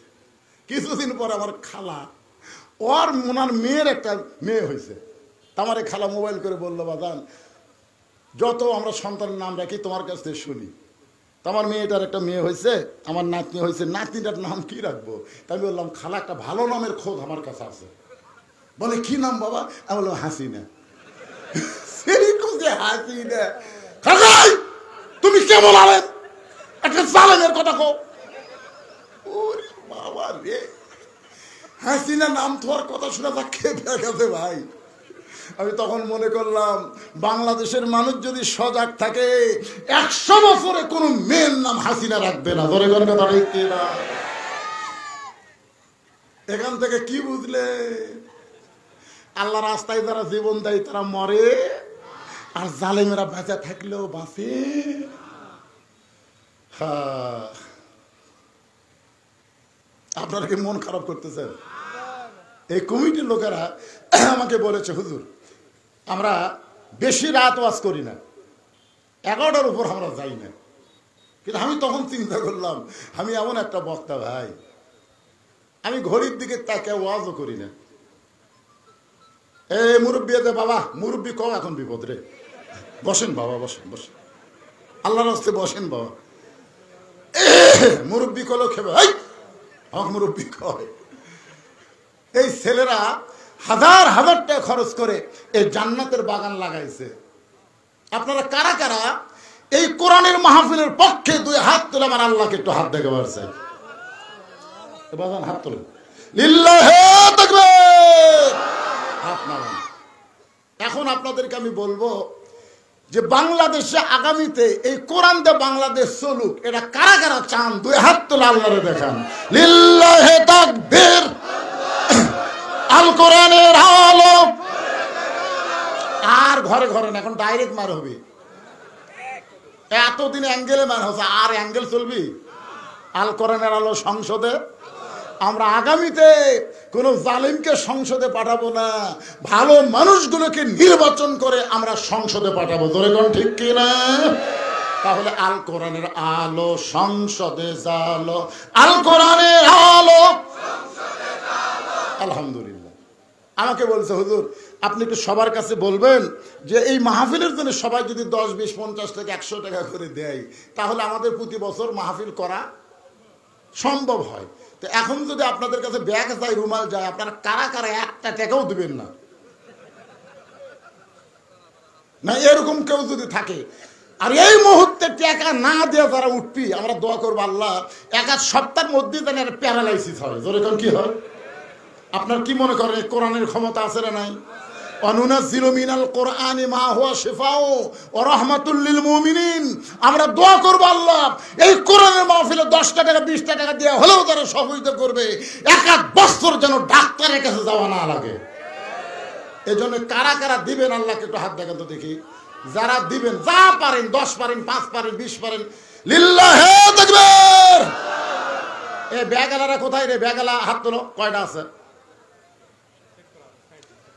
কিছুদিন পরে আমার খালা, ওর ওনার মেয়ের একটা মেয়ে হয়েছে, আমার এই খালা মোবাইল করে বললো, বাদান যত আমরা সন্তানের নাম রাখি তোমার কাছ থেকে শুনি, আমার মেয়েটার একটা মেয়ে হয়েছে, আমার নাতনি হয়েছে, নাতনিটার নাম কি রাখবো? তাই আমি বললাম খালা একটা ভালো নামের খোঁজ আমার কাছে আছে। বলে কি নাম বাবা? আমি বললাম হাসিনা। হাসিনা খালাই তুমি কেমন আলেন, একটা জালেমের কথা কো। বাবা রে, হাসিনা নাম তোমার কথা শুনে তা খেপে গেছে ভাই। আমি তখন মনে করলাম বাংলাদেশের মানুষ যদি সজাগ থাকে 100 বছরে কোন মেয়ের নাম হাসিনা রাখবে না। ধরে কোন কথা রাখবে না। এখান থেকে কি বুঝলে? আল্লাহ রাস্তায় যারা জীবন দেয় তারা মরে, আর জালেমেরা বেঁচে থাকলেও বাঁচে। আপনারা কি মন খারাপ করতেছেন? এই কমিটির লোকেরা আমাকে বলেছে, হুজুর আমরা বেশি রাত ওয়াজ করি না, 11টার উপর আমরা যাই না। কিন্তু আমি তখন চিন্তা করলাম, আমি এমন একটা বক্তা ভাই, আমি ঘড়ির দিকে তাকে ওয়াজও করি না। এই মুরব্বী দে বাবা, মুরব্বী কম এখন বিপদ রে, বসেন বাবা, বসেন বসেন, আল্লাহর রাস্তে বসেন বাবা। মুরব্বী কলো খেবে, আমার মুরব্বী কয়। এই ছেলেরা হাজার হাজার টাকা খরচ করে এই জান্নাতের বাগান লাগাইছে। আপনারা কারা কারা এই কোরআনের মাহফিলের পক্ষে 2 হাত তুলে আমার আল্লাহকে একটু হাত দেখে পারছে? বাগান হাত তুলে লিল্লাহি তাকবীর, হাত নামান। এখন আপনাদেরকে আমি বলবো যে বাংলাদেশে আগামীতে এই কোরআন দিয়ে বাংলাদেশ চলুক, এটা কারা কারা চান? 2 হাত তুলে আল্লাহরে দেখান। লিল্লাহি তাকবীর, আল কোরআনের আলো। আর ঘরে ঘরে না, এখন ডাইরেক্ট মার হবে। এতদিন অ্যাঙ্গেলে মার হচ্ছে, আর অ্যাঙ্গেল চলবি? আল কোরআনের আলো সংসদে আমরা আগামীতে কোনো জালিমকে সংসদে পাঠাবো না, ভালো মানুষগুলোকে নির্বাচন করে আমরা সংসদে পাঠাবো। ধরে কোন ঠিক কিনা? তাহলে আল কোরআনের আলো সংসদে জালো, আল কোরআনের আলো। আলহামদুলিল্লাহ। আমাকে বলছে হুজুর আপনি একটু সবার কাছে বলবেন যে এই মাহফিলের জন্য সবাই যদি 10, 20, 50 টাকা 100 টাকা করে দেয় তাহলে আমাদের প্রতি বছর মাহফিল করা সম্ভব হয়। তো এখন যদি আপনাদের কাছে ব্যাগ যায়, রুমাল যায়, আপনারা কারা কারা 1 টাকাও দিবেন না? না এরকম কেউ যদি থাকে, আর এই মুহূর্তে টাকা না দিয়ে যারা উঠবি, আমরা দোয়া করবো আল্লাহ 1 সপ্তাহের মধ্যে যেন প্যারালাইসিস হয়। যেরকম কি হয়? আপনার কি মনে করেন কোরআনের ক্ষমতা আছে না নাই? অনুনাজ্জিলু মিনাল কোরআনি মা হুয়া শিফাউ ওয়া রাহমাতুল লিল মুমিনিন। আমরা দোয়া করব আল্লাহ এই কোরআনের মাহফিলে 10 টাকা 20 টাকা দিয়ে হলেও যারা সহযোগিতা করবে 1 বছর যেন ডাক্তারের কাছে যাওয়া না লাগে। এজন্য কারা কারা দিবেন আল্লাহকে একটু হাত দেখান তো দেখি। যারা দিবেন, যা পারেন, 10 পারেন, 5 পারেন, 20 পারেন, লিল্লাহি তাকবীর। এই ব্যাগেলারা কোথায় রে? ব্যাগেলা হাত তোলো। কয়টা আছে?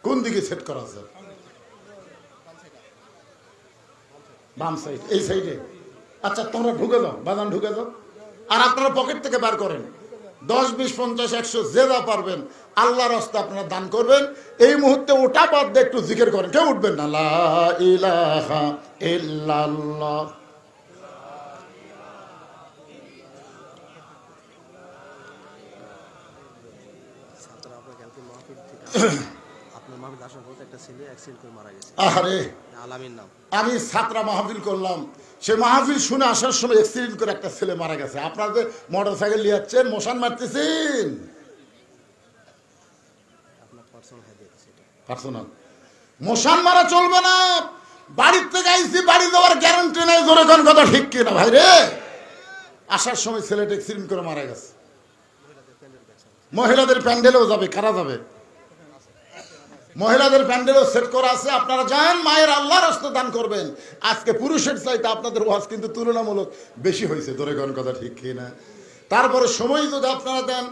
কোন দিকে সেট করা আছে? বাম সাইড, এই সাইডে। আচ্ছা তোমরা ঢুকে যাও, বাগান ঢুকে যাও। আর আপনারা পকেট থেকে বার করেন 10, 20, 50, 100 যে যা পারবেন আল্লাহর রাস্তা আপনারা দান করবেন। এই মুহূর্তে ওটা বাদ দিয়ে একটু জিকির করেন। কেউ উঠবেন না। লা ইলাহা ইল্লাল্লাহ। আমি ছাত্রা মাহফিল করলাম, সে মাহফিল শুনে আসার সময় অ্যাক্সিডেন্ট করে একটা ছেলে মারা গেছে। আপনারা যে মোটর সাইকেল নিয়ে যাচ্ছেন, মশান মারতেছেন, পার্সোনাল মশান মারা চলবে না। বাড়ির থেকে আইসি, বাড়ি যাওয়ার গ্যারান্টি নেই। জোরে কোন কথা ঠিক কিনা ভাই রে? আসার সময় ছেলেটা অ্যাক্সিডেন্ট করে মারা গেছে। মহিলাদের প্যান্ডেলেও যাবে। কারা যাবে? মহিলাদের প্যান্ডেলও সেট করা আছে। আপনারা যান, মায়ের আল্লাহর রাস্তায় দান করবেন। আজকে পুরুষের চাইতে আপনাদের ওয়াজ কিন্তু তুলনামূলক বেশি হয়েছে। ধরে কোন কথা ঠিক কিনা? তারপরে সময় যদি আপনারা দেন,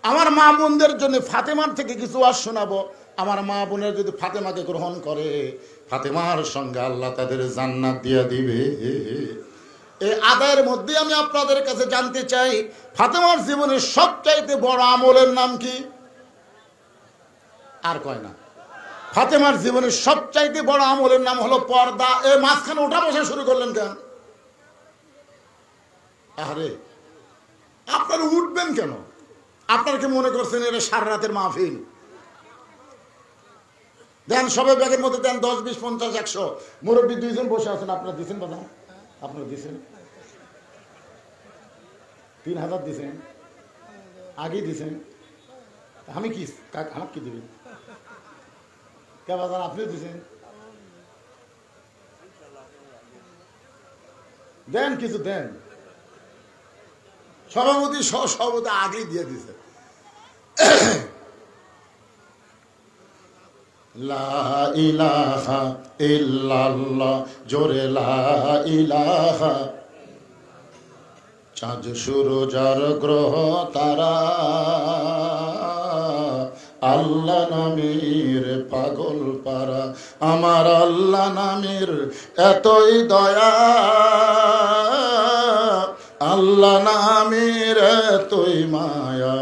আমার মা বোনদের জন্য ফাতেমার থেকে কিছু ওয়াজ শোনাবো। আমার মা বোনের যদি ফাতেমাকে গ্রহণ করে, ফাতেমার সঙ্গে আল্লাহ তাদের জান্নাত দিয়ে দিবে। এই আদায়ের মধ্যে আমি আপনাদের কাছে জানতে চাই, ফাতেমার জীবনের সবচাইতে বড় আমলের নাম কি? আর কয় না। ফাতেমার জীবনের সবচাইতে বড় আমলের নাম হলো পর্দা। এই মাঝখানে ওঠা বসা শুরু করলেন কেন? আরে আপনারা উঠবেন কেন? আপনারা কি মনে করছেন এটা সারা রাতের মাহফিল? দেন সবাই ব্যাগের মধ্যে দেন 10, 20, 50, 100। মুরব্বী 2 জন বসে আছেন, আপনারা দিচ্ছেন বাদাম? আপনারা দিচ্ছেন 3000 দিচ্ছেন, আগেই দিচ্ছেন। আমি কি আমার কি দিবেন? কে বাজান আপনি দিচ্ছেন? দেন, কিছু দেন। সভাপতি সভাপতি আগেই দিয়ে দিছে। লা ইলাহা ইল্লাল্লাহ, জোরে লা ইলাহা। চাঁদ সূরজ আর গ্রহ তারা আল্লাহ নামের পাগল পারা। আমার আল্লাহ নামের এতই দয়া, আল্লাহ নামের এতই মায়া,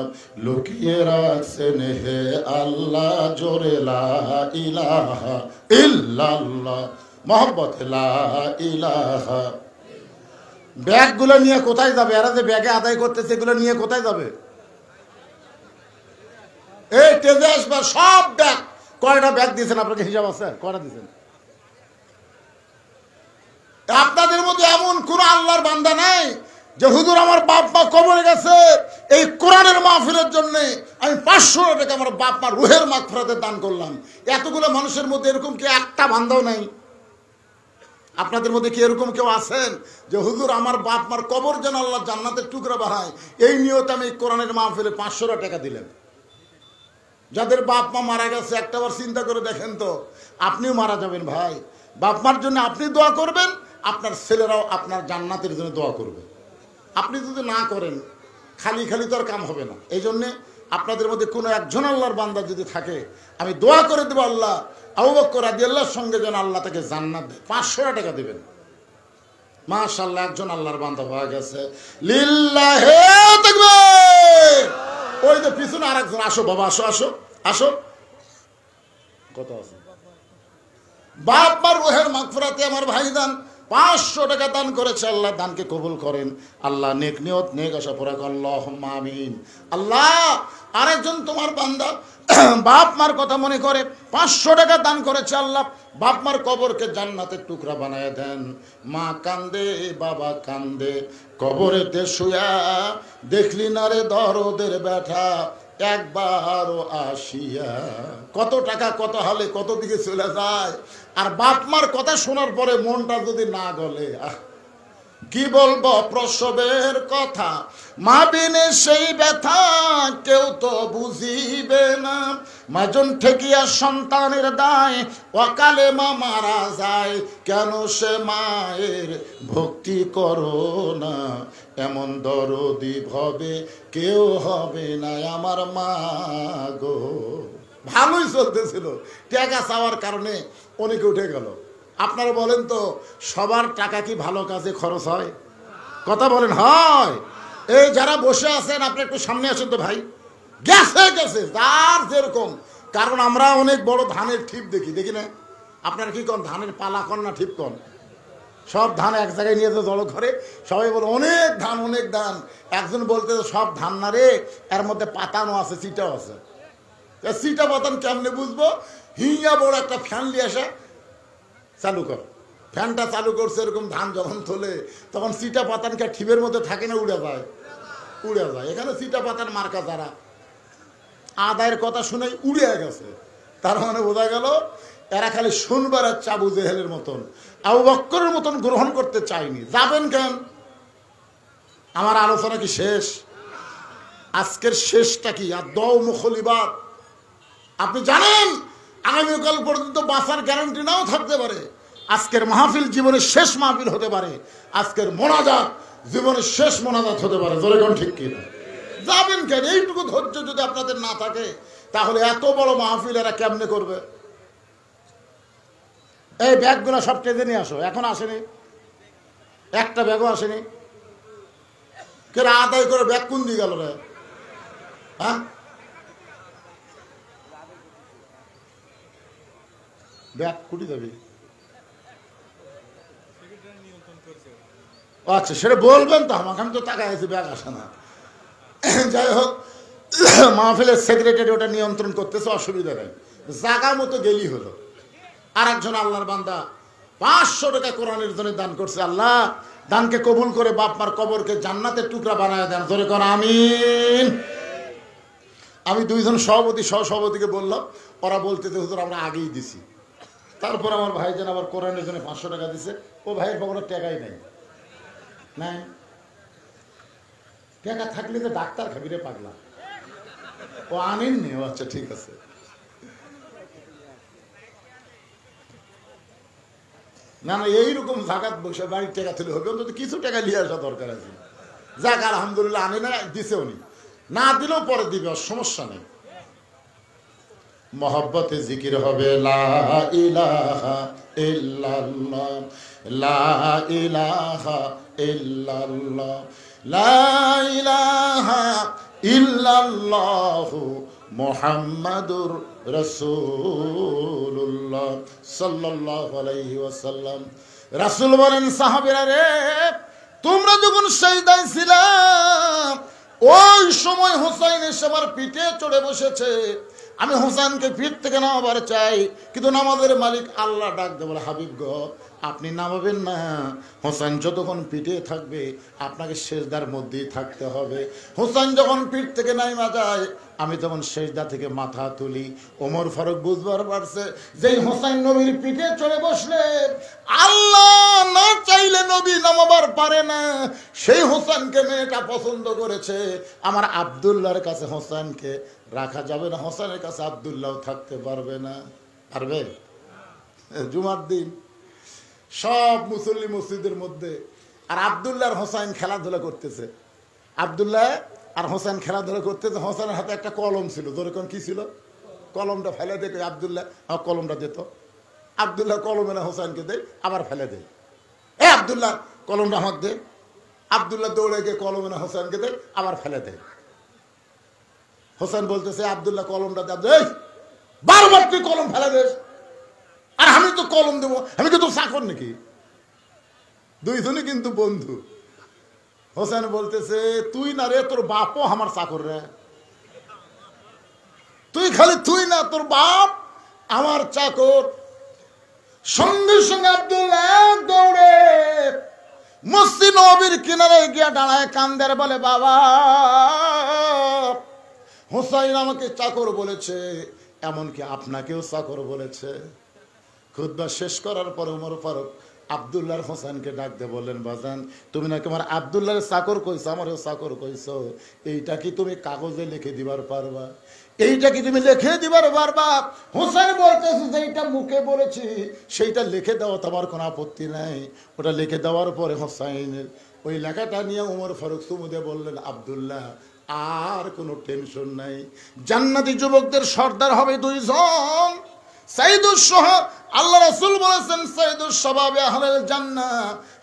লুকিয়ে রাখছেন হে আল্লাহ। জোরে লা ইলাহা ইল্লাল্লাহ, মোহাম্মদ লা ইলাহা। ব্যাগগুলো নিয়ে কোথায় যাবে? এরা যে ব্যাগে আদায় করতেছে এগুলো নিয়ে কোথায় যাবে? এই তেজে আসবে সব ব্যাগ। কয়টা ব্যাগ দিয়েছেন আপনাকে হিসাব আছে? কয়টা দিয়েছেন? আপনাদের মধ্যে এমন কোন আল্লাহর বান্দা নাই যে হুজুর আমার বাপ মা কবরে গেছে, এই কোরআনের মাহফিলের জন্য আমি 500 টাকা আমার বাপ মা রুহের মাগফিরাতে দান করলাম। এতগুলো মানুষের মধ্যে এরকম কি একটা বান্দাও নাই? আপনাদের মধ্যে কি এরকম কেউ আছেন যে হুজুর আমার বাপ মার কবর যেন আল্লাহ জান্নাতের টুকরা বানায়, এই নিয়তে আমি কোরআনের মাহফিলে 500 টাকা দিলেন? যাদের বাপ মা মারা গেছে একটাবার চিন্তা করে দেখেন তো, আপনিও মারা যাবেন ভাই। বাপ মার জন্য আপনি দোয়া করবেন, আপনার ছেলেরাও আপনার জান্নাতের জন্য দোয়া করবে। আপনি যদি না করেন খালি খালি তো আর কাম হবে না। এই জন্যে আপনাদের মধ্যে কোনো একজন আল্লাহর বান্দা যদি থাকে, আমি দোয়া করে দেবো আল্লাহ আবু বকর রাদিয়াল্লাহর সঙ্গে যেন আল্লাহ তাকে জান্নাত দেয়। 500 টাকা দেবেন। মাশাআল্লাহ, একজন আল্লাহর বান্দা হয়ে গেছে। লিল্লাহি তাকবীর। ওই যে পিছনে আরেকজন, আসো বাবা, আসো আসো আসো। কত আছে? বাপ মার রুহের মাগফিরাতে আমার ভাইজান 500 টাকা দান করেছে। আল্লাহ দানকে কবুল করেন। আল্লাহ নেক নিয়ত নেক আশা পুরা করেন। আল্লাহুম্মা আমিন। আল্লাহ আরেকজন তোমার বান্দা বাপ মার কথা মনে করে 500 টাকা দান করেছে। আল্লাহ বাপ মার কবরকে জান্নাতের টুকরা বানায় দেন। মা কান্দে, বাবা কান্দে, কবরেতে শুয়া, দেখলি না রে দরদের ব্যথা একবারও আসিয়া। কত টাকা কত হালে কত দিকে চলে যায়। আর বাপ মার কথা শোনার পরে মনটা যদি না গলে, কি বলবো প্রসবের কথা, মা বিনে সেই ব্যথা কেউ তো বুঝিবে না। মাজন ঠেকিয়া সন্তানের দায়, অকালে মা মারা যায়, কেন সে মায়ের ভক্তি করো না। এমন দরদি ভবে কেউ হবে না আমার মা গো। ভালোই চলতেছিল, টাকা চাওয়ার কারণে অনেকে উঠে গেল। আপনারা বলেন তো, সবার টাকা কি ভালো কাজে খরচ হয়? কথা বলেন, হয়? এই যারা বসে আছেন, আপনি একটু সামনে আসেন তো ভাই। গেছে গেছে যার যেরকম। কারণ আমরা অনেক বড় ধানের ঠিপ দেখি, দেখি না? আপনারা কি কন, ধানের পালা কন না ঠিপ কন? সব ধান এক জায়গায় নিয়ে জড়ো করে সবাই বলে অনেক ধান অনেক ধান। একজন বলতে সব ধান না রে, এর মধ্যে পাতানো আছে, চিটাও আছে। চিটা পাতান কেমনে বুঝবো? হিয়া বড় একটা ফ্যান নিয়ে আসে, চালু কর। ফ্যানটা চালু করছে, এরকম ধান যখন তোলে তখন চিটা পাতানকে ঠিপের মধ্যে থাকে না, উড়ে যায়, উড়ে যায়। এখানে চিটা পাতান মার্কা যারা আদায়ের কথা শুনে উড়ে গেছে, তার মানে বোঝা গেল এরা খালি শুনবার আর আবু জেহেলের মতন, আবু বকরের মতন গ্রহণ করতে চায়নি। যাবেন কেন? আমার আলোচনা কি শেষ? আজকের শেষটা কি? আর দও মুখলিবাত। আপনি জানেন আগামীকাল পর্যন্ত বাঁচার গ্যারান্টি নাও থাকতে পারে। আজকের মাহফিল জীবনের শেষ মাহফিল হতে পারে। আজকের মোনাজাত জীবনের শেষ মোনাজাত হতে পারে। জোরে কোন ঠিক কিনা? যাবেন কেন? এইটুকু ধৈর্য যদি আপনাদের না থাকে, তাহলে এত বড় মাহফিল এরা কেমনে করবে? এই ব্যাগগুলো সব টেনে নিয়ে আসো। এখন আসেনি, একটা ব্যাগও আসেনি। কে আদায় করে ব্যাগ কোন দিয়ে গেল রে? হ্যাঁ, ব্যাগ কুটি যাবি? আচ্ছা, সেটা বলবেন তো আমাকে, আমি তো তাকায় আছি, ব্যাগ আসে না। যাই হোক, মাহফিলের সেক্রেটারি ওটা নিয়ন্ত্রণ করতেছে, অসুবিধা নেই, জাগা মতো গেলি হলো। আর একজন আল্লাহর বান্দা 500 টাকা কোরআনের জন্য দান করছে। আল্লাহ দানকে কবুল করে বাপ মার কবরকে জান্নাতের টুকরা বানায় দেন। জোরে কর আমিন। আমি 2 জন সভাপতি সহসভাপতিকে বললাম, ওরা বলতেছে হুজুর আমরা আগেই দিছি। তারপর আমার ভাইজান আবার কোরআনের জন্য 500 টাকা দিছে। ও ভাইয়ের পকেটে টাকাই নাই, নাই টাকা থাকলে তো ডাক্তার খাবি রে পাগলা। ও আনেননি? ও আচ্ছা, ঠিক আছে। না না, এইরকম জাকাত বসে বাড়ির টাকা তুলে হবে, অন্তত কিছু টাকা নিয়ে আসা দরকার আছে। যাক আলহামদুলিল্লাহ, আনে না, দিছেও নি, না দিলেও পরে দিবে, সমস্যা নেই। মহব্বতে জিকির হবে লা ইলাহা ইল্লাল্লাহ, লা ইলাহা ইল্লাল্লাহ, লা ইলাহা ইল্লাল্লাহু মুহাম্মাদুর রাসূলুল্লাহ সাল্লাল্লাহু আলাইহি ওয়াসাল্লাম। রাসূল বলেন, সাহাবীরা রে, তোমরা যখন সিজদায় ছিলা, ওই সময় হোসাইন এসে আমার পিঠে চড়ে বসেছে। আমি হোসেনকে পিঠ থেকে নামাবার চাই, কিন্তু নামাজের মালিক আল্লাহ ডাক দেবে, বলে হাবিব গো আপনি নামাবেন না। হোসেন যতক্ষণ পিঠে থাকবে আপনাকে সেজদার মধ্যেই থাকতে হবে। হোসেন যখন পিঠ থেকে নামা যায়, আমি তখন সেজদা থেকে মাথা তুলি। ওমর ফারুক বুঝবার পারছে যে হোসেন নবীর পিঠে চড়ে বসলে আল্লাহ না চাইলে নবী নামাবার পারে না। সেই হোসেনকে মেয়েটা পছন্দ করেছে। আমার আব্দুল্লাহর কাছে হোসেনকে রাখা যাবে না, হোসেনের কাছে আব্দুল্লাহ থাকতে পারবে না। পারবে? জুমার দিন সব মুসল্লি মসজিদের মধ্যে, আর আব্দুল্লাহর হোসেন খেলাধুলা করতেছে। আব্দুল্লাহ আর হোসেন খেলাধুলা করতে, হোসেনের হাতে একটা কলম ছিল, যেরকম কি ছিল, কলমটা ফেলে দেখে আবদুল্লাহ আমার কলমটা দিত, আবদুল্লাহ কলম এনে হোসেনকে দেয়, আবার ফেলে দেয়, এ আবদুল্লাহ কলমটা আমাকে দে, আবদুল্লাহ দৌড়ে গিয়ে কলম এনে হোসেনকে দেয়, আবার ফেলে দেয়। হোসেন বলতেছে আবদুল্লাহ কলমটা দে, বারবার তুই কলম ফেলে দেস, আর আমি তো কলম দেবো, আমি কি তোর চাকর নাকি? দুইজনই কিন্তু বন্ধু। হোসেন বলতেছে তুই না রে, তোর বাপও আমার চাকর রে, তুই খালি তুই না, তোর বাপ আমার চাকর। সঙ্গে সঙ্গে আব্দুল্লাহ দৌড়ে মসজিদ নববীর কিনারে গিয়া দাঁড়ায়, কান্দের বলে বাবা, হুসাইন আমাকে চাকর বলেছে, এমনকি আপনাকেও চাকর বলেছে। খুতবা শেষ করার পরে ওমর ফারুক আব্দুল্লাহর হোসেনকে ডাকতে বললেন, বাজান তুমি নাকি আমার আব্দুল্লাহর চাকর কইছো, আমারও চাকর কইছো, এইটা কি তুমি কাগজে লিখে দিবার পারবা? এইটা কি তুমি লিখে দিবার পারবা? হোসেন বলতেছে যে এইটা মুখে বলেছি, সেইটা লিখে দেওয়া তোমার কোনো আপত্তি নাই। ওটা লিখে দেওয়ার পরে হোসাইনের ওই লেখাটা নিয়ে ওমর ফারুক সুমুদে বললেন, আব্দুল্লাহ আর কোনো টেনশন নাই, জান্নাতি যুবকদের সর্দার হবে দুইজন, সাইদুস শাবাব, আল্লাহ রাসূল বলেছেন সাইদুস শাবাবে আহলেল জান্নাহ,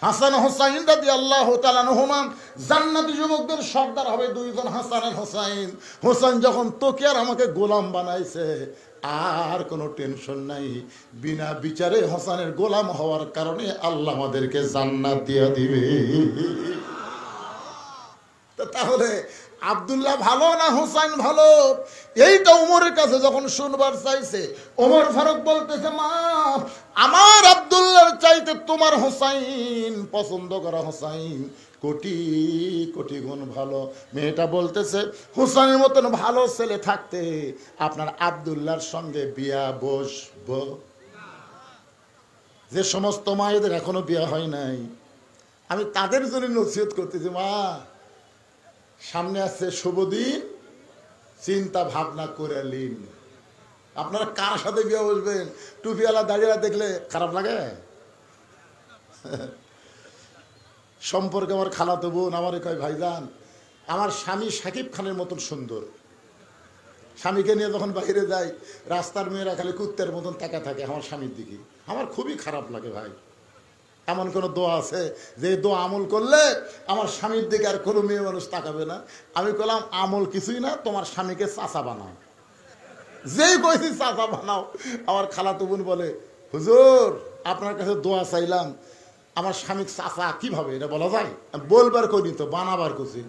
হাসান হোসাইন রাদিয়াল্লাহু তাআলা আনহুমা, জান্নাতি যুবকদের সর্দার হবে দুইজন, হাসান আর হোসাইন। হোসেন যখন তোকে আর আমাকে গোলাম বানাইছে, আর কোনো টেনশন নাই, বিনা বিচারে হোসেনের গোলাম হওয়ার কারণে আল্লাহ আমাদেরকে জান্নাত দিয়ে দিবে। তাহলে আব্দুল্লাহ ভালো না হোসাইন ভালো? এইটা উমরের কাছে যখন শুনবার চাইছে, ওমর ফারুক বলতেছে, মা আমার আব্দুল্লাহর চাইতে তোমার হোসাইন, পছন্দ করা হোসাইন কোটি কোটি গুণ ভালো। মেয়েটা বলতেছে, হোসাইনের মতন ভালো ছেলে থাকতে আপনার আব্দুল্লাহর সঙ্গে বিয়া বসবো। যে সমস্ত মায়েদের এখনো বিয়া হয় নাই, আমি তাদের জন্য নসিহত করতেছি, মা সামনে আছে শুভ দিন, চিন্তা ভাবনা করে নিন। আপনারা কার সাথে বিয়ে বসবেন? টুপিওয়ালা দাঁড়িয়ে দেখলে খারাপ লাগে? সম্পর্কে আমার খালাতো বোন আমারে কয়, ভাইজান আমার স্বামী শাকিব খানের মতন সুন্দর। স্বামীকে নিয়ে যখন বাইরে যাই, রাস্তার মেয়েরা খালি কুত্তের মতন তাকা থাকে আমার স্বামীর দিকে, আমার খুবই খারাপ লাগে ভাই। এমন কোন দোয়া আছে যে দোয়া আমল করলে আমার স্বামীর দিকে আর কোনো মেয়ে মানুষ তাকাবে না? আমি বললাম, আমল কিছুই না, তোমার স্বামীকে চাচা বানাও। যেই কইছি চাচা বানাও, আমার খালাতো বোন বলে, হুজুর আপনার কাছে দোয়া চাইলাম, আমার স্বামী চাচা কিভাবে এটা বলা যায়? বলবার করি তো, বানাবার করছি।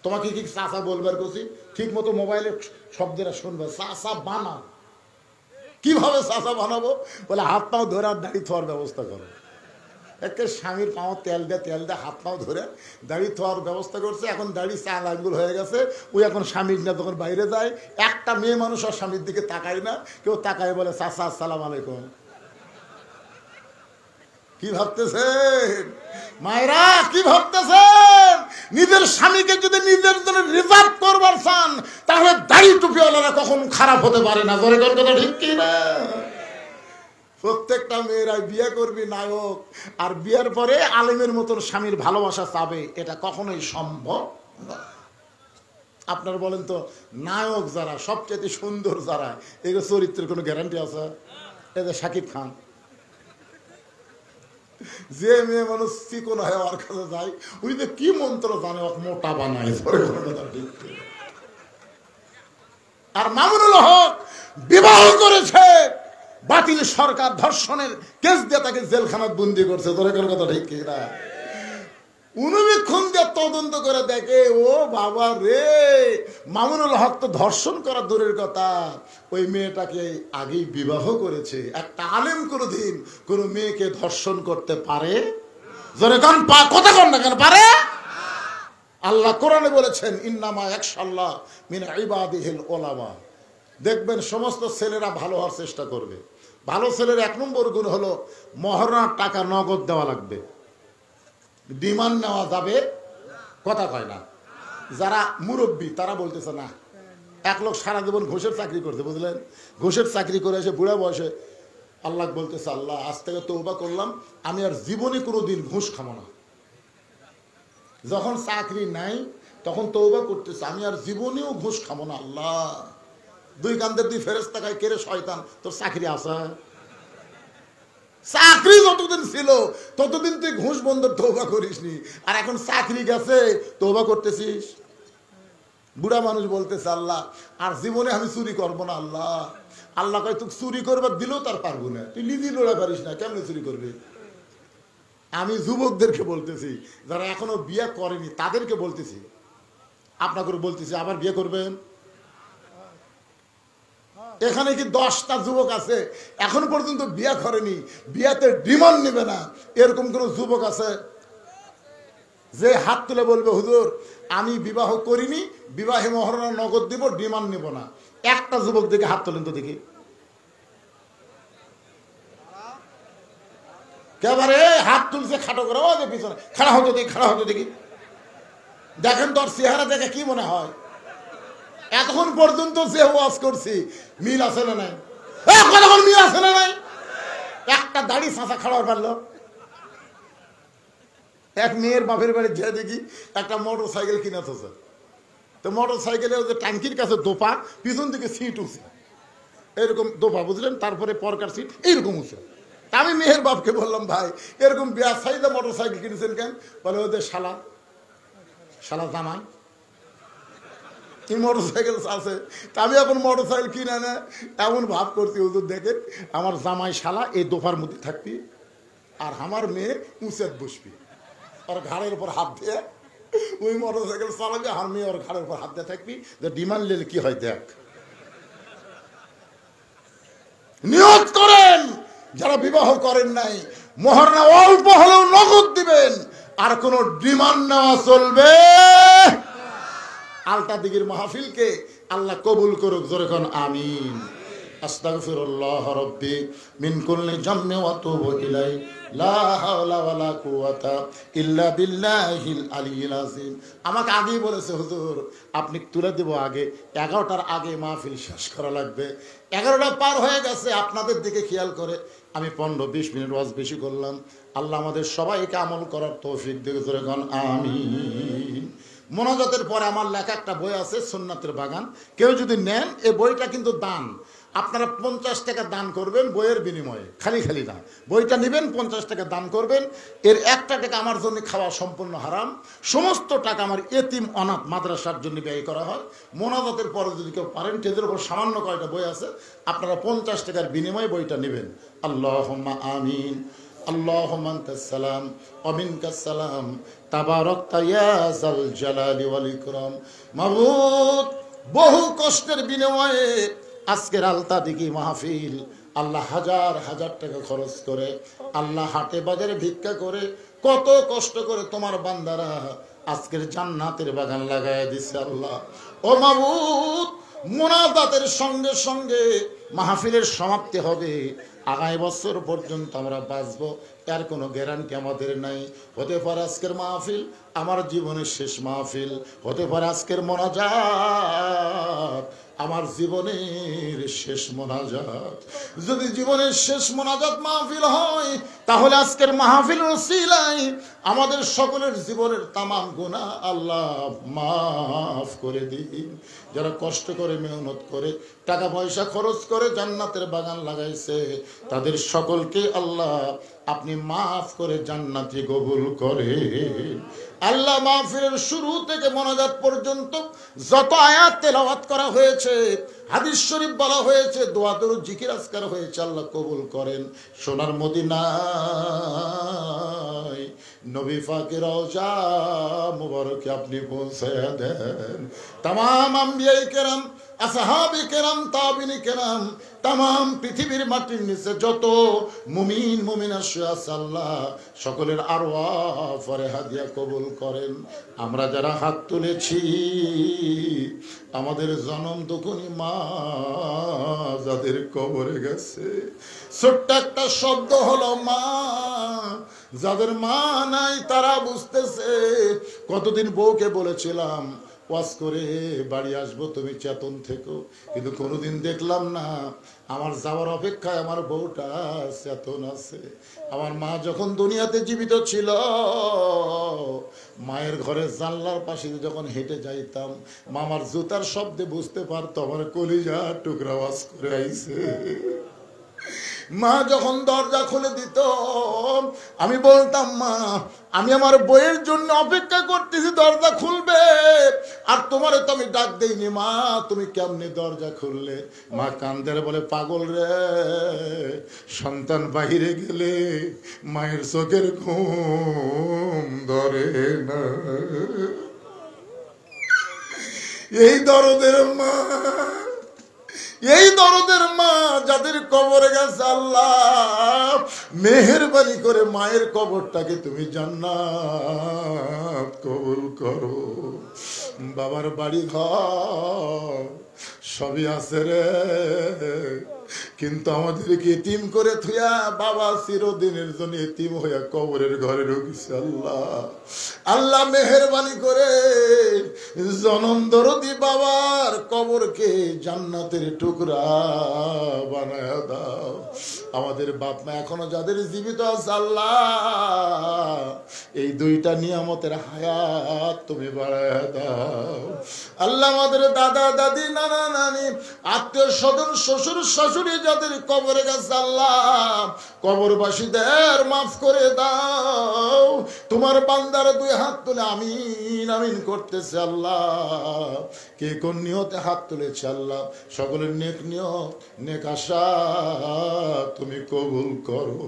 তোমাকে কি চাচা বলবার করছি? ঠিক মতো মোবাইলে শব্দটা শুনবে, চাচা বানাও। কিভাবে চাচা বানাবো? বলে হাত পাও ধরে আর দাড়ি থোয়ার ব্যবস্থা করো। একে স্বামীর পাও তেল দিয়ে হাত পাও ধরে দাড়ি থোয়ার ব্যবস্থা করছে। এখন দাড়ি চাল আঙ্গুল হয়ে গেছে। ওই এখন স্বামীর না যখন বাইরে যায়, একটা মেয়ে মানুষ আর স্বামীর দিকে তাকায় না, কেউ তাকায় বলে, চাচা আসসালাম আলাইকুম। কি ভাবতেছেন মায়েরা, কি ভাবতেছেন? নিজের স্বামীকে যদি নিজের জন্য রিজার্ভ করবার চান, তাহলে দাড়ি টুপিওয়ালারা কখন খারাপ হতে পারে না। জোরে কথা ঠিক কি না? প্রত্যেকটা মেয়েরাই বিয়ে করবি নায়ক, আর বিয়ের পরে আলেমের মতন স্বামীর ভালোবাসা চাবে, এটা কখনোই সম্ভব না। আপনার বলেন তো, নায়ক যারা সবচেয়ে সুন্দর যারা, এগুলো চরিত্রের কোনো গ্যারান্টি আছে? এই যে শাকিব খান, যে মেয়ে মানুষ চিকন হয় ওর কাছে যায়, ওই যে কি মন্ত্র জানে, মোটা বানায়। আর মামুনুল হক বিবাহ করেছে, বাতিল সরকার ধর্ষণের কেস দিয়ে তাকে জেলখানায় বন্দি করছে। তোর কথা ঠিক কিনা? অনুবীক্ষণ দিয়ে তদন্ত করে দেখে, ও বাবা রে, মামুনুল হক তো ধর্ষণ করা দূরের কথা, ওই মেয়েটাকে আগেই বিবাহ করেছে। একটা আলেম কোনোদিন কোনো মেয়েকে ধর্ষণ করতে পারে? জোরে কোন কথা কন না কেন, পারে? আল্লাহ কোরআনে বলেছেন, ইন্নামা ইয়াখশাল্লাহ মিন ইবাদিহিল উলামা। দেখবেন সমস্ত ছেলেরা ভালো হওয়ার চেষ্টা করবে। ভালো ছেলের এক নম্বর গুণ হলো মহারণার টাকা নগদ দেওয়া লাগবে, ডিমান্ড নেওয়া যাবে, কথা কয় না। যারা মুরব্বী তারা বলতেছে না। এক লোক সারা জীবন ঘুষের চাকরি করছে, বুঝলেন, ঘুষের চাকরি করে এসে বুড়া বয়সে আল্লাহ বলতেছে, আল্লাহ আজ থেকে তওবা করলাম, আমি আর জীবনে কোনো দিন ঘুষ খাবো না। যখন চাকরি নাই, তখন তওবা করতেছে, আমি আর জীবনেও ঘুষ খাবো না আল্লাহ। দুই কান্দের দুই ফেরেশতা কয়, কে রে শয়তান, তোর চাকরি আছে? চাকরি যতদিন ছিল ততদিন তুই ঘুষ বন্ধ তওবা করিসনি, আর এখন চাকরি গেছে তওবা করতেছিস? বুড়া মানুষ বলতেছে, আল্লাহ আর জীবনে আমি চুরি করবো না আল্লাহ। আল্লাহ কয়, তুই চুরি করবার দিলেও তার পারবো না, তুই নিজে লড়া পারিস না, কেমনে চুরি করবি? আমি যুবকদেরকে বলতেছি, যারা এখনো বিয়ে করেনি তাদেরকে বলতেছি, আপনাকে বলতেছি, আবার বিয়ে করবেন? এখানে কি 10টা যুবক আছে এখন পর্যন্ত বিয়ে করেনি, বিয়াতে ডিমান্ড নেবে না, এরকম কোন যুবক আছে যে হাত তুলে বলবে, হুজুর আমি বিবাহ করিনি, বিবাহে মহারণা নগদ দিব, ডিমান্ড নিব না? একটা যুবক দেখে হাত তোলেন তো দেখি। একেবারে হাত তুলছে খাটো করে, ও পিছনে খাড়া হতো দেখি, খাড়া হতো দেখি। দেখেন তোর চেহারা দেখে কি মনে হয়? এতক্ষণ পর্যন্ত যে ওয়াজ করছি মিল আছে না নাই? কতক্ষণ মিল আছে না নাই? একটা দাড়ি চাঁচা খাওয়ার পারলো। এক মেয়ের বাপের বাড়ি যেয়ে দেখি একটা মোটর সাইকেল কিনেছে, তো মোটর সাইকেলের যে ট্যাঙ্কির কাছে দোপা, পিছন দিকে সিট উঠছে, এরকম দোপা বুঝলেন, তারপরে পরকার সিট এইরকম উঠছে। আমি মেয়ের বাপকে বললাম, ভাই এরকম বিয়ার সাইজে মোটর সাইকেল কিনেছেন কেন? বলে ওদের শালা জামাই মোটর সাইকেল আছে। আমি এখন মোটর সাইকেল কিনে না এমন ভাব করছি, হুজুর দেখেন আমার জামাই শালা এই দোফার মধ্যে থাকবি, আর আমার মেয়ে উঁচেত বসবি, আর ঘাড়ের উপর হাত দিয়ে ওই মোটর সাইকেল চালাবি, আর মেয়ে ওর ঘাড়ের উপর হাত দিয়ে থাকবি, যে ডিমান্ড নিলে কি হয় দেখ। নিয়ত করেন যারা বিবাহ করেন নাই, মহারণা অল্প হলেও নগদ দিবেন, আর কোন ডিমান্ড নেওয়া চলবে। আলতা দিগির মাহফিলকে আল্লাহ কবুল করুক, জোরে কোন আমিন। আস্তাগফিরুল্লাহ রাব্বি মিন কুল্লি জামমি ওয়া আতুবু ইলাইহি লা হাওলা ওয়ালা কুওয়াতা ইল্লা বিল্লাহিল আলিয়্যিল আযীম। আমাকে আগেই বলেছে, হুজুর আপনি তুলে দেব আগে, 11টার আগে মাহফিল শেষ করা লাগবে। 11টা পার হয়ে গেছে, আপনাদের দিকে খেয়াল করে আমি 15-20 মিনিট ওয়াজ বেশি করলাম। আল্লাহ আমাদের সবাইকে আমল করার তৌফিক দিক, জোরে কোন আমিন। মোনাজাতের পরে আমার লেখা একটা বই আছে, সুন্নাতের বাগান, কেউ যদি নেন এই বইটা কিন্তু দান, আপনারা 50 টাকা দান করবেন বইয়ের বিনিময়ে, খালি খালি না, বইটা নেবেন 50 টাকা দান করবেন। এর 1 টাকা আমার জন্য খাওয়া সম্পূর্ণ হারাম, সমস্ত টাকা আমার এতিম অনাথ মাদ্রাসার জন্য ব্যয় করা হয়। মোনাজাতের পরে যদি কেউ পারেন, টেজের উপর সামান্য কয়টা বই আছে, আপনারা 50 টাকার বিনিময়ে বইটা নেবেন। আল্লাহুম্মা আমিন। আল্লাহুম্মা আনতাস সালাম ওয়া মিনকাস সালাম তাবারাকতা ইয়া যাল জালালি ওয়াল ইকরাম। মাবুদ, বহু কষ্টের বিনিময়ে আজকের আলতা দিঘি মাহফিল, আল্লাহ হাজার হাজার টাকা খরচ করে, আল্লাহ হাটে বাজারে ভিক্ষা করে, কত কষ্ট করে তোমার বান্দারা আজকের জান্নাতের বাগান লাগায় দিছে। আল্লাহ ও মাবুদ, মোনাজাতের সঙ্গে সঙ্গে মাহফিলের সমাপ্তি হবে, আগামী বছর পর্যন্ত আমরা বাঁচবো এর কোনো গ্যারান্টি আমাদের নাই। হতে পারে আজকের মাহফিল আমার জীবনের শেষ মাহফিল, হতে পারে আজকের মোনাজাত আমার জীবনের শেষ মোনাজাত। যদি জীবনের শেষ মোনাজাত মাহফিল হয়, তাহলে আজকের মাহফিল ওসিলায় আমাদের সকলের জীবনের তামাম গুনাহ আল্লাহ মাফ করে দিন। যারা কষ্ট করে মেহনত করে টাকা পয়সা খরচ করে জান্নাতের বাগান লাগাইছে, তাদের সকলকে আল্লাহ আপনি মাফ করে জান্নাতি কবুল করে। আল্লাহ মাহফিলের শুরু থেকে মোনাজাত পর্যন্ত যত আয়াত তেলাওয়াত করা হয়েছে, হাদিস শরীফ বলা হয়েছে, দোয়া দরুদ জিকির আজকার হয়েছে, আল্লাহ কবুল করেন। সোনার মদিনায় নবী পাকের রওজা মুবারকে আপনি পৌঁছায়া দেন। তামাম আম্বিয়ায়ে কেরাম, আসহাবে কেরাম, তাবিঈন কেরাম, তামাম পৃথিবীর মাটির নিচে যত মুমিন মুমিনা শুয়ে আছে, আল্লাহ সকলের আরওয়াহ ফরেহা দিয়া কবুল করেন। আমরা যারা হাত তুলেছি, আমাদের জনম দুঃখী মা যাদের কবরে গেছে, ছোট্ট একটা শব্দ হলো মা। যাদের মা নাই তারা বুঝতেছে, কতদিন বউকে বলেছিলাম ওয়াজ করে বাড়ি আসবো, তুমি চেতন থেকো। কিন্তু কোনোদিন দেখলাম না আমার যাওয়ার অপেক্ষায় আমার বউটা চেতন আছে। আমার মা যখন দুনিয়াতে জীবিত ছিল, মায়ের ঘরে জানলার পাশে যখন হেঁটে যাইতাম, মামার জুতার শব্দে বুঝতে পারতো আমার কলিজা টুকরা ওয়াজ করে আইছে। মা যখন দরজা খুলে দিত, আমি বলতাম, মা আমি আমার বইয়ের জন্য অপেক্ষা করতেছি, দরজা খুলবে, আর তোমারে তো আমি ডাক দেইনি, মা তুমি কেমনে দরজা খুললে? মা কান্দের বলে, পাগল রে, সন্তান বাহিরে গেলে মায়ের চোখের ঘুম ধরে না। এই দরদের মা, এই দরদের মা যাদের কবরে গেছে, আল্লাহ মেহেরবানি করে মায়ের কবরটাকে তুমি জান্নাত কবুল করো। বাবার বাড়ি ঘর সবই আছে রে, কিন্তু আমাদেরকে এতিম করে থুয়া বাবা চিরদিনের জন্য এতিম হইয়া কবরের ঘরে ঢুকিছে। আল্লাহ আল্লাহ মেহেরবানি করে জনম দরদি বাবার কবরকে জান্নাতের টুকরা বানায়া দাও। আমাদের বাপ মা এখনো যাদের জীবিত আছে, আল্লাহ এই দুইটা নিয়ামতের হায়াত তুমি বাড়ায়া দাও। আল্লাহ আমাদের দাদা দাদি নানা নানি আত্মীয় স্বজন শ্বশুর শাশুড়ি যাদের কবরে গেছে, আল্লাহ কবরবাসীদের মাফ করে দাও। তোমার বান্দার দুই হাত তুলে আমিন আমিন করতেছে। আল্লাহ কে কোন নিয়তে হাত তুলেছে, আল্লাহ সকলের নেক নিয়ত নেক আশা তুমি কবুল করো।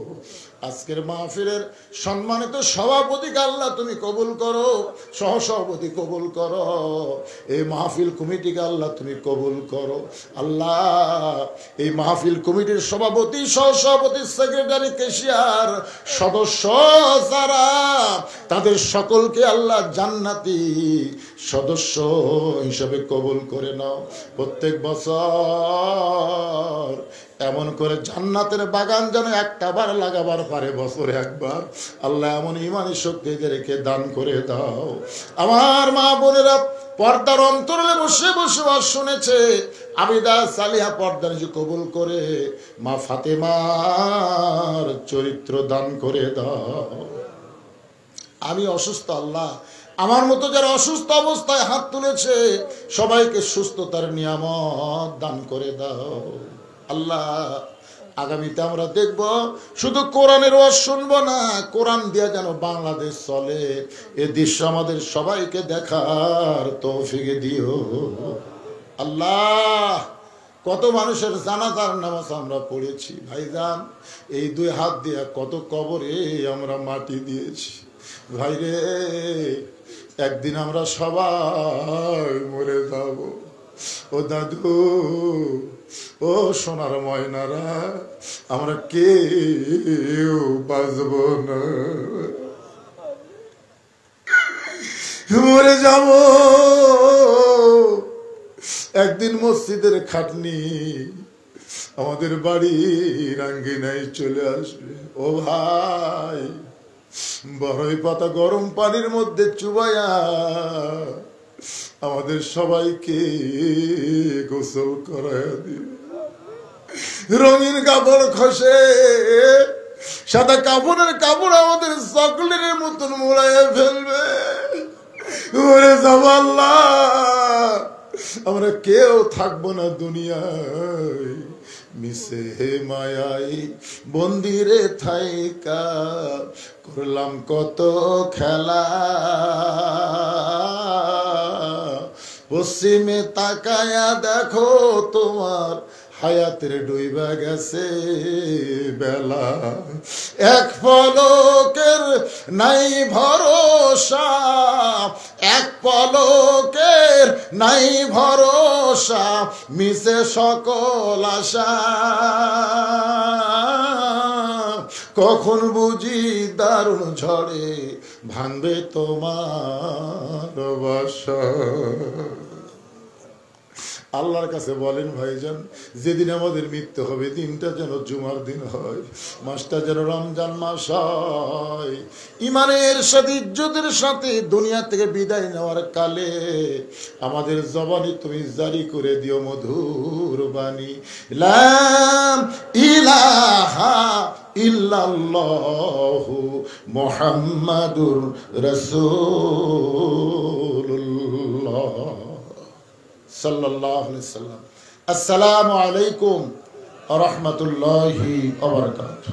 আজকের মাহফিলের সম্মানিত সভাপতিকে আল্লাহ তুমি কবুল করো, সহসভাপতি কবুল করো, এই মাহফিল কমিটিকে আল্লাহ তুমি কবুল করো। আল্লাহ এই মাহফিল কমিটির সভাপতি, সহসভাপতি, সেক্রেটারি, ক্যাশিয়ার, সদস্য যারা, তাদের সকলকে আল্লাহ জান্নাতি সদস্য হিসাবে কবুল করে নাও। প্রত্যেক বছর এমন করে জান্নাতের বাগান যেন একটা বার লাগাবার পারে, বছরে একবার। আল্লাহ এমন ইমানি শক্তিকে রেখে দান করে দাও। আমার মা বোনেরা পর্দার অন্তরালে বসে বসে ওয়াজ শুনেছে, আবিদা সালিহা পর্দা নিজে কবুল করে মা ফাতেমার চরিত্র দান করে দাও। আমি অসুস্থ, আল্লাহ আমার মতো যারা অসুস্থ অবস্থায় হাত তুলেছে সবাইকে সুস্থতার নিয়ামত দান করে দাও। আল্লাহ আগামীতে আমরা দেখব শুধু কোরআনের ওয়াজ শুনবো না, কোরআন দিয়ে যেন বাংলাদেশ চলে, এ দৃশ্য আমাদের সবাইকে দেখার তৌফিক দিও। আল্লাহ কত মানুষের জানাজার নামাজ আমরা পড়েছি ভাইজান, এই দুই হাত দিয়ে কত কবরে আমরা মাটি দিয়েছি ভাইরে। একদিন আমরা সবাই মরে যাব। ও দাদু, ও সোনার ময়নারা, আমরা কেউ বাঁচব না, মরে যাব। একদিন মসজিদের খাটনি আমাদের বাড়ির আঙ্গিনায় চলে আসবে। ও ভাই, বড়ই পাতা গরম পানির মধ্যে চুবাইয়া আমাদের সবাইকে গোসল করাইয়া দিবে। রঙিন কাপড় খসে সাদা কাপড়ের কাপড় আমাদের চকলেটের মতন মোড়াইয়া ফেলবে। ওরে যাব আল্লাহ, আমরা কেউ থাকবো না দুনিয়ায়। মিশে মায়াই বন্দিরে থাইকা করলাম কত খেলা, পশ্চিমে তাকায়া দেখো তোমার হায়াতের ডুইবা গেছে বেলা। এক পলকের নাই ভরসা, এক পলকের নাই ভরসা, মিশে সকল আশা, কখন বুঝি দারুণ ঝড়ে ভাঙবে তোমার বাসা। আল্লাহর কাছে বলেন ভাইজান, যেদিন আমাদের মৃত্যু হবে দিনটা যেন জুমার দিন হয়, মাসটা যেন রমজান মাস হয়। ইমানের সাথে ইজ্জতের সাথে দুনিয়া থেকে বিদায় নেওয়ার কালে আমাদের জবানে তুমি জারি করে দিও মধুর বাণী, লা ইলাহা ইল্লাল্লাহু মুহাম্মাদুর রাসূলুল্লাহ সাল্লাল্লাহু আলাইহি সাল্লাম। আসসালামু আলাইকুম ওয়া রাহমাতুল্লাহি ওয়া বারাকাতুহু।